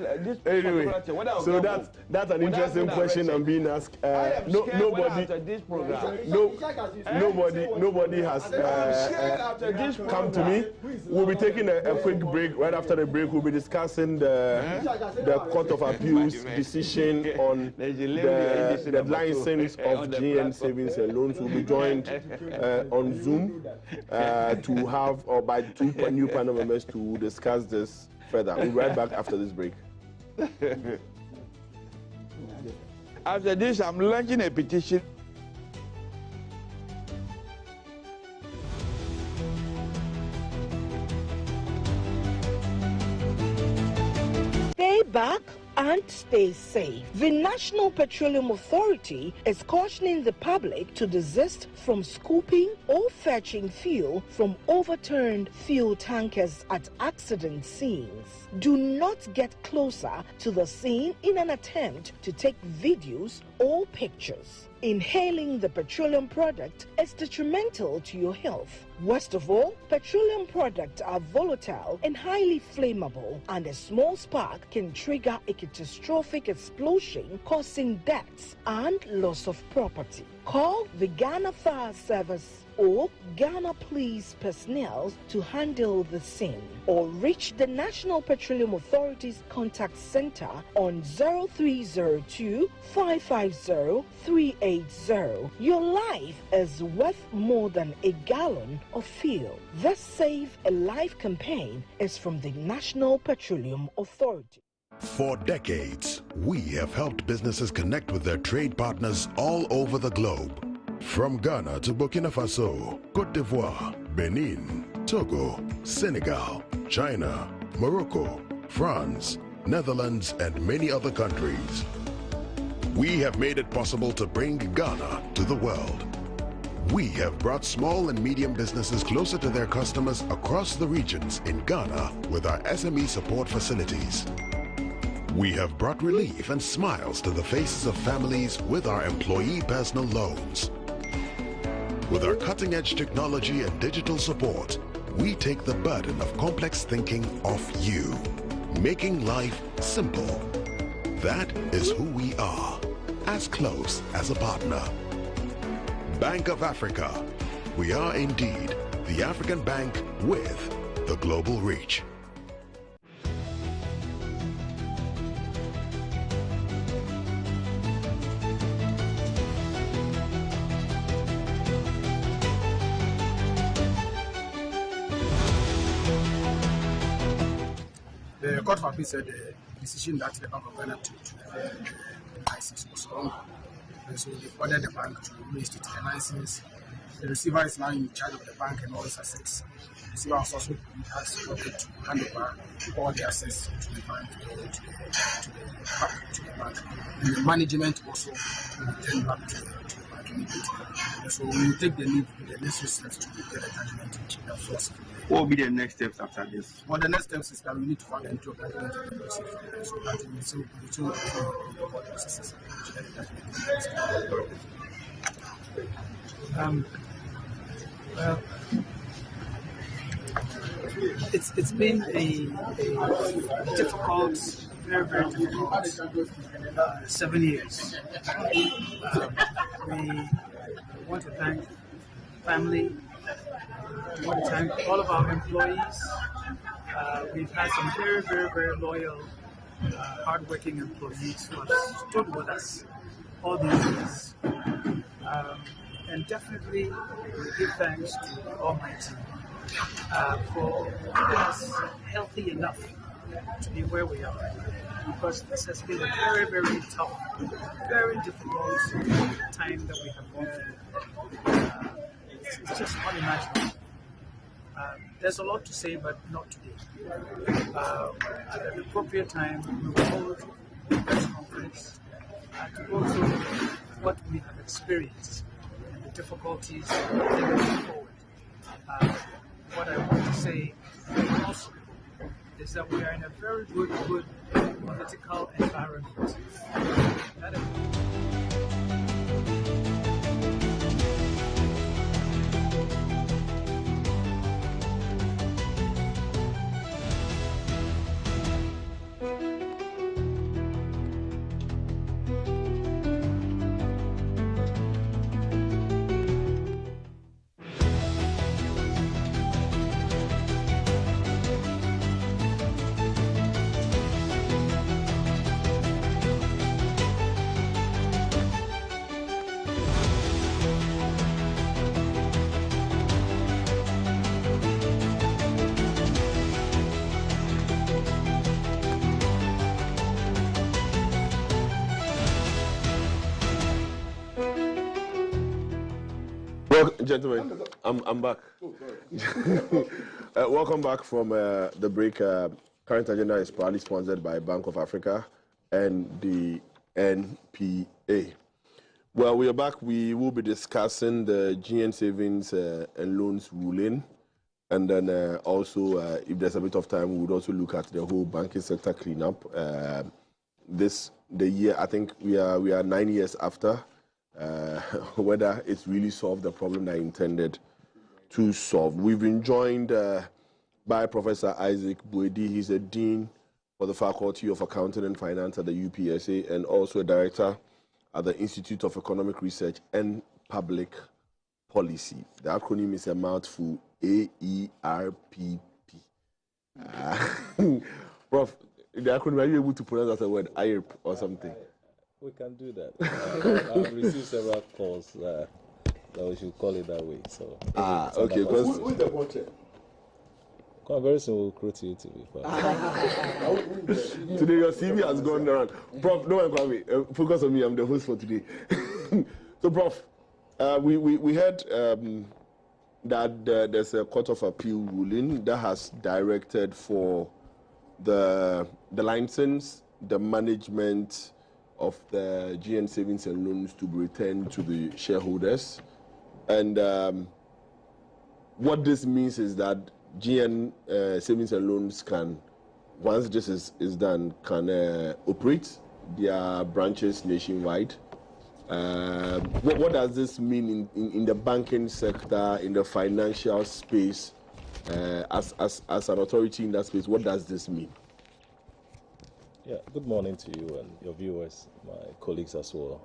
Anyway, particular thing. so that's an interesting question I'm being asked. Nobody has come to me. We'll be taking a quick break. Right after the break, we'll be discussing the Court of Appeals decision on the license of GN Savings and Loans. We'll be joined on Zoom to have, or by two new panel members to discuss this further. We'll be right back after this break. After this, I'm launching a petition. Stay back and stay safe. The National Petroleum Authority is cautioning the public to desist from scooping or fetching fuel from overturned fuel tankers at accident scenes. Do not get closer to the scene in an attempt to take videos or pictures. Inhaling the petroleum product is detrimental to your health. Worst of all, petroleum products are volatile and highly flammable, and a small spark can trigger a catastrophic explosion, causing deaths and loss of property. Call the Ghana Fire Service or Ghana Police personnel to handle the scene, or reach the National Petroleum Authority's contact center on 0302 550 380. Your life is worth more than a gallon of fuel. This Save a Life campaign is from the National Petroleum Authority. For decades, we have helped businesses connect with their trade partners all over the globe. From Ghana to Burkina Faso, Côte d'Ivoire, Benin, Togo, Senegal, China, Morocco, France, Netherlands, and many other countries. We have made it possible to bring Ghana to the world. We have brought small and medium businesses closer to their customers across the regions in Ghana with our SME support facilities. We have brought relief and smiles to the faces of families with our employee personal loans. With our cutting-edge technology and digital support, we take the burden of complex thinking off you, making life simple. That is who we are, as close as a partner. Bank of Africa. We are indeed the African bank with the global reach. The Court of Appeal said the decision that the Bank of Ghana took to the license was wrong. And so they ordered the bank to reinstate the license. The receiver is now in charge of the bank and all its assets. The receiver has also been asked to hand over all the assets to the bank, to the bank. And the management also will return back to the bank immediately. And so we will take the necessary steps to get the judgment enforced. What will be the next steps after this? Well, the next steps is that we need to find into a judgment and proceed from there. So that we will the court processes. Well, it's been a difficult, very, very difficult 7 years. We want to thank family. We want to thank all of our employees. We've had some very, very, very loyal, hardworking employees who have stood with us all these years. And definitely we give thanks to Almighty for keeping us healthy enough to be where we are. Because this has been a very, very tough, very difficult time that we have gone through. It's just unimaginable. There's a lot to say, but not today. At an appropriate time, we will hold a press conference to go through what we have experienced and the difficulties moving forward. What I want to say also is that we are in a very good political environment. That is Gentlemen, I'm back. Welcome back from the break. Current Agenda is proudly sponsored by Bank of Africa and the NPA. Well, we are back. We will be discussing the GN Savings and Loans ruling. And then also, if there's a bit of time, we would also look at the whole banking sector cleanup. The year, I think we are 9 years after, whether it's really solved the problem that I intended to solve. We've been joined by Professor Isaac Boedi. He's a Dean for the Faculty of Accounting and Finance at the UPSA and also a Director at the Institute of Economic Research and Public Policy. The acronym is a mouthful, AERPP. Prof, the acronym, are you able to pronounce that word, IERP or something? We can do that. I've received several calls that we should call it that way. So okay. Who's the watcher? Very soon we'll recruit you to be part. Today your CV has gone around. Prof, no one call me. Focus on me. I'm the host for today. So, Prof, we heard that there's a Court of Appeal ruling that has directed for the license, the management of the GN Savings and Loans to be returned to the shareholders. And what this means is that GN Savings and Loans can, once this is done, can operate their branches nationwide. What does this mean in the banking sector, in the financial space, as an authority in that space? What does this mean? Yeah, good morning to you and your viewers, my colleagues as well.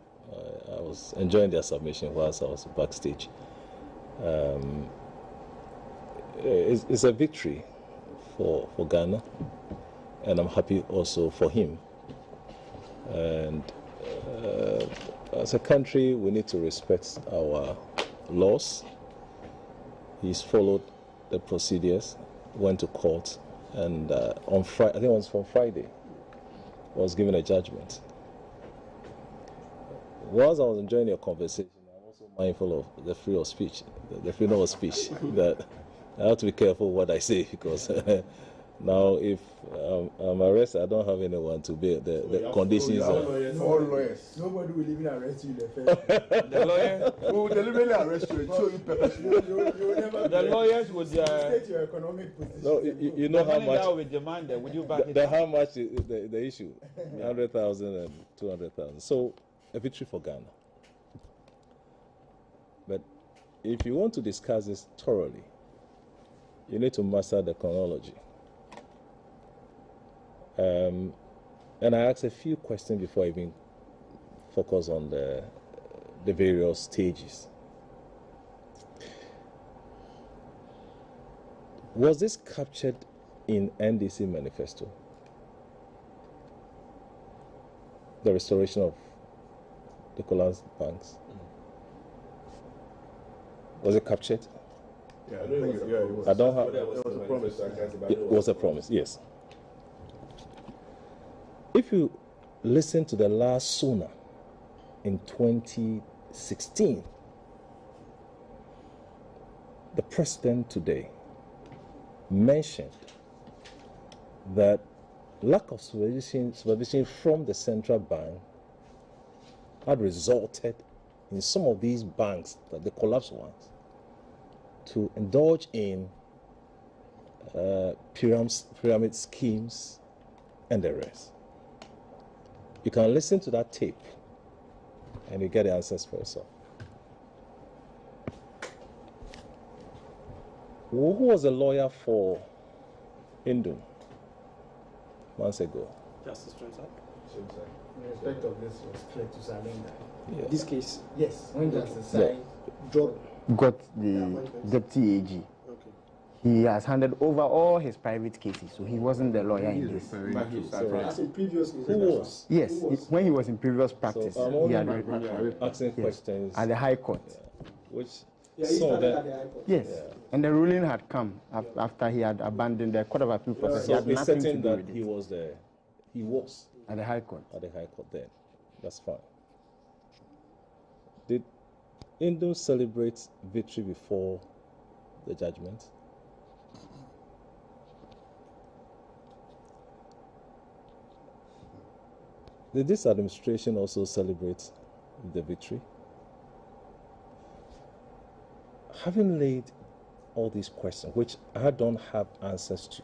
I was enjoying their submission whilst I was backstage. It's a victory for Ghana, and I'm happy also for him. And as a country, we need to respect our laws. He's followed the procedures, went to court, and on Friday, I think it was from Friday, was given a judgment. Whilst I was enjoying your conversation, I'm also mindful of the freedom of speech, that I have to be careful what I say, because now if I'm arrested, I don't have anyone to be the conditions. All lawyers. Nobody will even arrest you in the first place. The lawyer will deliberately arrest you and show you purposely. The lawyers would state your economic position. No, you know how much. With demand, would you back how much is the issue? 100,000 and 200,000. So a victory for Ghana. But if you want to discuss this thoroughly, you need to master the chronology. And I asked a few questions before I even focus on the various stages. Was this captured in NDC manifesto? The restoration of the collapsed banks? Was it captured? Yeah, it was. I don't have. It was a promise. It was a promise, yes. If you listen to the last SONA in 2016, the president today mentioned that lack of supervision from the central bank had resulted in some of these banks, the collapsed ones, to indulge in pyramid schemes and the rest. You can listen to that tape and you get the answers for yourself. Who was a lawyer for Indun months ago? Justice Cesar. In respect of this was clear to Salinga. Yeah. This case? Yes. When Justice got the deputy AG. Okay. He has handed over all his private cases, so he wasn't the lawyer in this. As in previous cases? Who was? Yes, when he was in previous practice. So I'm only asking questions. At the High Court. Which yes, and the ruling had come after he had abandoned the Court of Appeal process. He had nothing to do with it. He was there. He was at the High Court. At the High Court then. That's fine. Did Indom celebrates victory before the judgment. Did this administration also celebrate the victory? Having laid all these questions, which I don't have answers to.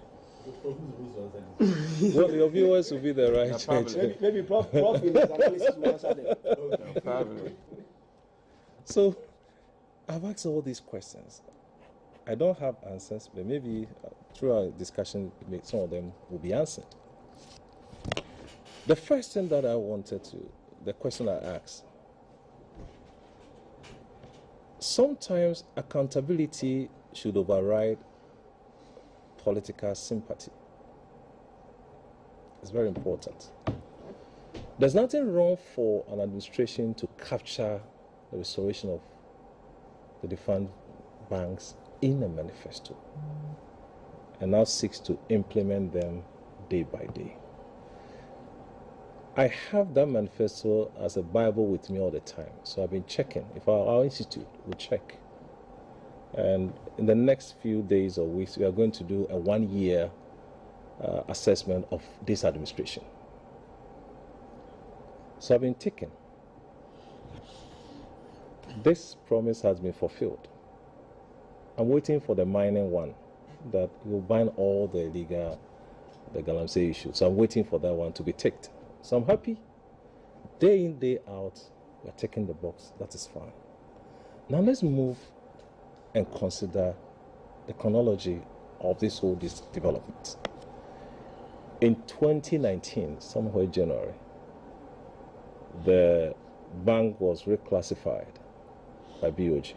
Well, your viewers will be the right judge. Maybe Prof in his analysis will answer them. Probably. So, I've asked all these questions. I don't have answers, but maybe through our discussion, some of them will be answered. The first thing that I wanted to, the question I asked, sometimes accountability should override political sympathy. It's very important. There's nothing wrong for an administration to capture the restoration of the defunct banks in a manifesto and now seeks to implement them day by day. I have that manifesto as a Bible with me all the time, so I've been checking. If our institute will check. And in the next few days or weeks, we are going to do a 1-year assessment of this administration. So I've been taken. This promise has been fulfilled. I'm waiting for the mining one that will bind all the illegal, the Galamsey issues. So I'm waiting for that one to be ticked. So I'm happy. Day in, day out, we're ticking the box. That is fine. Now let's move and consider the chronology of this whole development. In 2019, somewhere January, the bank was reclassified by BOG.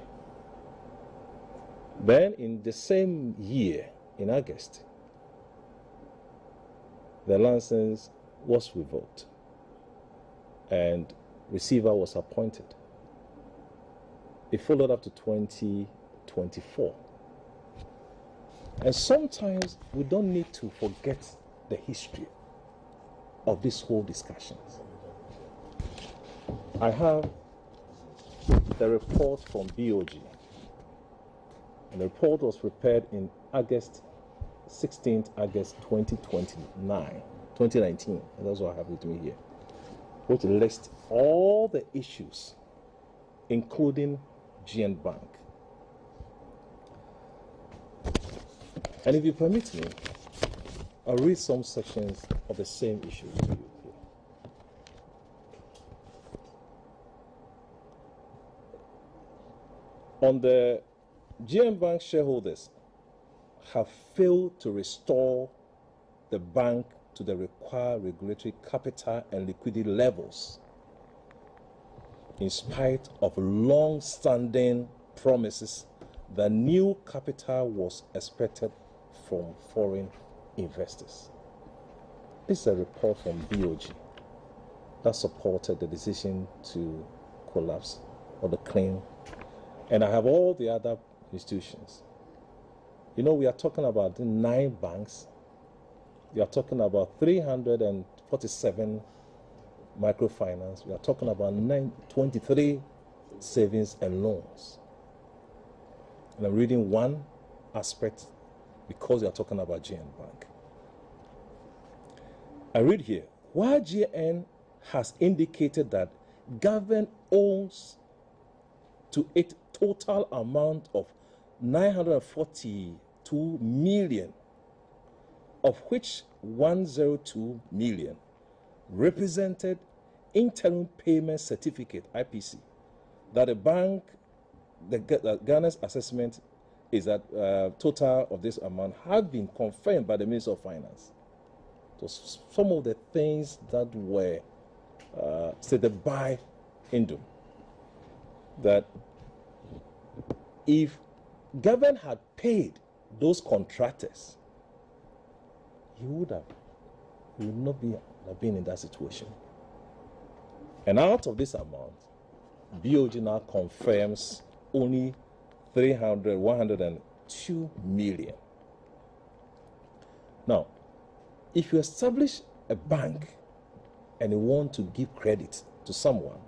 Then in the same year, in August, the license was revoked and receiver was appointed. It followed up to 2024. And sometimes we don't need to forget the history of this whole discussions. I have the report from BOG. And the report was prepared in August 16th, August 2019. And that's what I have with me here. Which lists all the issues, including GN Bank. And if you permit me, I'll read some sections of the same issues to you here. On the GM Bank shareholders have failed to restore the bank to the required regulatory capital and liquidity levels in spite of long-standing promises that new capital was expected from foreign investors. This is a report from BOG that supported the decision to collapse or the claim. And I have all the other institutions. You know, we are talking about 9 banks. We are talking about 347 microfinance. We are talking about 23 savings and loans. And I'm reading one aspect because we are talking about GN Bank. I read here, while GN has indicated that government owns to it total amount of 942 million, of which 102 million represented interim payment certificate, IPC, that the bank, Ghana's assessment is that total of this amount have been confirmed by the Minister of Finance. So some of the things that were stated by Indom, that if government had paid those contractors, he would not have been in that situation. And out of this amount, BOG now confirms only 102 million. Now, if you establish a bank and you want to give credit to someone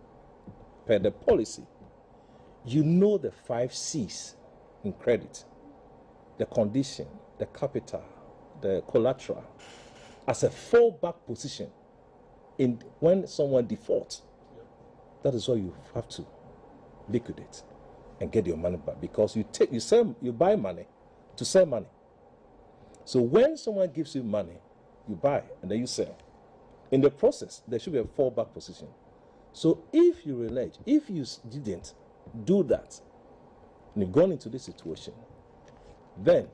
per the policy, you know the 5 C's in credit: the condition, the capital, the collateral, as a fallback position in when someone defaults. That is why you have to liquidate and get your money back, because you buy money to sell money. So when someone gives you money, you buy and then you sell. In the process, there should be a fallback position. So if you didn't do that, and you've gone into this situation, then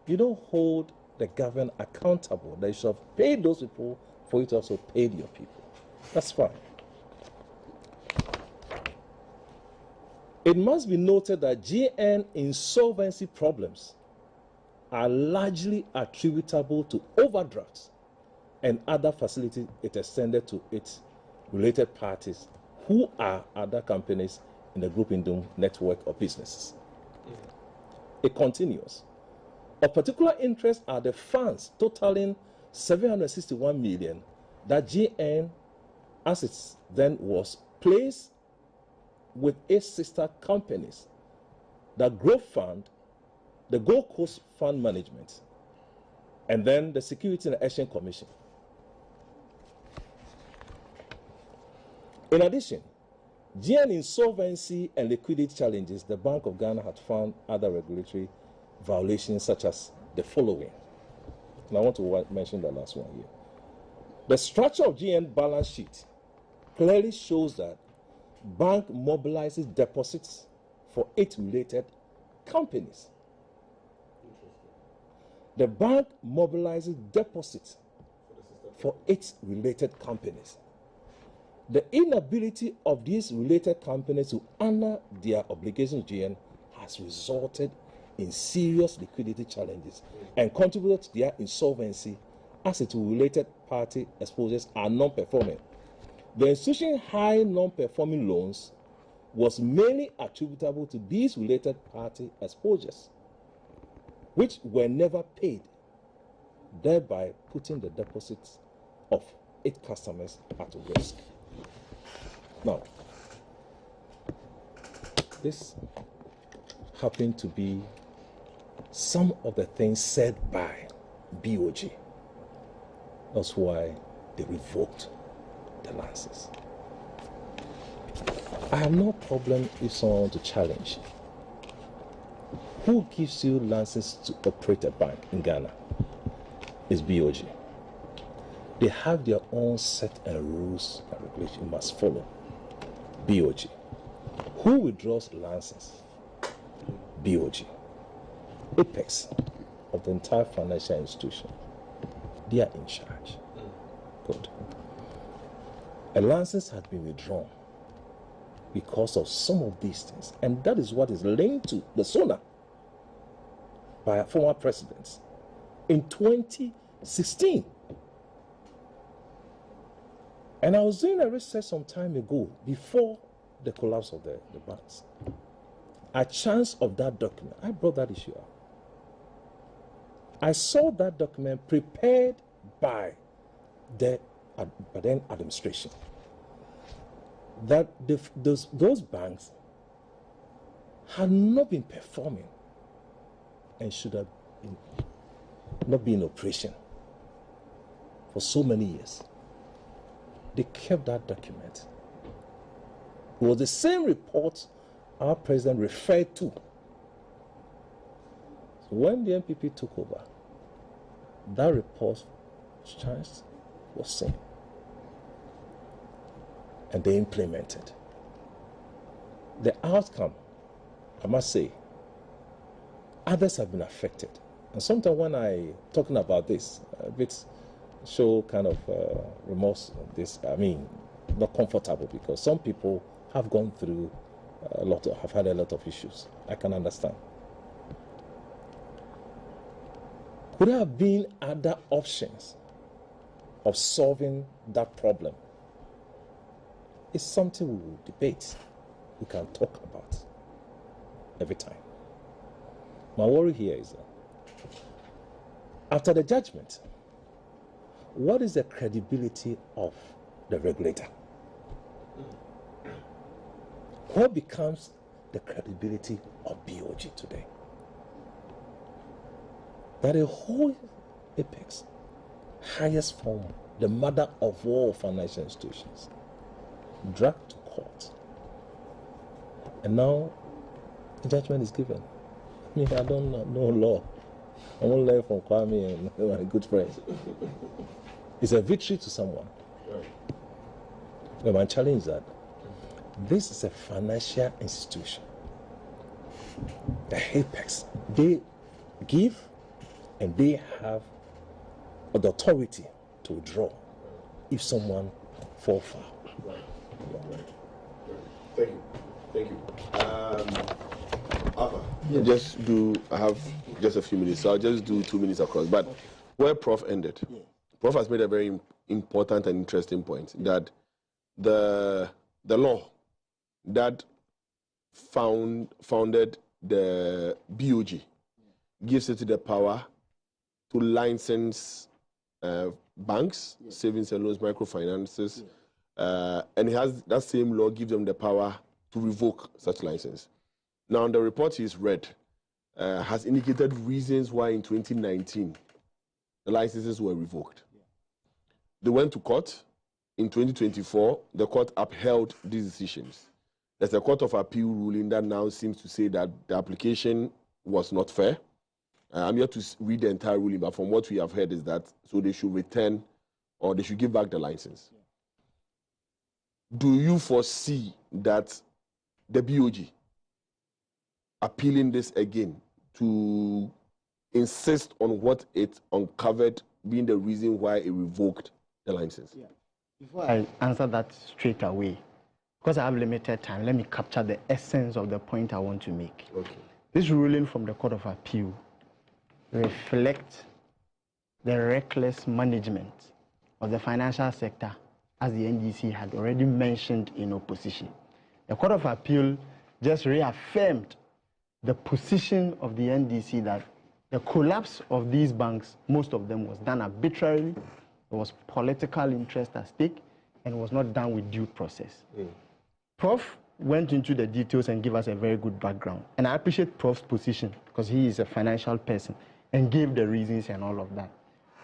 you don't hold the government accountable. They should have paid those people for you to also pay your people. That's fine. It must be noted that GN insolvency problems are largely attributable to overdrafts and other facilities it extended to its related parties who are other companies in the Group Indom network of businesses. It continues. Of particular interest are the funds totaling 761 million that GN, as it then was, placed with its sister companies, the Growth Fund, the Gold Coast Fund Management, and then the Security and Exchange Commission. In addition, GN insolvency and liquidity challenges, the Bank of Ghana had found other regulatory violations such as the following. And I want to mention the last one here. The structure of GN balance sheet clearly shows that bank mobilizes deposits for 8 related companies. The bank mobilizes deposits for 8 related companies. The inability of these related companies to honor their obligations to GN has resulted in serious liquidity challenges and contributed to their insolvency, as its related party exposures are non-performing. The institution's high non-performing loans was mainly attributable to these related party exposures, which were never paid, thereby putting the deposits of 8 customers at risk. Now, this happened to be some of the things said by BOG. That's why they revoked the license. I have no problem if someone wants to challenge. Who gives you license to operate a bank in Ghana? It's BOG. They have their own set and rules and regulations you must follow. BOG. Who withdraws license? BOG. Apex of the entire financial institution. They are in charge. Good. A license has been withdrawn because of some of these things, and that is what is linked to the SONA by a former president in 2016. And I was doing a research some time ago, before the collapse of the banks. A chance of that document, I brought that issue up. I saw that document prepared by the then administration, that those banks had not been performing and should have not been in operation for so many years. They kept that document. It was the same report our president referred to. So when the NPP took over, that report's chance was seen. And they implemented. The outcome, I must say, others have been affected. And sometimes when I talking about this, a bit show kind of remorse of this, not comfortable, because some people have gone through have had a lot of issues. I can understand. Could there have been other options of solving that problem? It's something we will debate, we can talk about every time. My worry here is that after the judgment, what is the credibility of the regulator? What becomes the credibility of BOG today. That a whole apex, highest form, the mother of all financial institutions, dragged to court. And now the judgment is given. I mean, I don't know law. I won't learn from Kwame and my good friends. It's a victory to someone. But my challenge is that this is a financial institution. The apex, they give and they have the authority to withdraw if someone falls foul. Thank you. Thank you. Alpha, I have just a few minutes, so I'll just do 2 minutes across. But where Prof ended, Prof has made a very important and interesting point that the law that founded the BOG gives it the power to license banks, savings and loans, microfinances, and it has that same law gives them the power to revoke such license. Now, the report he's read has indicated reasons why in 2019 the licenses were revoked. They went to court. In 2024, the court upheld these decisions. There's a Court of Appeal ruling that now seems to say that the application was not fair. I'm yet to read the entire ruling, but from what we have heard is that so they should return or they should give back the license. Do you foresee that the BOG appealing this again to insist on what it uncovered being the reason why it revoked the license? Yeah. Before I answer that straight away, because I have limited time, let me capture the essence of the point I want to make. Okay. This ruling from the Court of Appeal reflects the reckless management of the financial sector, as the NDC had already mentioned in opposition. The Court of Appeal just reaffirmed the position of the NDC that the collapse of these banks, most of them was done arbitrarily, there was political interest at stake, and was not done with due process. Prof went into the details and gave us a very good background. And I appreciate Prof's position because he is a financial person and gave the reasons and all of that.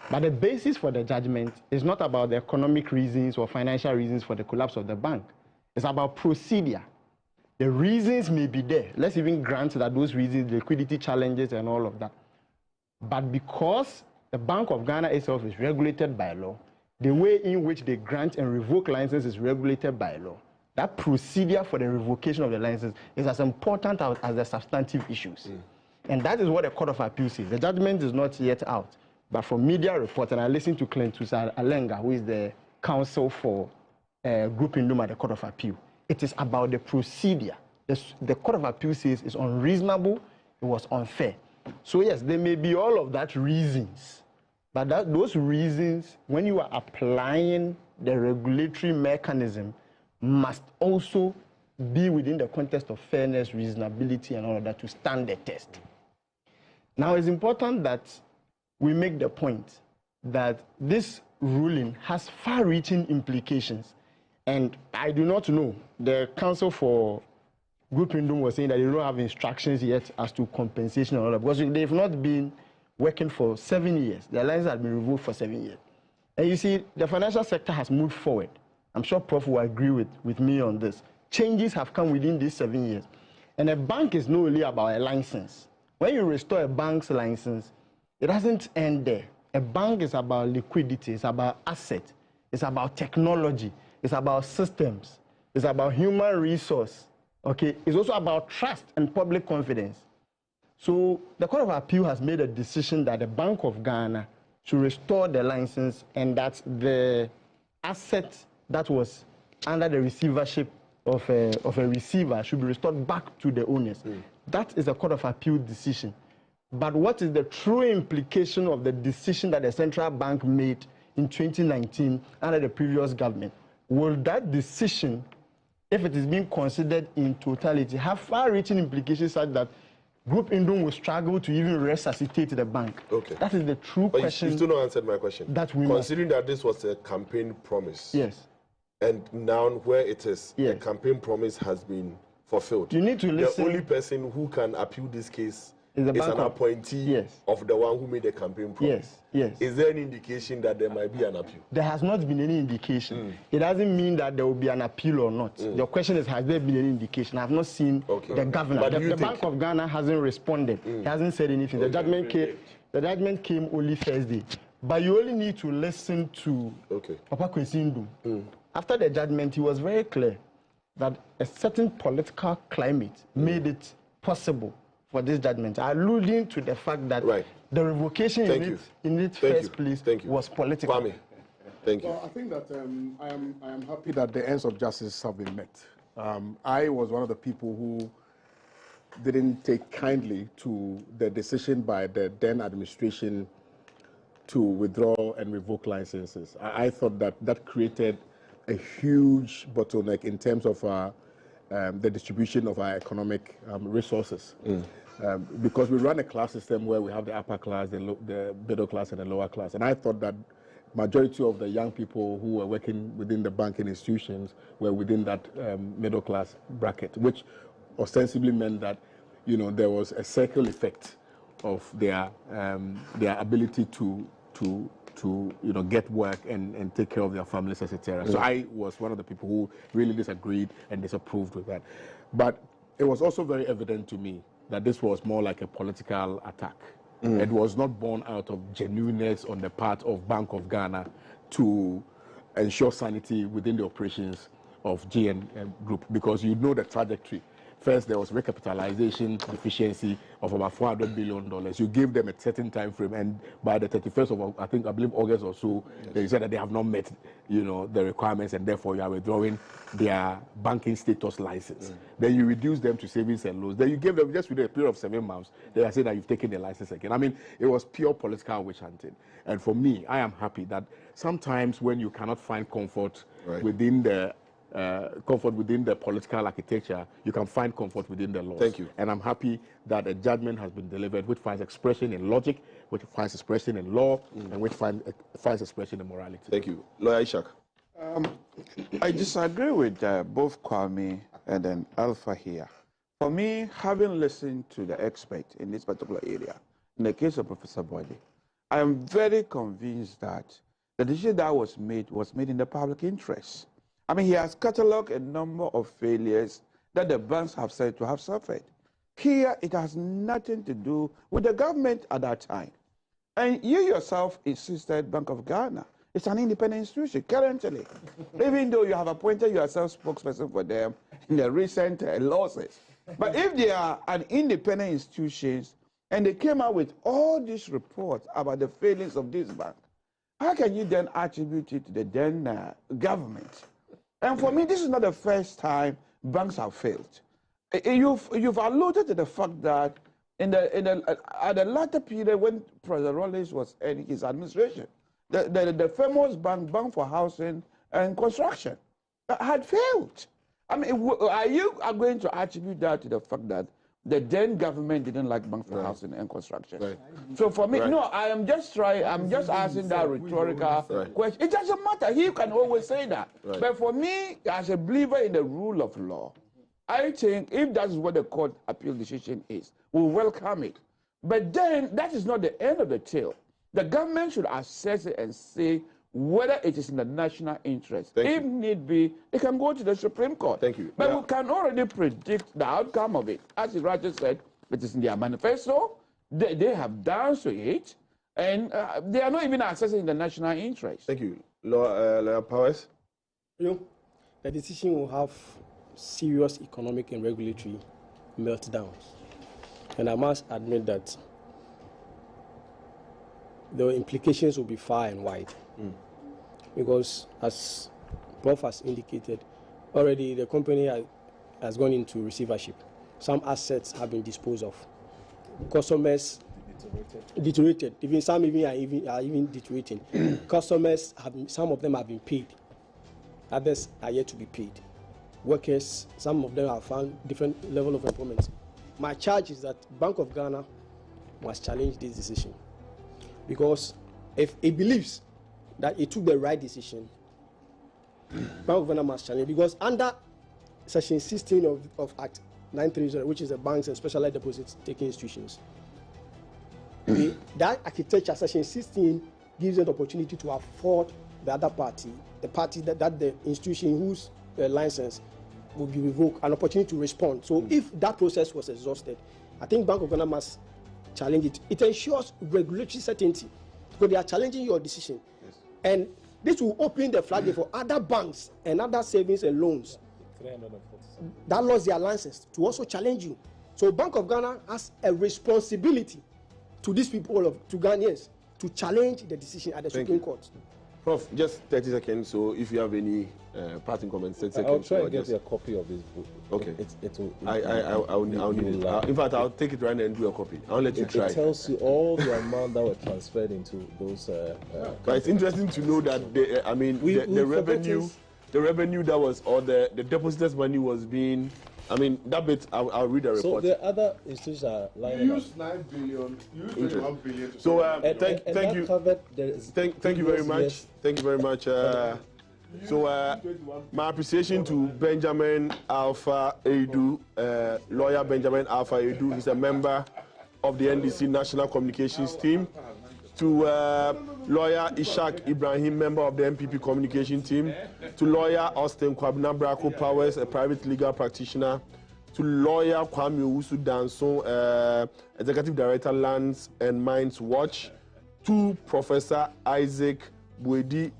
But the basis for the judgment is not about the economic reasons or financial reasons for the collapse of the bank. It's about procedure. The reasons may be there. Let's even grant that those reasons, liquidity challenges and all of that. But because the Bank of Ghana itself is regulated by law, the way in which they grant and revoke licenses is regulated by law. That procedure for the revocation of the license is as important as the substantive issues. And that is what the Court of Appeal says. The judgment is not yet out. But from media reports, and I listened to Clentusa Alenga, who is the counsel for Group Indum at the Court of Appeal. It is about the procedure. The Court of Appeal says it's unreasonable, it was unfair. So yes, there may be all of that reasons. But those reasons, when you are applying the regulatory mechanism, must also be within the context of fairness, reasonability, and all of that to stand the test. Now, it's important that we make the point that this ruling has far-reaching implications. And I do not know. The counsel for Group Indum was saying that they don't have instructions yet as to compensation and all that, because they've not been working for 7 years. Their license has been revoked for 7 years. And you see, the financial sector has moved forward. I'm sure Prof will agree with me on this. Changes have come within these 7 years. And a bank is not only about a license. When you restore a bank's license, it doesn't end there. A bank is about liquidity, it's about assets, it's about technology, it's about systems, it's about human resource. Okay, it's also about trust and public confidence. So the Court of Appeal has made a decision that the Bank of Ghana should restore the license and that the asset that was under the receivership of a receiver should be restored back to the owners. That is a Court of Appeal decision. But what is the true implication of the decision that the central bank made in 2019 under the previous government? Will that decision, if it is being considered in totality, have far-reaching implications such that Group Indum will struggle to even resuscitate the bank? Okay. That is the true question. You still not answered my question. That we Considering that this was a campaign promise. Yes. And now where it is, the campaign promise has been fulfilled. You need to listen. The only person who can appeal this case is an appointee yes. of the one who made the campaign promise. Yes, yes. Is there any indication that there might be an appeal? There has not been any indication. It doesn't mean that there will be an appeal or not. The question is, has there been any indication? I have not seen the governor. The Bank of Ghana hasn't responded. He hasn't said anything. The judgment came only Thursday. But you only need to listen to Papa Kwesindu. After the judgment, he was very clear that a certain political climate made it possible for this judgment, alluding to the fact that the revocation in its first place was political. Kwame. Thank you. Well, I think that I am happy that the ends of justice have been met. I was one of the people who didn't take kindly to the decision by the then administration to withdraw and revoke licenses. I thought that that created a huge bottleneck in terms of the distribution of our economic resources. Because we run a class system where we have the upper class, the middle class, and the lower class. And I thought that majority of the young people who were working within the banking institutions were within that middle class bracket, which ostensibly meant that, you know, there was a circle effect of their ability to you know, get work and take care of their families, etc. So I was one of the people who really disagreed and disapproved with that. But it was also very evident to me that this was more like a political attack. It was not born out of genuineness on the part of Bank of Ghana to ensure sanity within the operations of GN Group, because you know the trajectory. First, there was recapitalization deficiency of about $400 billion. You gave them a certain time frame, and by the 31st of, I believe August or so, they said that they have not met, you know, the requirements, and therefore you are withdrawing their banking status license. Then you reduce them to savings and loans. Then you gave them, just within a period of 7 months, they are saying that you've taken the license again. I mean, it was pure political witch hunting. And for me, I am happy that sometimes when you cannot find comfort within the political architecture, you can find comfort within the laws. Thank you. And I'm happy that a judgment has been delivered which finds expression in logic, which finds expression in law, and which finds expression in morality. Thank you. Lawyer Ishak. I disagree with both Kwame and then Alpha here. For me, having listened to the expert in this particular area, in the case of Professor Bode, I am very convinced that the decision that was made in the public interest. I mean, he has catalogued a number of failures that the banks have said to have suffered. Here, it has nothing to do with the government at that time. And you yourself insisted Bank of Ghana. It's an independent institution currently, even though you have appointed yourself spokesperson for them in the recent losses. But if they are an independent institution and they came out with all these reports about the failings of this bank, how can you then attribute it to the then government? And for me, this is not the first time banks have failed. You've alluded to the fact that at the latter period when President Rawlings was in his administration, the famous bank for housing and construction had failed. I mean, are you going to attribute that to the fact that the then government didn't like bank for housing and construction? So for me, no, I'm just asking that rhetorical question. It doesn't matter. He can always say that. But for me, as a believer in the rule of law, I think if that's what the court appeal decision is, we welcome it. But then that is not the end of the tale. The government should assess it and say whether it is in the national interest. If need be, it can go to the Supreme Court. Thank you. But we can already predict the outcome of it. As Roger said, it is in their manifesto. They have done to it, and they are not even assessing the national interest. Thank you. Lawyer Powers? The decision will have serious economic and regulatory meltdowns. And I must admit that the implications will be far and wide. Because as Prof has indicated, already the company has gone into receivership. Some assets have been disposed of. Customers deteriorated. Even some are deteriorating. Customers some of them have been paid. Others are yet to be paid. Workers, some of them have found different level of employment. My charge is that Bank of Ghana must challenge this decision, because if it believes that it took the right decision, Bank of Ghana must challenge, because under Section 16 of Act 930, which is the banks and specialized deposit taking institutions. That architecture, Section 16, gives them the opportunity to afford the other party, the party that the institution whose license will be revoked, an opportunity to respond. So if that process was exhausted, I think Bank of Ghana must challenge it. It ensures regulatory certainty because they are challenging your decision. Yes. And this will open the floodgate for other banks and other savings and loans that lost their license to also challenge you. So Bank of Ghana has a responsibility to these people, to Ghanaians, to challenge the decision at the Supreme Court. Prof, just 30 seconds. So if you have any parting comments, 30 seconds. I'll try and get you a copy of this book. Okay. I'll need it. In fact, I'll take it right now and do a copy. I'll let you try. It tells you all the amount that were transferred into those. But it's interesting to know that the revenue that was, or the depositors' money was being. I mean, that bit, I'll read the report. So the other institutions are lining up. Use 9 billion, use 21 billion. So thank you. Thank you very much. Thank you very much. So my appreciation to Benjamin Alpha Edu, lawyer Benjamin Alpha Edu. He's a member of the NDC National Communications team. To lawyer Ishak Ibrahim, member of the MPP communication team. To lawyer Austin Kwabena Brako Powers, a private legal practitioner. To lawyer Kwame Owusu Danson, executive director Lands and Mines Watch. To Professor Isaac Buedi,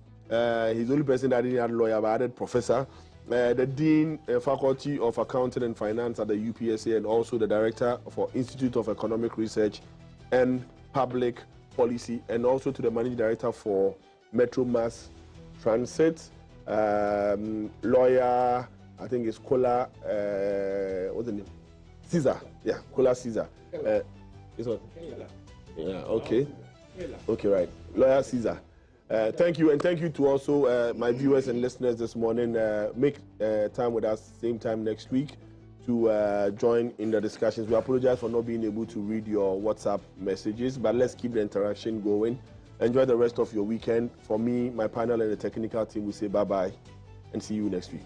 he's the only person that didn't have lawyer but added professor. The Dean, Faculty of Accounting and Finance at the UPSA, and also the Director for Institute of Economic Research and Public Policy, and also to the Managing Director for Metro Mass Transit, lawyer, I think it's Kola, what's the name? Cesar, yeah, Kola Cesar. This one? Yeah, okay. Okay, right. Lawyer Cesar. Thank you, and thank you to also my viewers and listeners this morning. Make time with us same time next week to join in the discussions. We apologize for not being able to read your WhatsApp messages, but let's keep the interaction going. Enjoy the rest of your weekend. For me, my panel, and the technical team, we say bye-bye and see you next week.